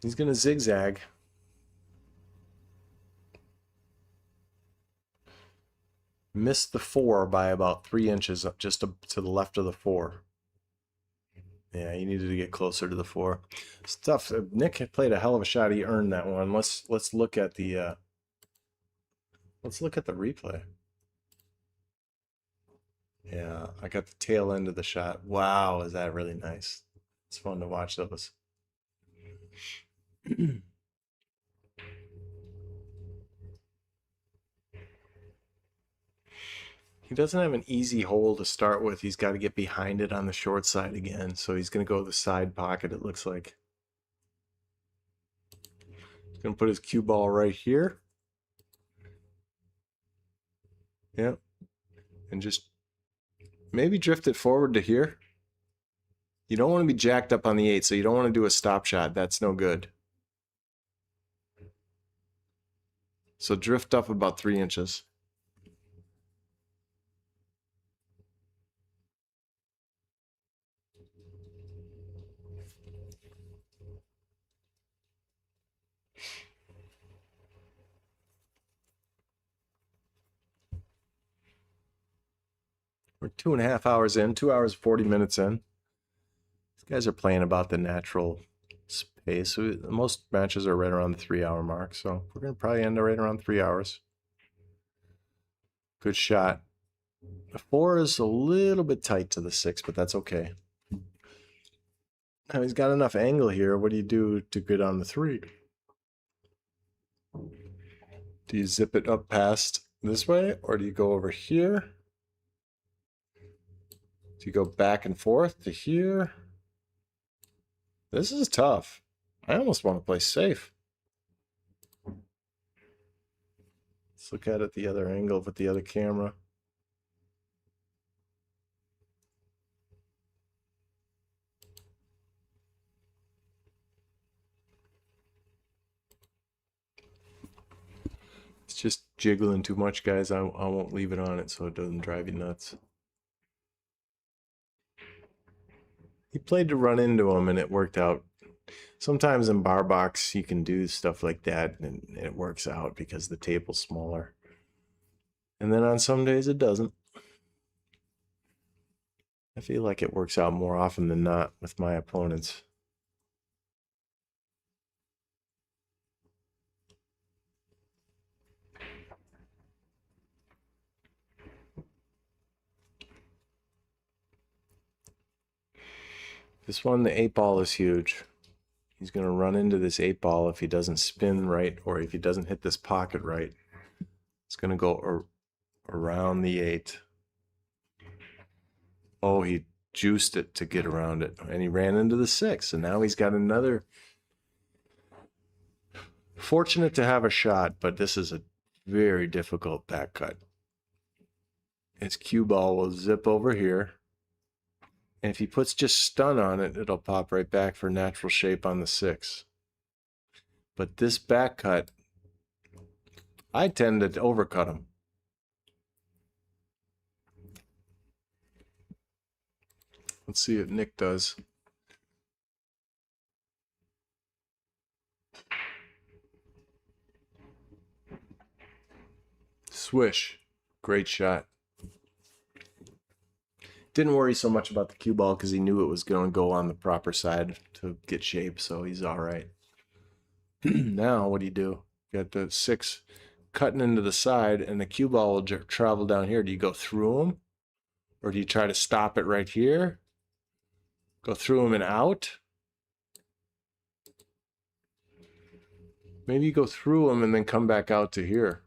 He's going to zigzag. Missed the 4 by about 3 inches, just to the left of the 4. Yeah, he needed to get closer to the 4. It's tough. Nick had played a hell of a shot. He earned that one. Let's look at the replay. Yeah, I got the tail end of the shot. Wow, is that really nice? It's fun to watch those. He doesn't have an easy hole to start with. He's got to get behind it on the short side again. So he's going to go to the side pocket, it looks like. He's going to put his cue ball right here. Yep. And just maybe drift it forward to here. You don't want to be jacked up on the 8, so you don't want to do a stop shot. That's no good. So drift up about 3 inches. We're 2.5 hours in, 2 hours, 40 minutes in. These guys are playing about the natural pace. Most matches are right around the 3-hour mark, so we're going to probably end right around 3 hours. Good shot. The 4 is a little bit tight to the 6, but that's okay. Now he's got enough angle here. What do you do to get on the 3? Do you zip it up past this way, or do you go over here? Do you go back and forth to here? This is tough. I almost want to play safe. Let's look at it the other angle with the other camera. It's just jiggling too much, guys. I won't leave it on it so it doesn't drive you nuts. He played to run into him and it worked out. Sometimes in bar box you can do stuff like that and it works out because the table's smaller. And then on some days it doesn't. I feel like it works out more often than not with my opponents. This one, the 8-ball is huge. He's going to run into this 8-ball if he doesn't spin right or if he doesn't hit this pocket right. It's going to go around the 8. Oh, he juiced it to get around it. And he ran into the 6. And now he's got another. Fortunate to have a shot, but this is a very difficult back cut. His cue ball will zip over here. And if he puts just stun on it, it'll pop right back for natural shape on the 6. But this back cut, I tend to overcut him. Let's see what Nick does. Swish. Great shot. Didn't worry so much about the cue ball because he knew it was going to go on the proper side to get shape, so he's all right. Now, what do? Got the 6 cutting into the side, and the cue ball will travel down here. Do you go through him? Or do you try to stop it right here? Go through him and out? Maybe you go through him and then come back out to here.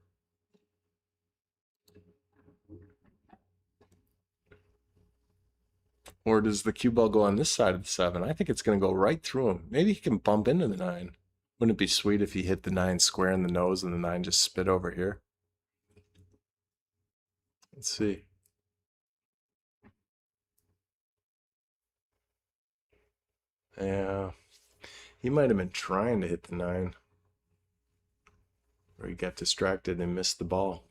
Or does the cue ball go on this side of the 7? I think it's going to go right through him. Maybe he can bump into the 9. Wouldn't it be sweet if he hit the 9 square in the nose and the 9 just spit over here? Let's see. Yeah. He might have been trying to hit the 9. Or he got distracted and missed the ball.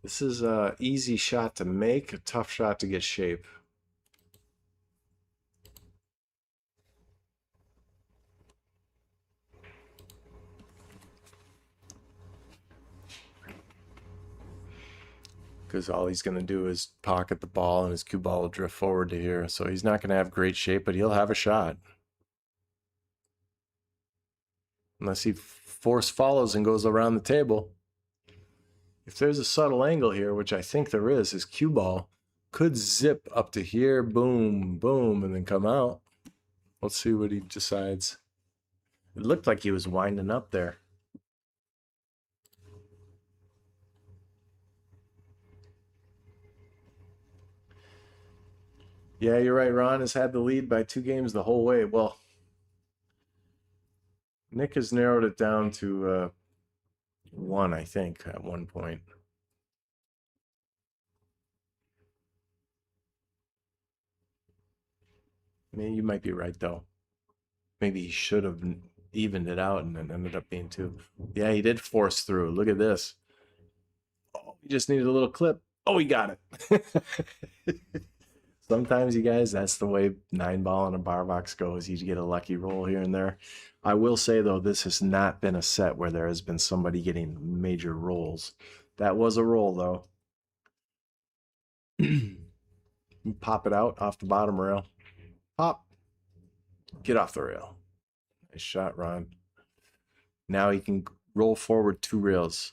This is an easy shot to make, a tough shot to get shape. Because all he's going to do is pocket the ball and his cue ball will drift forward to here. So he's not going to have great shape, but he'll have a shot. Unless he force follows and goes around the table. If there's a subtle angle here, which I think there is, his cue ball could zip up to here, boom, boom, and then come out. Let's see what he decides. It looked like he was winding up there. Yeah, you're right. Ron has had the lead by 2 games the whole way. Well, Nick has narrowed it down to 1, I think, at one point. Maybe you might be right, though. Maybe he should have evened it out and then ended up being 2. Yeah, he did force through. Look at this. Oh, he just needed a little clip. Oh, he got it. Sometimes, you guys, that's the way 9-ball in a bar box goes. You get a lucky roll here and there. I will say, though, this has not been a set where there has been somebody getting major rolls. That was a roll, though. Pop it out off the bottom rail. Pop. Get off the rail. Nice shot, Ron. Now he can roll forward 2 rails.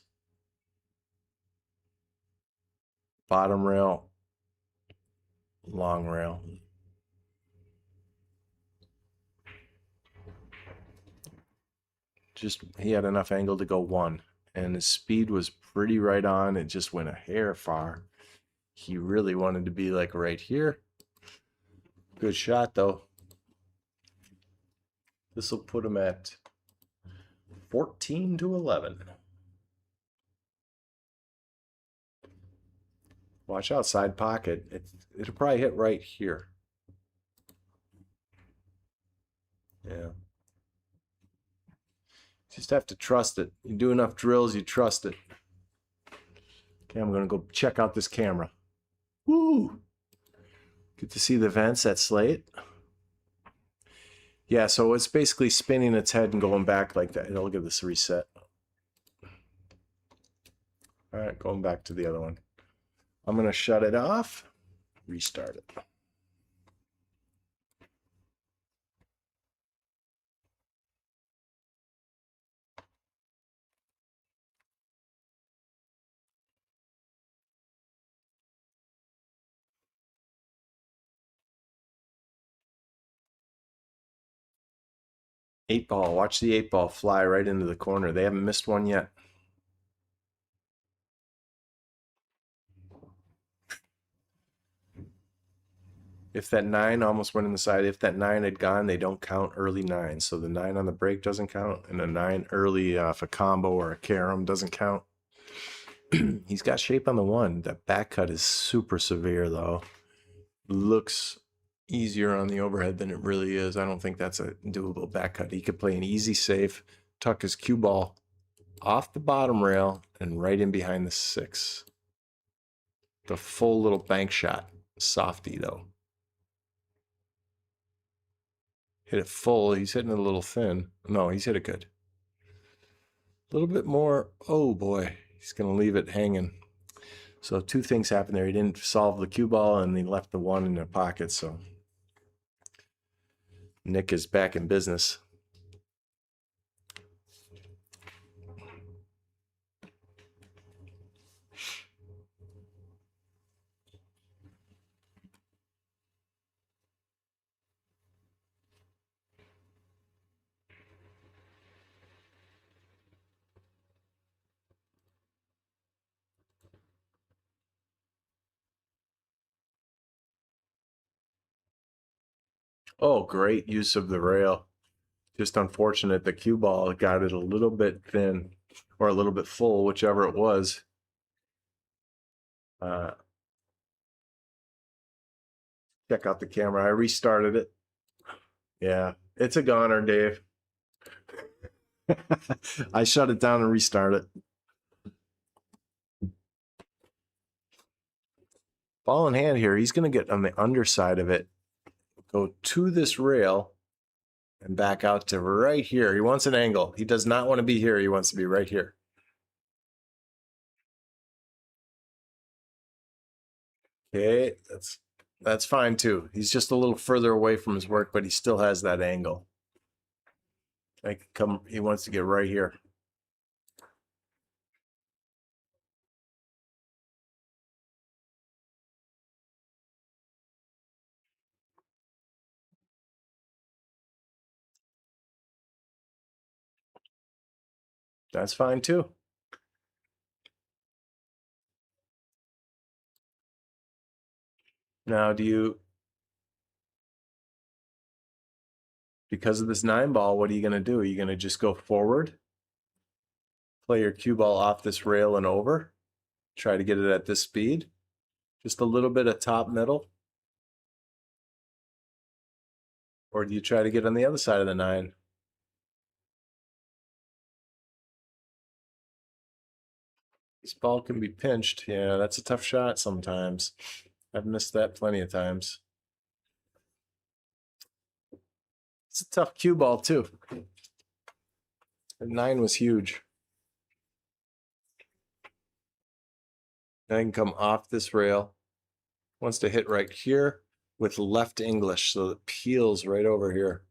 Bottom rail. Long rail. Just, he had enough angle to go 1. And his speed was pretty right on. It just went a hair far. He really wanted to be like right here. Good shot, though. This will put him at 14-11. Watch out, side pocket. It'll probably hit right here. Yeah. Just have to trust it. You do enough drills, you trust it. Okay, I'm going to go check out this camera. Woo! Good to see the vents at Slate. Yeah, so it's basically spinning its head and going back like that. It'll give this a reset. All right, going back to the other one. I'm going to shut it off, restart it. Eight ball. Watch the 8-ball fly right into the corner. They haven't missed one yet. If that 9 almost went in the side, if that 9 had gone, they don't count early 9. So the 9 on the break doesn't count, and a 9 early off a combo or a carom doesn't count. He's got shape on the 1. That back cut is super severe, though. Looks easier on the overhead than it really is. I don't think that's a doable back cut. He could play an easy safe, tuck his cue ball off the bottom rail and right in behind the 6. The full little bank shot. Softy, though. Hit it full. He's hitting it a little thin. No, he's hit it good. A little bit more. Oh, boy. He's going to leave it hanging. So two things happened there. He didn't solve the cue ball and he left the one in the pocket. So Nick is back in business. Oh, great use of the rail. Just unfortunate the cue ball got it a little bit thin or a little bit full, whichever it was. Check out the camera. I restarted it. Yeah, it's a goner, Dave. I shut it down and restart it. Ball in hand here. He's going to get on the underside of it, go to this rail, and back out to right here. He wants an angle. He does not want to be here. He wants to be right here. Okay, that's fine too. He's just a little further away from his work, but he still has that angle. He wants to get right here. That's fine too. Now, because of this 9-ball, what are you going to do? Are you going to just go forward? Play your cue ball off this rail and over? Try to get it at this speed? Just a little bit of top middle? Or do you try to get on the other side of the 9? This ball can be pinched. Yeah, that's a tough shot sometimes. I've missed that plenty of times. It's a tough cue ball too. The 9 was huge. Now I can come off this rail. Wants to hit right here with left English, so it peels right over here.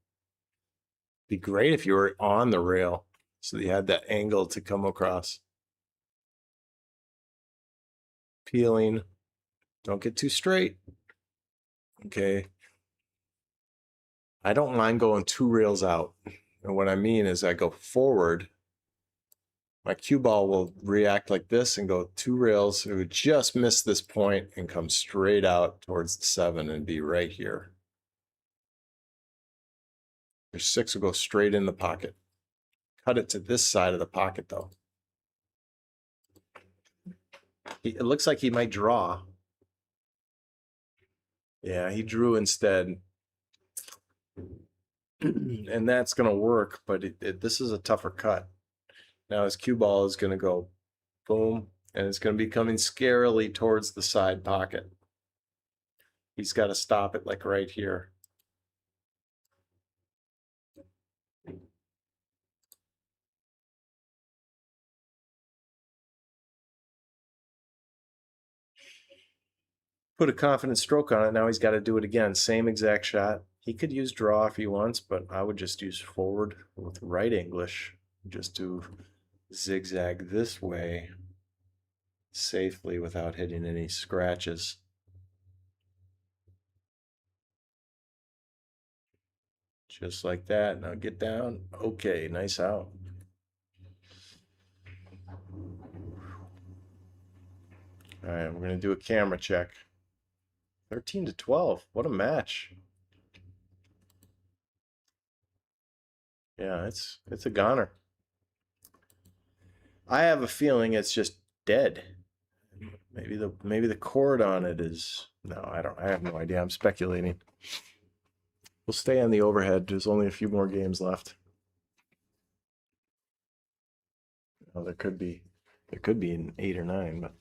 Be great if you were on the rail, so you had that angle to come across. Peeling. Don't get too straight. Okay. I don't mind going 2 rails out. And what I mean is I go forward. My cue ball will react like this and go 2 rails. It would just miss this point and come straight out towards the 7 and be right here. Your 6 will go straight in the pocket. Cut it to this side of the pocket though. It looks like he might draw. Yeah, he drew instead. And that's going to work, but this is a tougher cut. Now his cue ball is going to go boom, and it's going to be coming scarily towards the side pocket. He's got to stop it like right here. Put a confident stroke on it. Now he's got to do it again. Same exact shot. He could use draw if he wants, but I would just use forward with right English. Just do zigzag this way safely without hitting any scratches. Just like that. Now get down. Okay, nice out. All right, we're going to do a camera check. 13-12. What a match. Yeah, it's a goner. I have a feeling it's just dead. Maybe the cord on it is I have no idea. I'm speculating. We'll stay on the overhead. There's only a few more games left. Well, there could be an 8 or 9, but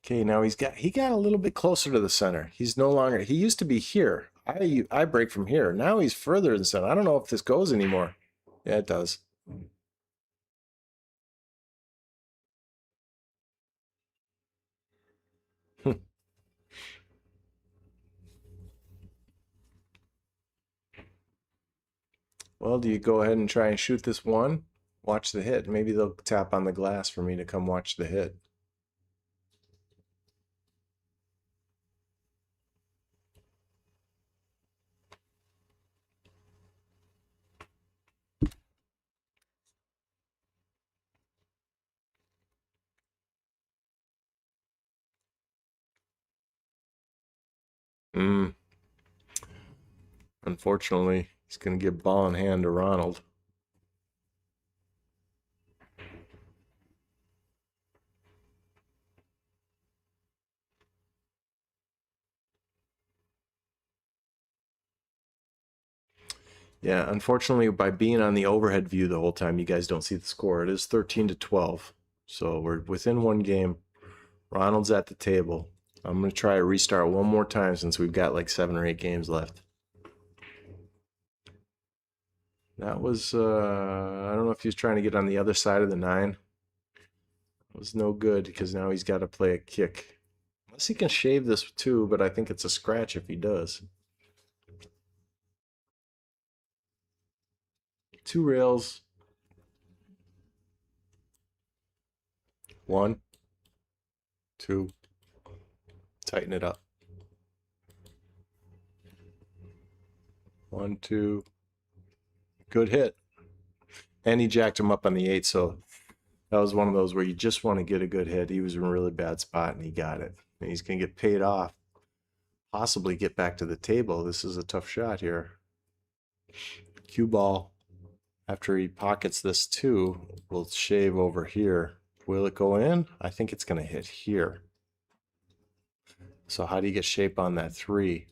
Okay, now he got a little bit closer to the center. He's no longer, he used to be here. I break from here. Now he's further in the center. I don't know if this goes anymore. Yeah, it does. Well, do you go ahead and try and shoot this one? Watch the hit. Maybe they'll tap on the glass for me to come watch the hit. Unfortunately, he's going to give ball in hand to Ronald. Yeah, unfortunately, by being on the overhead view the whole time, you guys don't see the score. It is 13-12. So we're within one game. Ronald's at the table. I'm going to try to restart one more time since we've got like 7 or 8 games left. That was, I don't know if he was trying to get on the other side of the 9. It was no good because now he's got to play a kick. Unless he can shave this too, but I think it's a scratch if he does. 2 rails. 1, 2. Tighten it up. 1, 2. Good hit. And he jacked him up on the 8, so that was one of those where you just want to get a good hit. He was in a really bad spot and he got it. And he's going to get paid off. Possibly get back to the table. This is a tough shot here. Cue ball, after he pockets this too, will shave over here. Will it go in? I think it's going to hit here. So how do you get shape on that 3?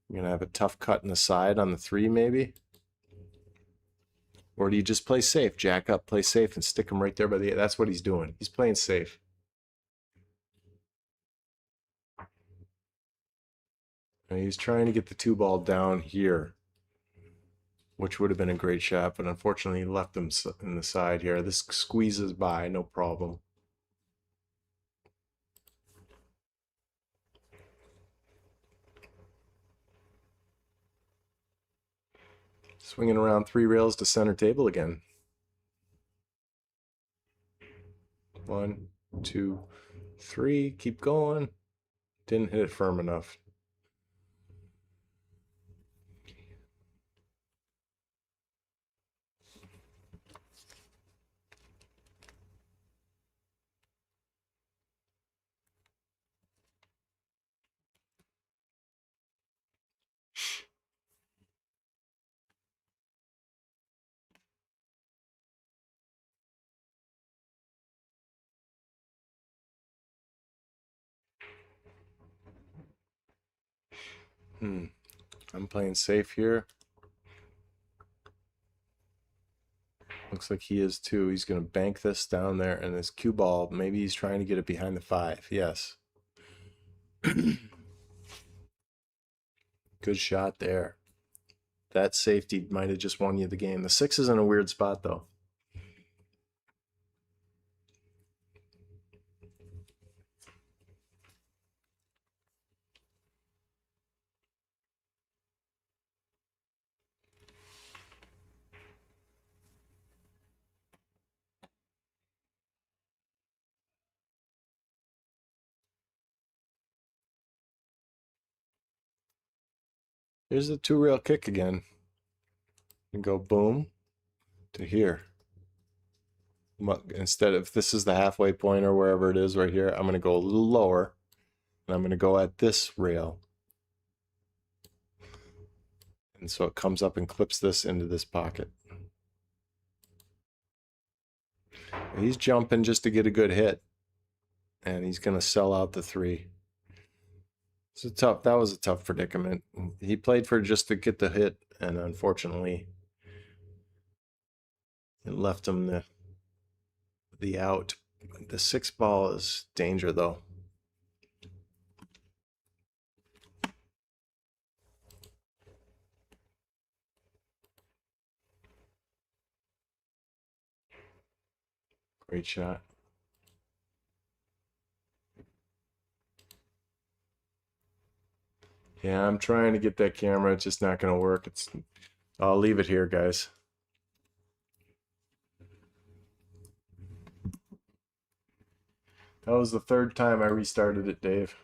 You're going to have a tough cut in the side on the 3 maybe? Or do you just play safe? Jack up, play safe, and stick him right there by the 8? That's what he's doing. He's playing safe. And he's trying to get the 2 ball down here, which would have been a great shot, but unfortunately he left him in the side here. This squeezes by, no problem. Swinging around 3 rails to center table again. 1, 2, 3. Keep going. Didn't hit it firm enough. I'm playing safe here. Looks like he is too. He's going to bank this down there, and this cue ball, maybe he's trying to get it behind the 5. Yes. Good shot there. That safety might have just won you the game. The 6 is in a weird spot, though. Here's the 2 rail kick again. And go boom to here. Instead of, this is the halfway point or wherever it is right here, I'm going to go a little lower. And I'm going to go at this rail. And so it comes up and clips this into this pocket. He's jumping just to get a good hit. And he's going to sell out the 3. That was a tough predicament. He played for just to get the hit, and unfortunately it left him the out. The 6 ball is danger though. Great shot. Yeah, I'm trying to get that camera. It's just not going to work. I'll leave it here, guys. That was the 3rd time I restarted it, Dave.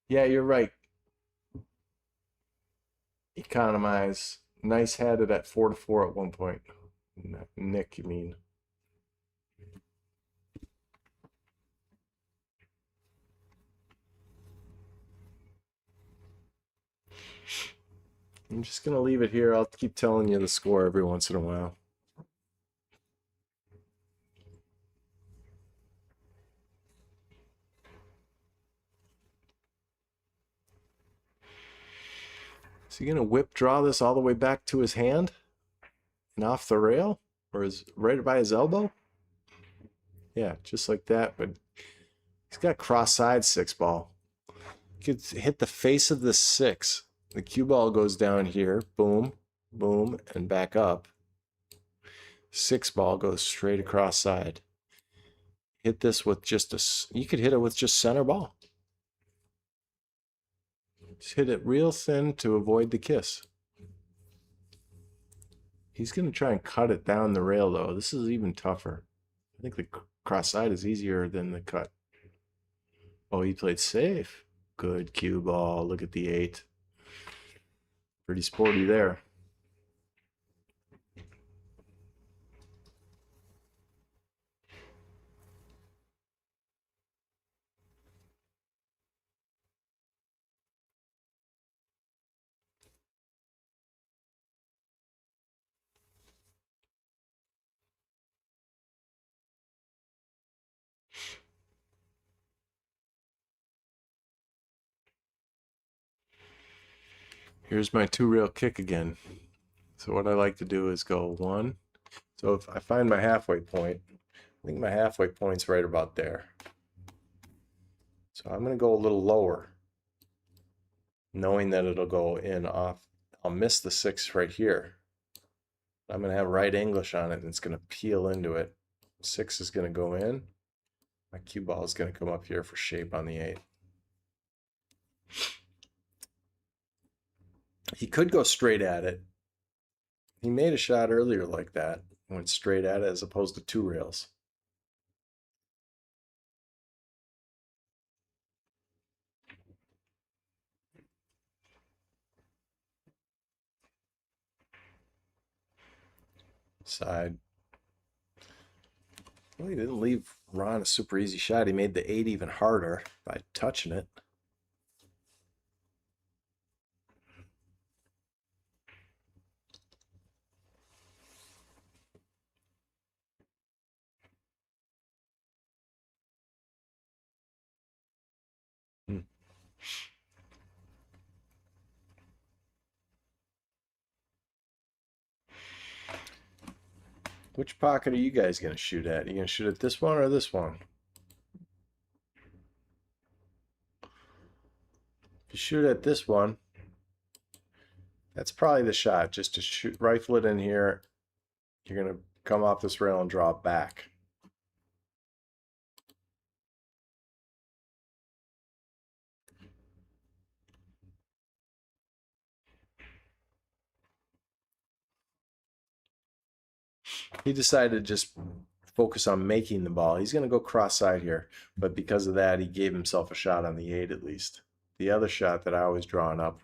Yeah, you're right. Economize. Nice had it at 4-4 at one point. Nick, you mean? I'm just going to leave it here. I'll keep telling you the score every once in a while. Is he going to whip draw this all the way back to his hand and off the rail? Or is right by his elbow? Yeah, just like that. But he's got cross-side 6 ball. He could hit the face of the 6. The cue ball goes down here. Boom, boom, and back up. 6 ball goes straight across side. Hit this with just you could hit it with just center ball. Just hit it real thin to avoid the kiss. He's going to try and cut it down the rail, though. This is even tougher. I think the cross side is easier than the cut. Oh, he played safe. Good cue ball. Look at the 8. Pretty sporty there. Here's my 2 rail kick again. So what I like to do is go 1. So if I find my halfway point, I think my halfway point's right about there. So I'm going to go a little lower, knowing that it'll go in off. I'll miss the 6 right here. I'm going to have right English on it, and it's going to peel into it. 6 is going to go in. My cue ball is going to come up here for shape on the 8. He could go straight at it. He made a shot earlier like that. Went straight at it as opposed to 2 rails. Side. Well, he didn't leave Ron a super easy shot. He made the 8 even harder by touching it. Which pocket are you guys going to shoot at? Are you going to shoot at this one or this one? If you shoot at this one, that's probably the shot. Just to shoot, rifle it in here. You're going to come off this rail and draw it back. He decided to just focus on making the ball. He's going to go cross-side here, but because of that, he gave himself a shot on the 8 at least. The other shot that I was drawing up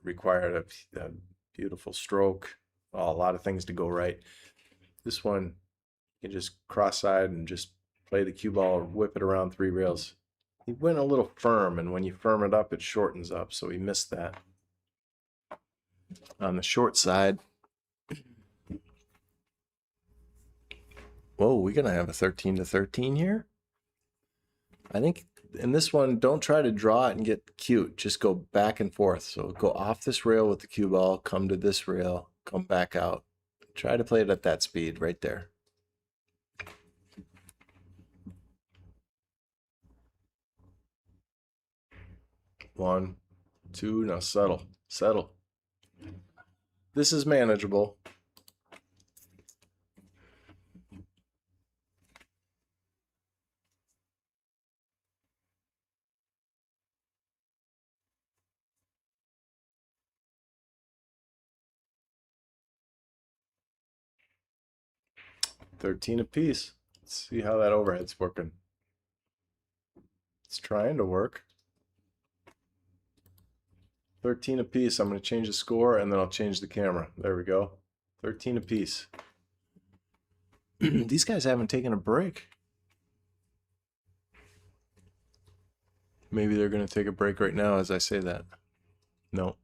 required a beautiful stroke, a lot of things to go right. This one, you can just cross-side and just play the cue ball or whip it around 3 rails. He went a little firm, and when you firm it up, it shortens up, so he missed that. On the short side, whoa, we're going to have a 13-13 here? I think in this one, don't try to draw it and get cute. Just go back and forth. So go off this rail with the cue ball, come to this rail, come back out. Try to play it at that speed right there. One, two, now settle, settle. This is manageable. $13 apiece. Let's see how that overhead's working. It's trying to work. 13 apiece. I'm going to change the score and then I'll change the camera. There we go. 13 apiece. These guys haven't taken a break. Maybe they're going to take a break right now as I say that. No.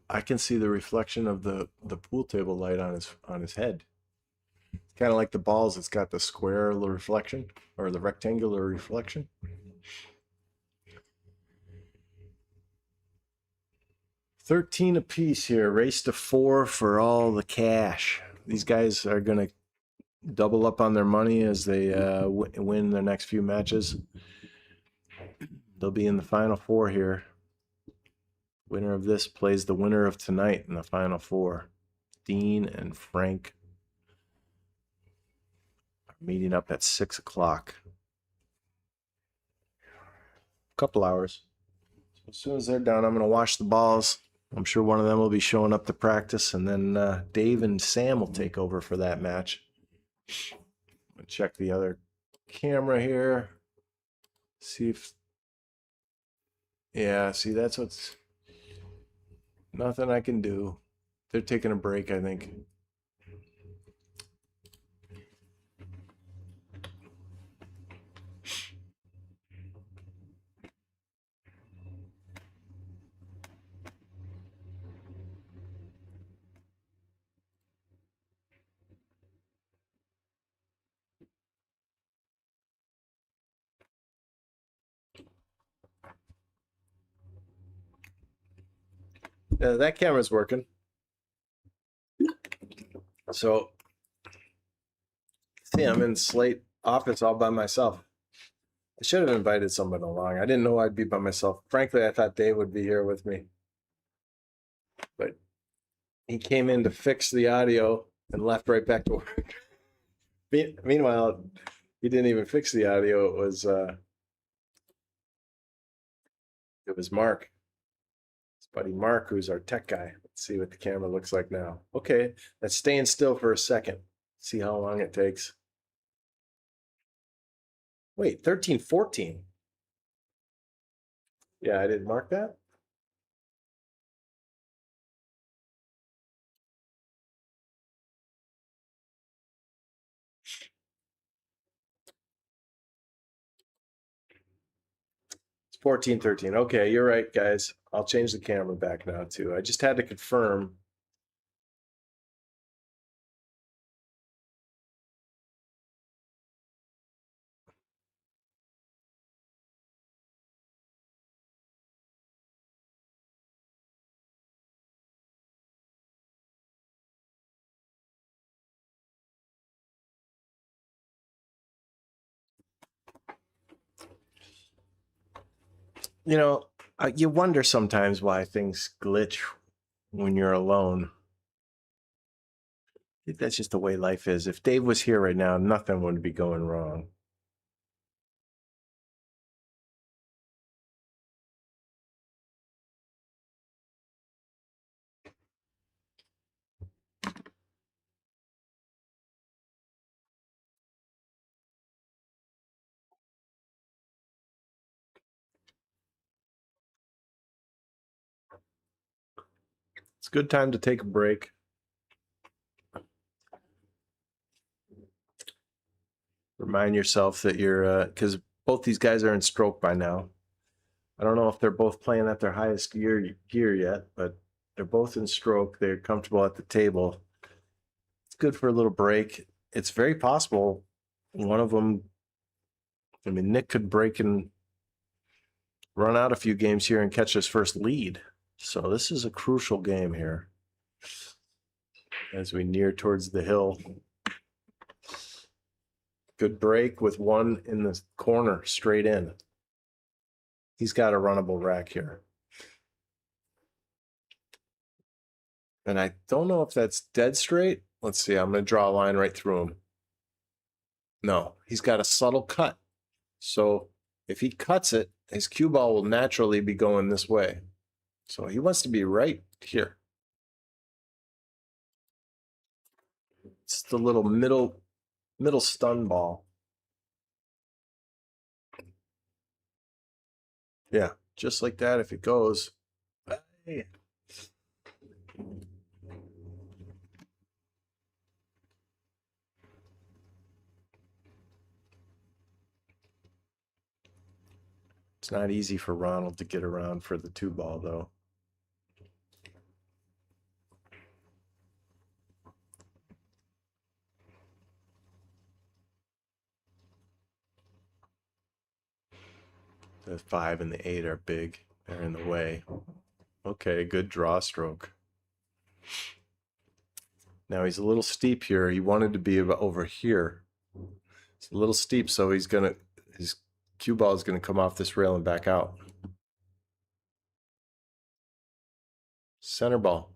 I can see the reflection of the pool table light on his head. Kind of like the balls, it's got the square reflection or the rectangular reflection. $13 apiece here. Race to 4 for all the cash. These guys are gonna double up on their money as they win their next few matches. They'll be in the final 4 here. Winner of this plays the winner of tonight in the final 4. Dean and Frank are meeting up at 6 o'clock. Couple hours. So as soon as they're done, I'm going to wash the balls. I'm sure one of them will be showing up to practice, and then Dave and Sam will take over for that match. I'll check the other camera here. See if... Yeah, see, that's what's... Nothing I can do. They're taking a break, I think. That camera's working. So, see, I'm in Slate office all by myself. I should have invited someone along. I didn't know I'd be by myself. Frankly, I thought Dave would be here with me. But he came in to fix the audio and left right back to work. Meanwhile, he didn't even fix the audio. It was Mark. His buddy Mark, who's our tech guy. Let's see what the camera looks like now. Okay, that's staying still for a second. See how long it takes. Wait, 13-14. Yeah, I didn't mark that. It's 14-13. Okay, you're right, guys. I'll change the camera back now too. I just had to confirm. You know, you wonder sometimes why things glitch when you're alone. I think that's just the way life is. If Dave was here right now, nothing would be going wrong. It's a good time to take a break. Remind yourself that you're, because both these guys are in stroke by now. I don't know if they're both playing at their highest gear yet, but they're both in stroke. They're comfortable at the table. It's good for a little break. it's very possible one of them, I mean, Nick could break and run out a few games here and catch his first lead. So this is a crucial game here as we near towards the hill. Good break with one in the corner straight in. He's got a runnable rack here. And I don't know if that's dead straight. Let's see. I'm going to draw a line right through him. No, he's got a subtle cut. So if he cuts it, his cue ball will naturally be going this way. So he wants to be right here. It's the little middle stun ball. Yeah, just like that. If it goes, hey. It's not easy for Ronald to get around for the 2-ball though. The 5 and the 8 are big. They're in the way. Okay, good draw stroke. Now he's a little steep here. He wanted to be about over here. It's a little steep, so his cue ball is gonna come off this rail and back out. Center ball.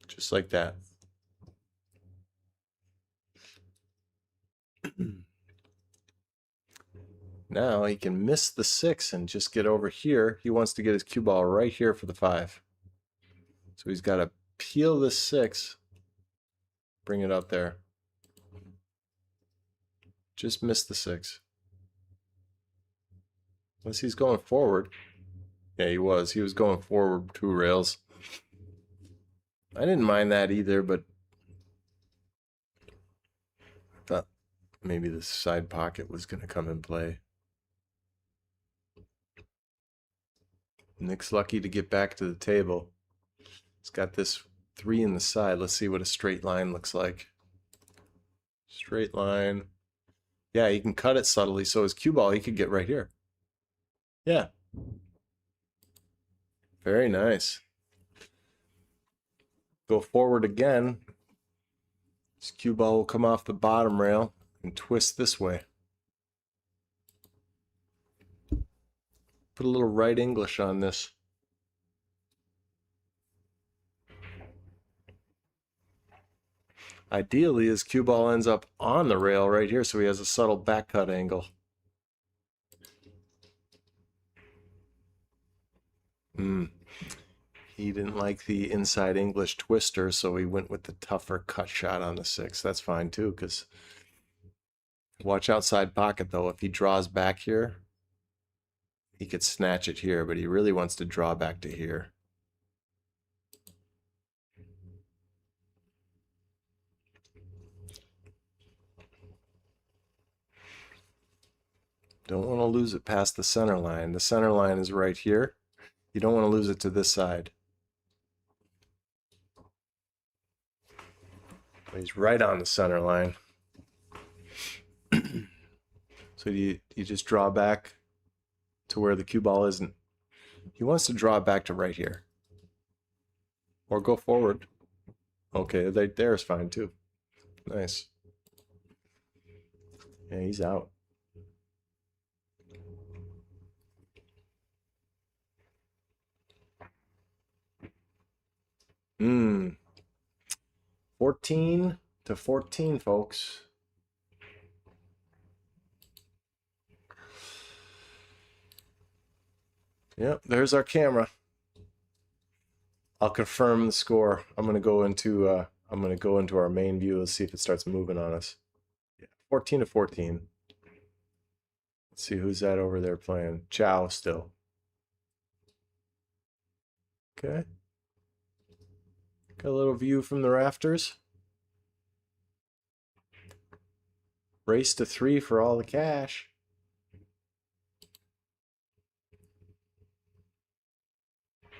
Just like that. Now he can miss the 6 and just get over here. He wants to get his cue ball right here for the 5. So he's got to peel this 6, bring it up there. Just miss the 6. Unless he's going forward. Yeah, he was. He was going forward 2 rails. I didn't mind that either, but I thought maybe the side pocket was going to come in play. Nick's lucky to get back to the table. He's got this 3 in the side. Let's see what a straight line looks like. Straight line. Yeah, he can cut it subtly. So his cue ball, he could get right here. Yeah. Very nice. Go forward again. His cue ball will come off the bottom rail and twist this way. Put a little right English on this. Ideally, his cue ball ends up on the rail right here, so he has a subtle back cut angle. He didn't like the inside English twister, so he went with the tougher cut shot on the 6. That's fine too, because watch outside pocket though. If he draws back here, he could snatch it here, but he really wants to draw back to here. Don't want to lose it past the center line. The center line is right here. You don't want to lose it to this side. He's right on the center line. So you just draw back to where the cue ball isn't. He wants to draw back to right here. Or go forward. Okay, right there is fine too. Nice. Yeah, he's out. Hmm. 14-14, folks. Yep, there's our camera. I'll confirm the score. I'm gonna go into our main view. Let's see if it starts moving on us. Yeah, 14-14. Let's see who's that over there playing. Chow still. Okay. Got a little view from the rafters. Race to 3 for all the cash.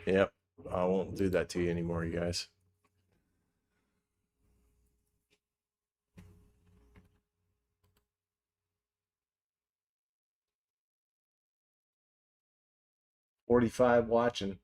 Yep, I won't do that to you anymore, you guys. 45 watching.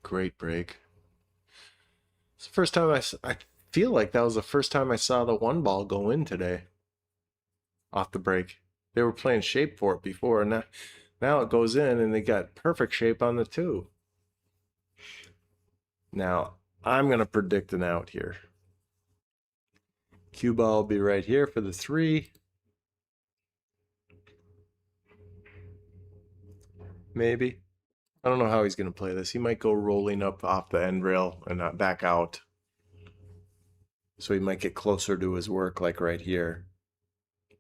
Great break. It's the first time I feel like that was the first time I saw the one ball go in today. Off the break. They were playing shape for it before, and now it goes in, and they got perfect shape on the two. Now, I'm going to predict an out here. Cue ball will be right here for the 3. Maybe. I don't know how he's going to play this. He might go rolling up off the end rail and not back out. So he might get closer to his work, like right here.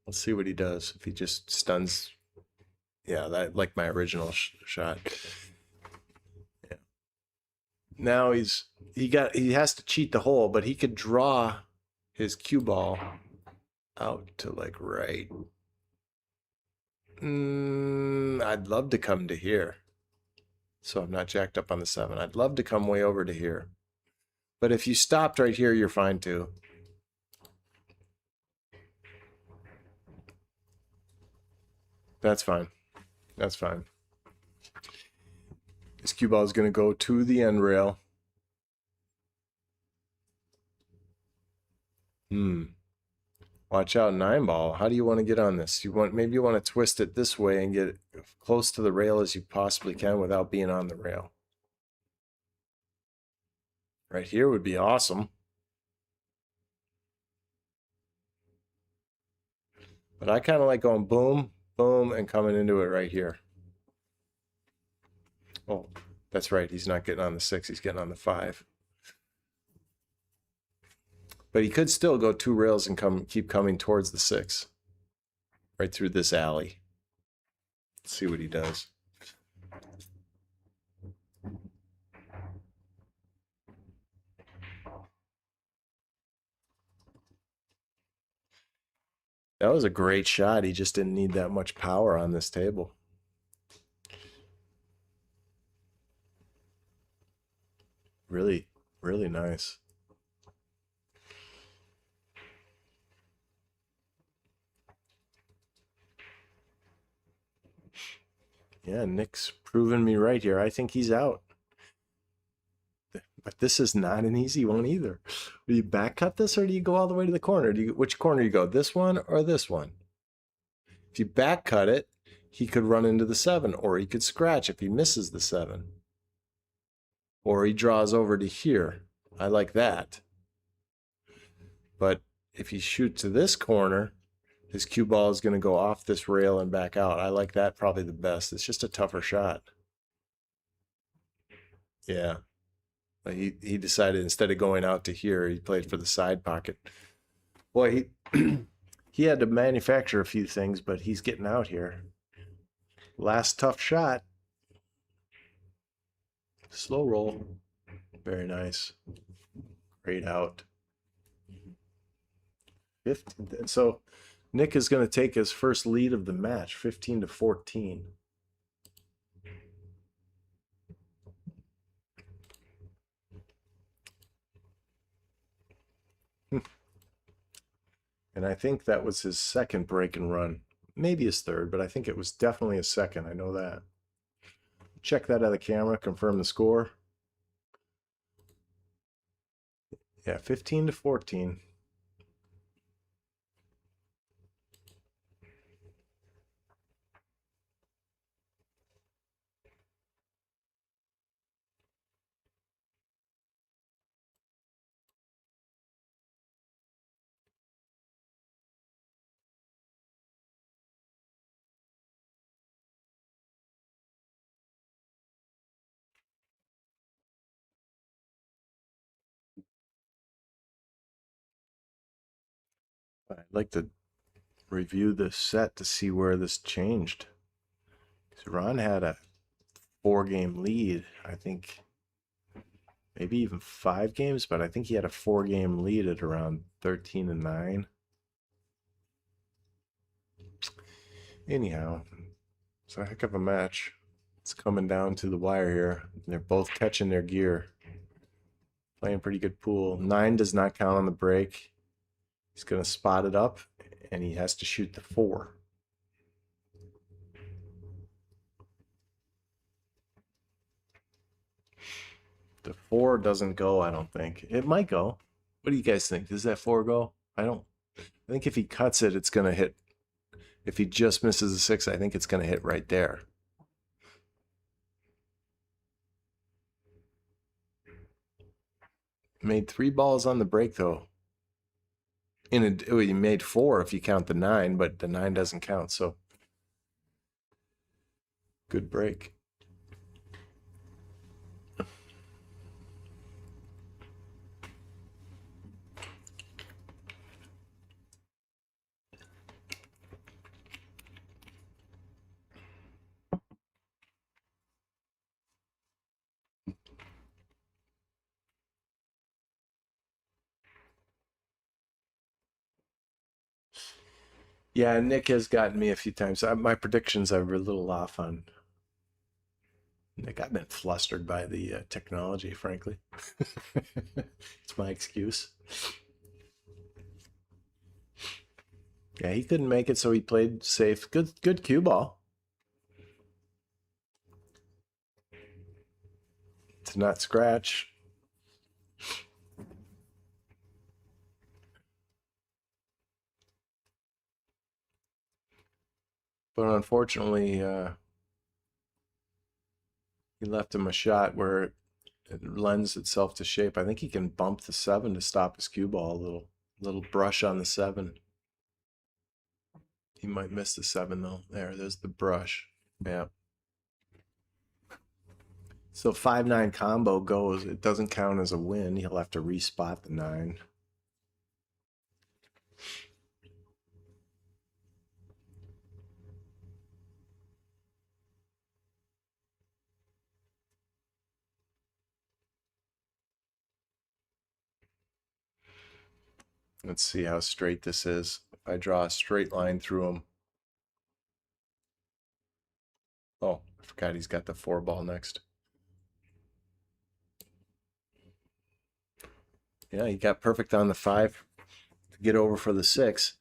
Let's see what he does. If he just stuns. Yeah, that like my original shot. Yeah. Now he has to cheat the hole, but he could draw his cue ball out to like right. I'd love to come to here. So I'm not jacked up on the 7. I'd love to come way over to here. But if you stopped right here, you're fine too. That's fine. That's fine. This cue ball is going to go to the end rail. Watch out, 9 ball. How do you want to get on this? Maybe you want to twist it this way and get close to the rail as you possibly can without being on the rail. Right here would be awesome. But I kind of like going boom, boom, and coming into it right here. Oh, that's right. He's not getting on the 6. He's getting on the 5. But he could still go 2 rails and keep coming towards the 6. Right through this alley. Let's see what he does. That was a great shot. He just didn't need that much power on this table. Really, really nice. Yeah, Nick's proven me right here. I think he's out. But this is not an easy one either. Do you back cut this or do you go all the way to the corner? Which corner do you go? This one or this one? If you back cut it, he could run into the 7, or he could scratch if he misses the 7. Or he draws over to here. I like that. But if he shoots to this corner, his cue ball is going to go off this rail and back out. I like that probably the best. It's just a tougher shot. Yeah. He decided instead of going out to here, he played for the side pocket. Boy, he had to manufacture a few things, but he's getting out here. Last tough shot. Slow roll. Very nice. Great out. 15. So Nick is going to take his first lead of the match, 15-14. And I think that was his second break and run. Maybe his third, but I think it was definitely his second. I know that. Check that out of the camera, confirm the score. Yeah, 15-14. I'd like to review the set to see where this changed. So Ron had a 4-game lead. I think maybe even 5 games, but I think he had a 4-game lead at around 13-9. Anyhow, it's a heck of a match. It's coming down to the wire here. They're both catching their gear. Playing pretty good pool. 9 does not count on the break. He's going to spot it up, and he has to shoot the 4. The 4 doesn't go, I don't think. It might go. What do you guys think? Does that 4 go? I think if he cuts it, it's going to hit. If he just misses a 6, I think it's going to hit right there. Made 3 balls on the break, though. He made 4 if you count the 9, but the 9 doesn't count, so good break. Yeah, Nick has gotten me a few times. My predictions are a little off on Nick. I've been flustered by the technology, frankly. It's my excuse. Yeah, he couldn't make it, so he played safe. Good cue ball. To not scratch. But unfortunately, he left him a shot where it lends itself to shape. I think he can bump the 7 to stop his cue ball. A little brush on the 7. He might miss the 7 though. There's the brush. Yeah. So 5-9 combo goes. It doesn't count as a win. He'll have to respot the 9. Let's see how straight this is. If I draw a straight line through him. Oh, I forgot he's got the 4 ball next. Yeah, he got perfect on the 5 to get over for the 6.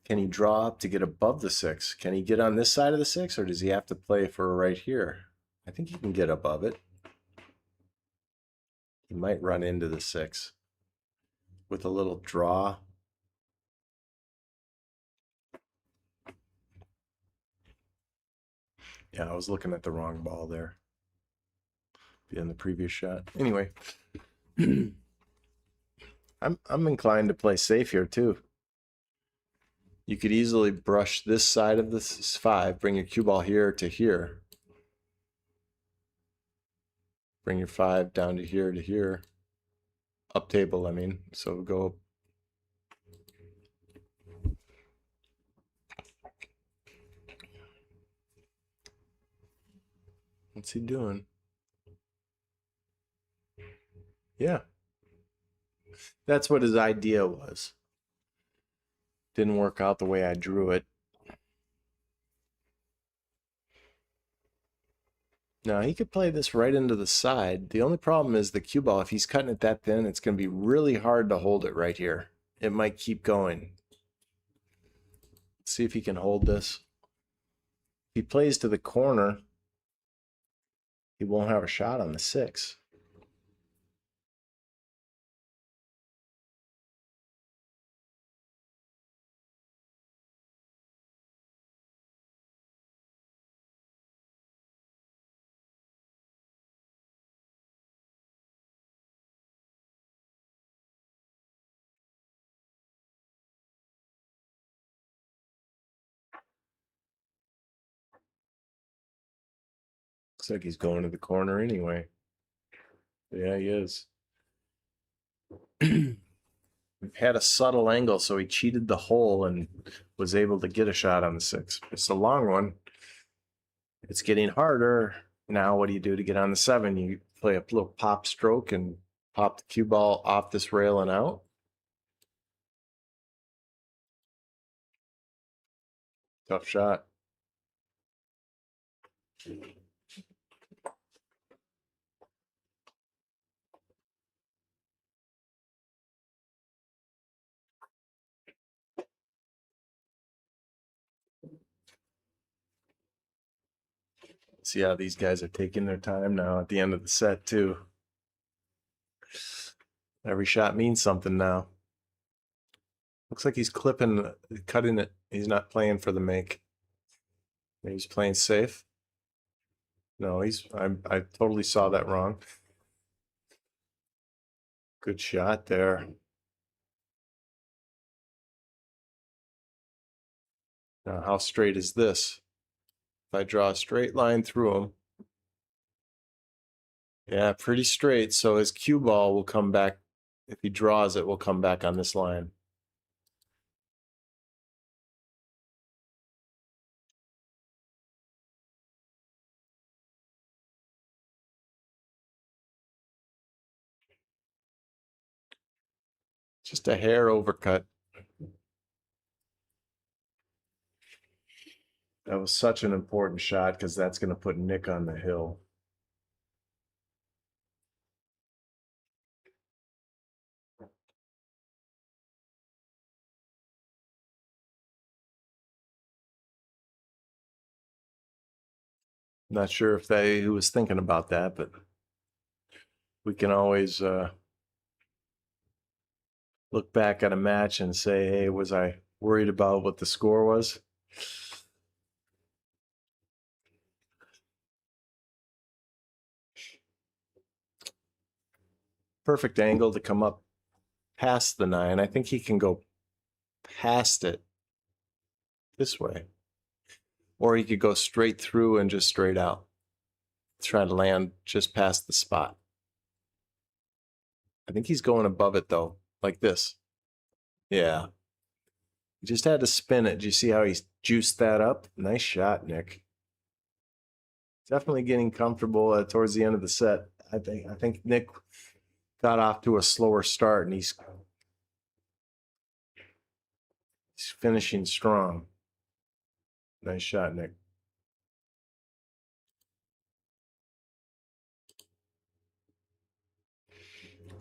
Can he draw up to get above the 6? Can he get on this side of the 6, or does he have to play for right here? I think he can get above it. He might run into the 6 with a little draw. Yeah, I was looking at the wrong ball there. In the previous shot. Anyway, I'm inclined to play safe here too. You could easily brush this side of this 5, bring your cue ball here to here. Bring your 5 down to here. Up table, I mean. So go. What's he doing? Yeah. That's what his idea was. Didn't work out the way I drew it. Now, he could play this right into the side. The only problem is the cue ball. If he's cutting it that thin, it's going to be really hard to hold it right here. It might keep going. Let's see if he can hold this. If he plays to the corner, he won't have a shot on the 6. Looks like he's going to the corner anyway. Yeah, he is. We've had a subtle angle, so he cheated the hole and was able to get a shot on the 6. It's a long one. It's getting harder. Now what do you do to get on the 7? You play a little pop stroke and pop the cue ball off this rail and out. Tough shot. See how these guys are taking their time now at the end of the set too. Every shot means something now. Looks like he's cutting it. He's not playing for the make. Maybe he's playing safe. No, I totally saw that wrong. Good shot there. Now, how straight is this? If I draw a straight line through him, yeah, pretty straight. So his cue ball will come back. If he draws it, will come back on this line. Just a hair overcut. That was such an important shot because that's going to put Nick on the hill. Not sure if he was thinking about that, but we can always look back at a match and say, hey, was I worried about what the score was? Perfect angle to come up past the 9. I think he can go past it this way. Or he could go straight through and just straight out. Try to land just past the spot. I think he's going above it though, like this. Yeah. He just had to spin it. Do you see how he's juiced that up? Nice shot, Nick. Definitely getting comfortable towards the end of the set. I think Nick got off to a slower start and he's finishing strong. Nice shot, Nick.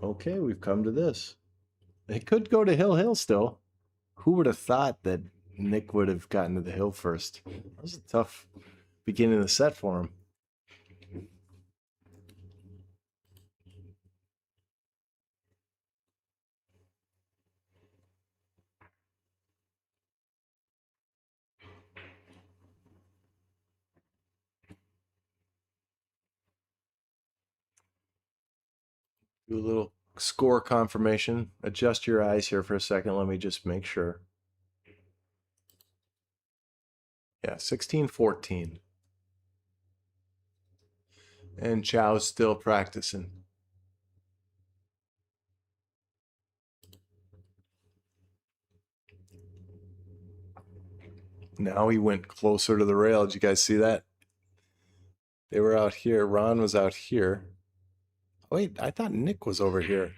Okay, we've come to this. It could go to hill still. Who would have thought that Nick would have gotten to the hill first? That was a tough beginning of the set for him. Do a little score confirmation. Adjust your eyes here for a second. Let me just make sure. Yeah, 16-14. And Chow's still practicing. Now he went closer to the rail. Did you guys see that? They were out here. Ron was out here. Wait, I thought Nick was over here.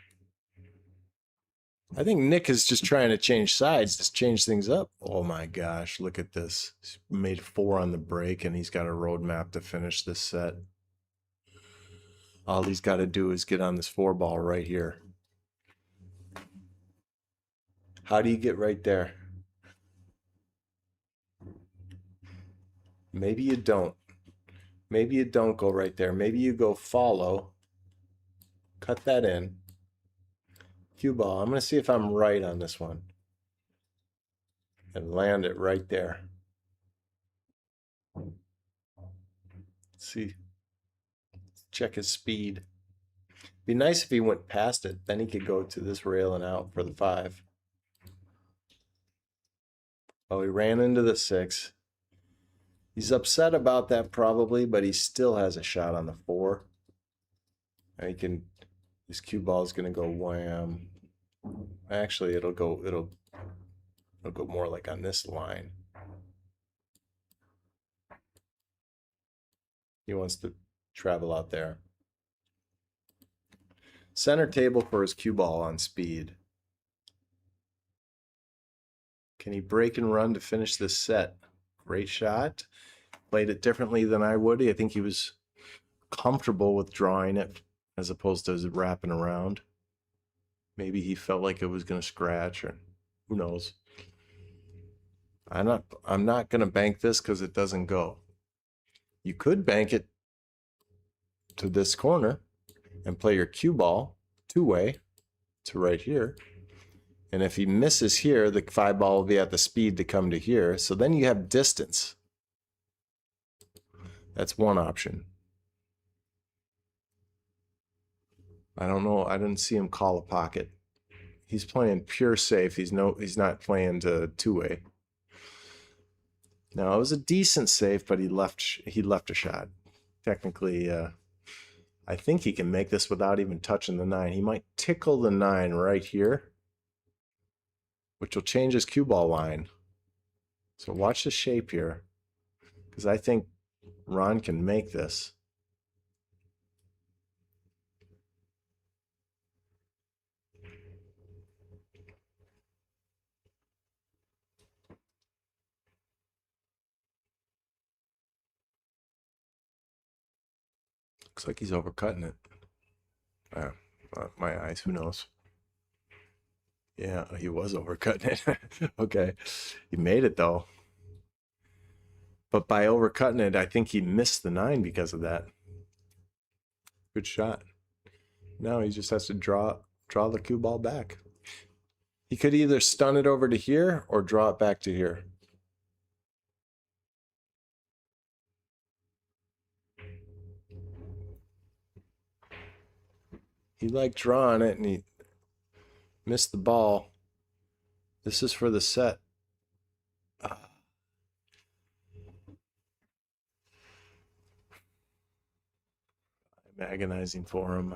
I think Nick is just trying to change sides, just change things up. Oh my gosh, look at this. He's made 4 on the break and he's got a roadmap to finish this set. All he's got to do is get on this 4 ball right here. How do you get right there? Maybe you don't. Maybe you don't go right there. Maybe you go follow. Cut that in. Cue ball. I'm going to see if I'm right on this one. And land it right there. Let's see. Check his speed. Be nice if he went past it. Then he could go to this rail and out for the 5. Oh, he ran into the 6. He's upset about that probably, but he still has a shot on the 4. And he can. His cue ball is going to go wham. Actually, it'll go more like on this line. He wants to travel out there. Center table for his cue ball on speed. Can he break and run to finish this set? Great shot. Played it differently than I would. I think he was comfortable with drawing it as opposed to wrapping around. Maybe he felt like it was going to scratch, or who knows. I'm not going to bank this because it doesn't go. You could bank it to this corner and play your cue ball two-way to right here. And if he misses here, the 5 ball will be at the speed to come to here. So then you have distance. That's one option. I don't know. I didn't see him call a pocket. He's playing pure safe. He's not playing to two-way. Now, it was a decent save, but he left a shot. Technically, I think he can make this without even touching the 9. He might tickle the 9 right here, which will change his cue ball line. So watch the shape here, because I think Ron can make this. Looks like he's overcutting it. My eyes, who knows? Yeah, he was overcutting it. Okay. He made it though. But by overcutting it, I think he missed the 9 because of that. Good shot. Now he just has to draw the cue ball back. He could either stun it over to here or draw it back to here. He liked drawing it and he missed the ball. This is for the set. I'm agonizing for him.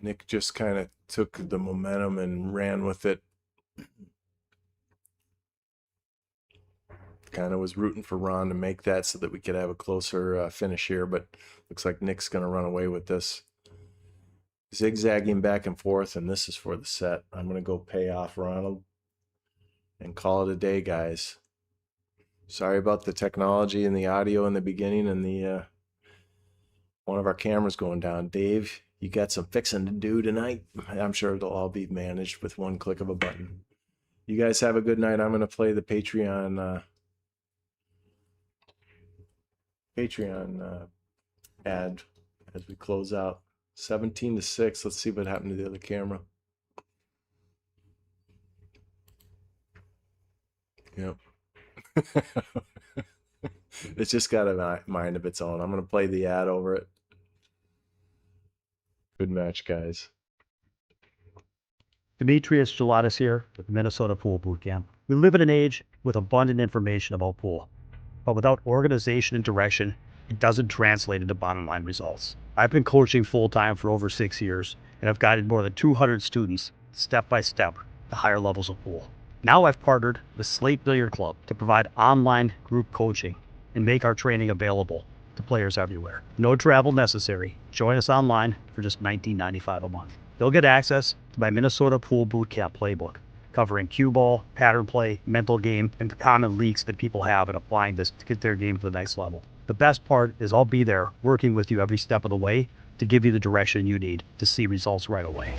Nick just kind of took the momentum and ran with it. Kind of was rooting for Ron to make that so that we could have a closer finish here, but looks like Nick's going to run away with this. Zigzagging back and forth, and this is for the set. I'm going to go pay off Ronald and call it a day, guys. Sorry about the technology and the audio in the beginning and the one of our cameras going down. Dave, you got some fixing to do tonight. I'm sure it'll all be managed with one click of a button. You guys have a good night. I'm going to play the Patreon ad as we close out. 17-6. Let's see what happened to the other camera. Yep. It's just got a mind of its own. I'm going to play the ad over it. Good match, guys.
Demetrius Gelatis here with Minnesota Pool Bootcamp. We live in an age with abundant information about pool, but without organization and direction, it doesn't translate into bottom line results. I've been coaching full-time for over 6 years, and I've guided more than 200 students step by step to higher levels of pool. Now I've partnered with Slate Billiard Club to provide online group coaching and make our training available to players everywhere. No travel necessary. Join us online for just $19.95 a month. They'll get access to my Minnesota Pool Bootcamp playbook, covering cue ball, pattern play, mental game, and the common leaks that people have in applying this to get their game to the next level. The best part is I'll be there working with you every step of the way to give you the direction you need to see results right away.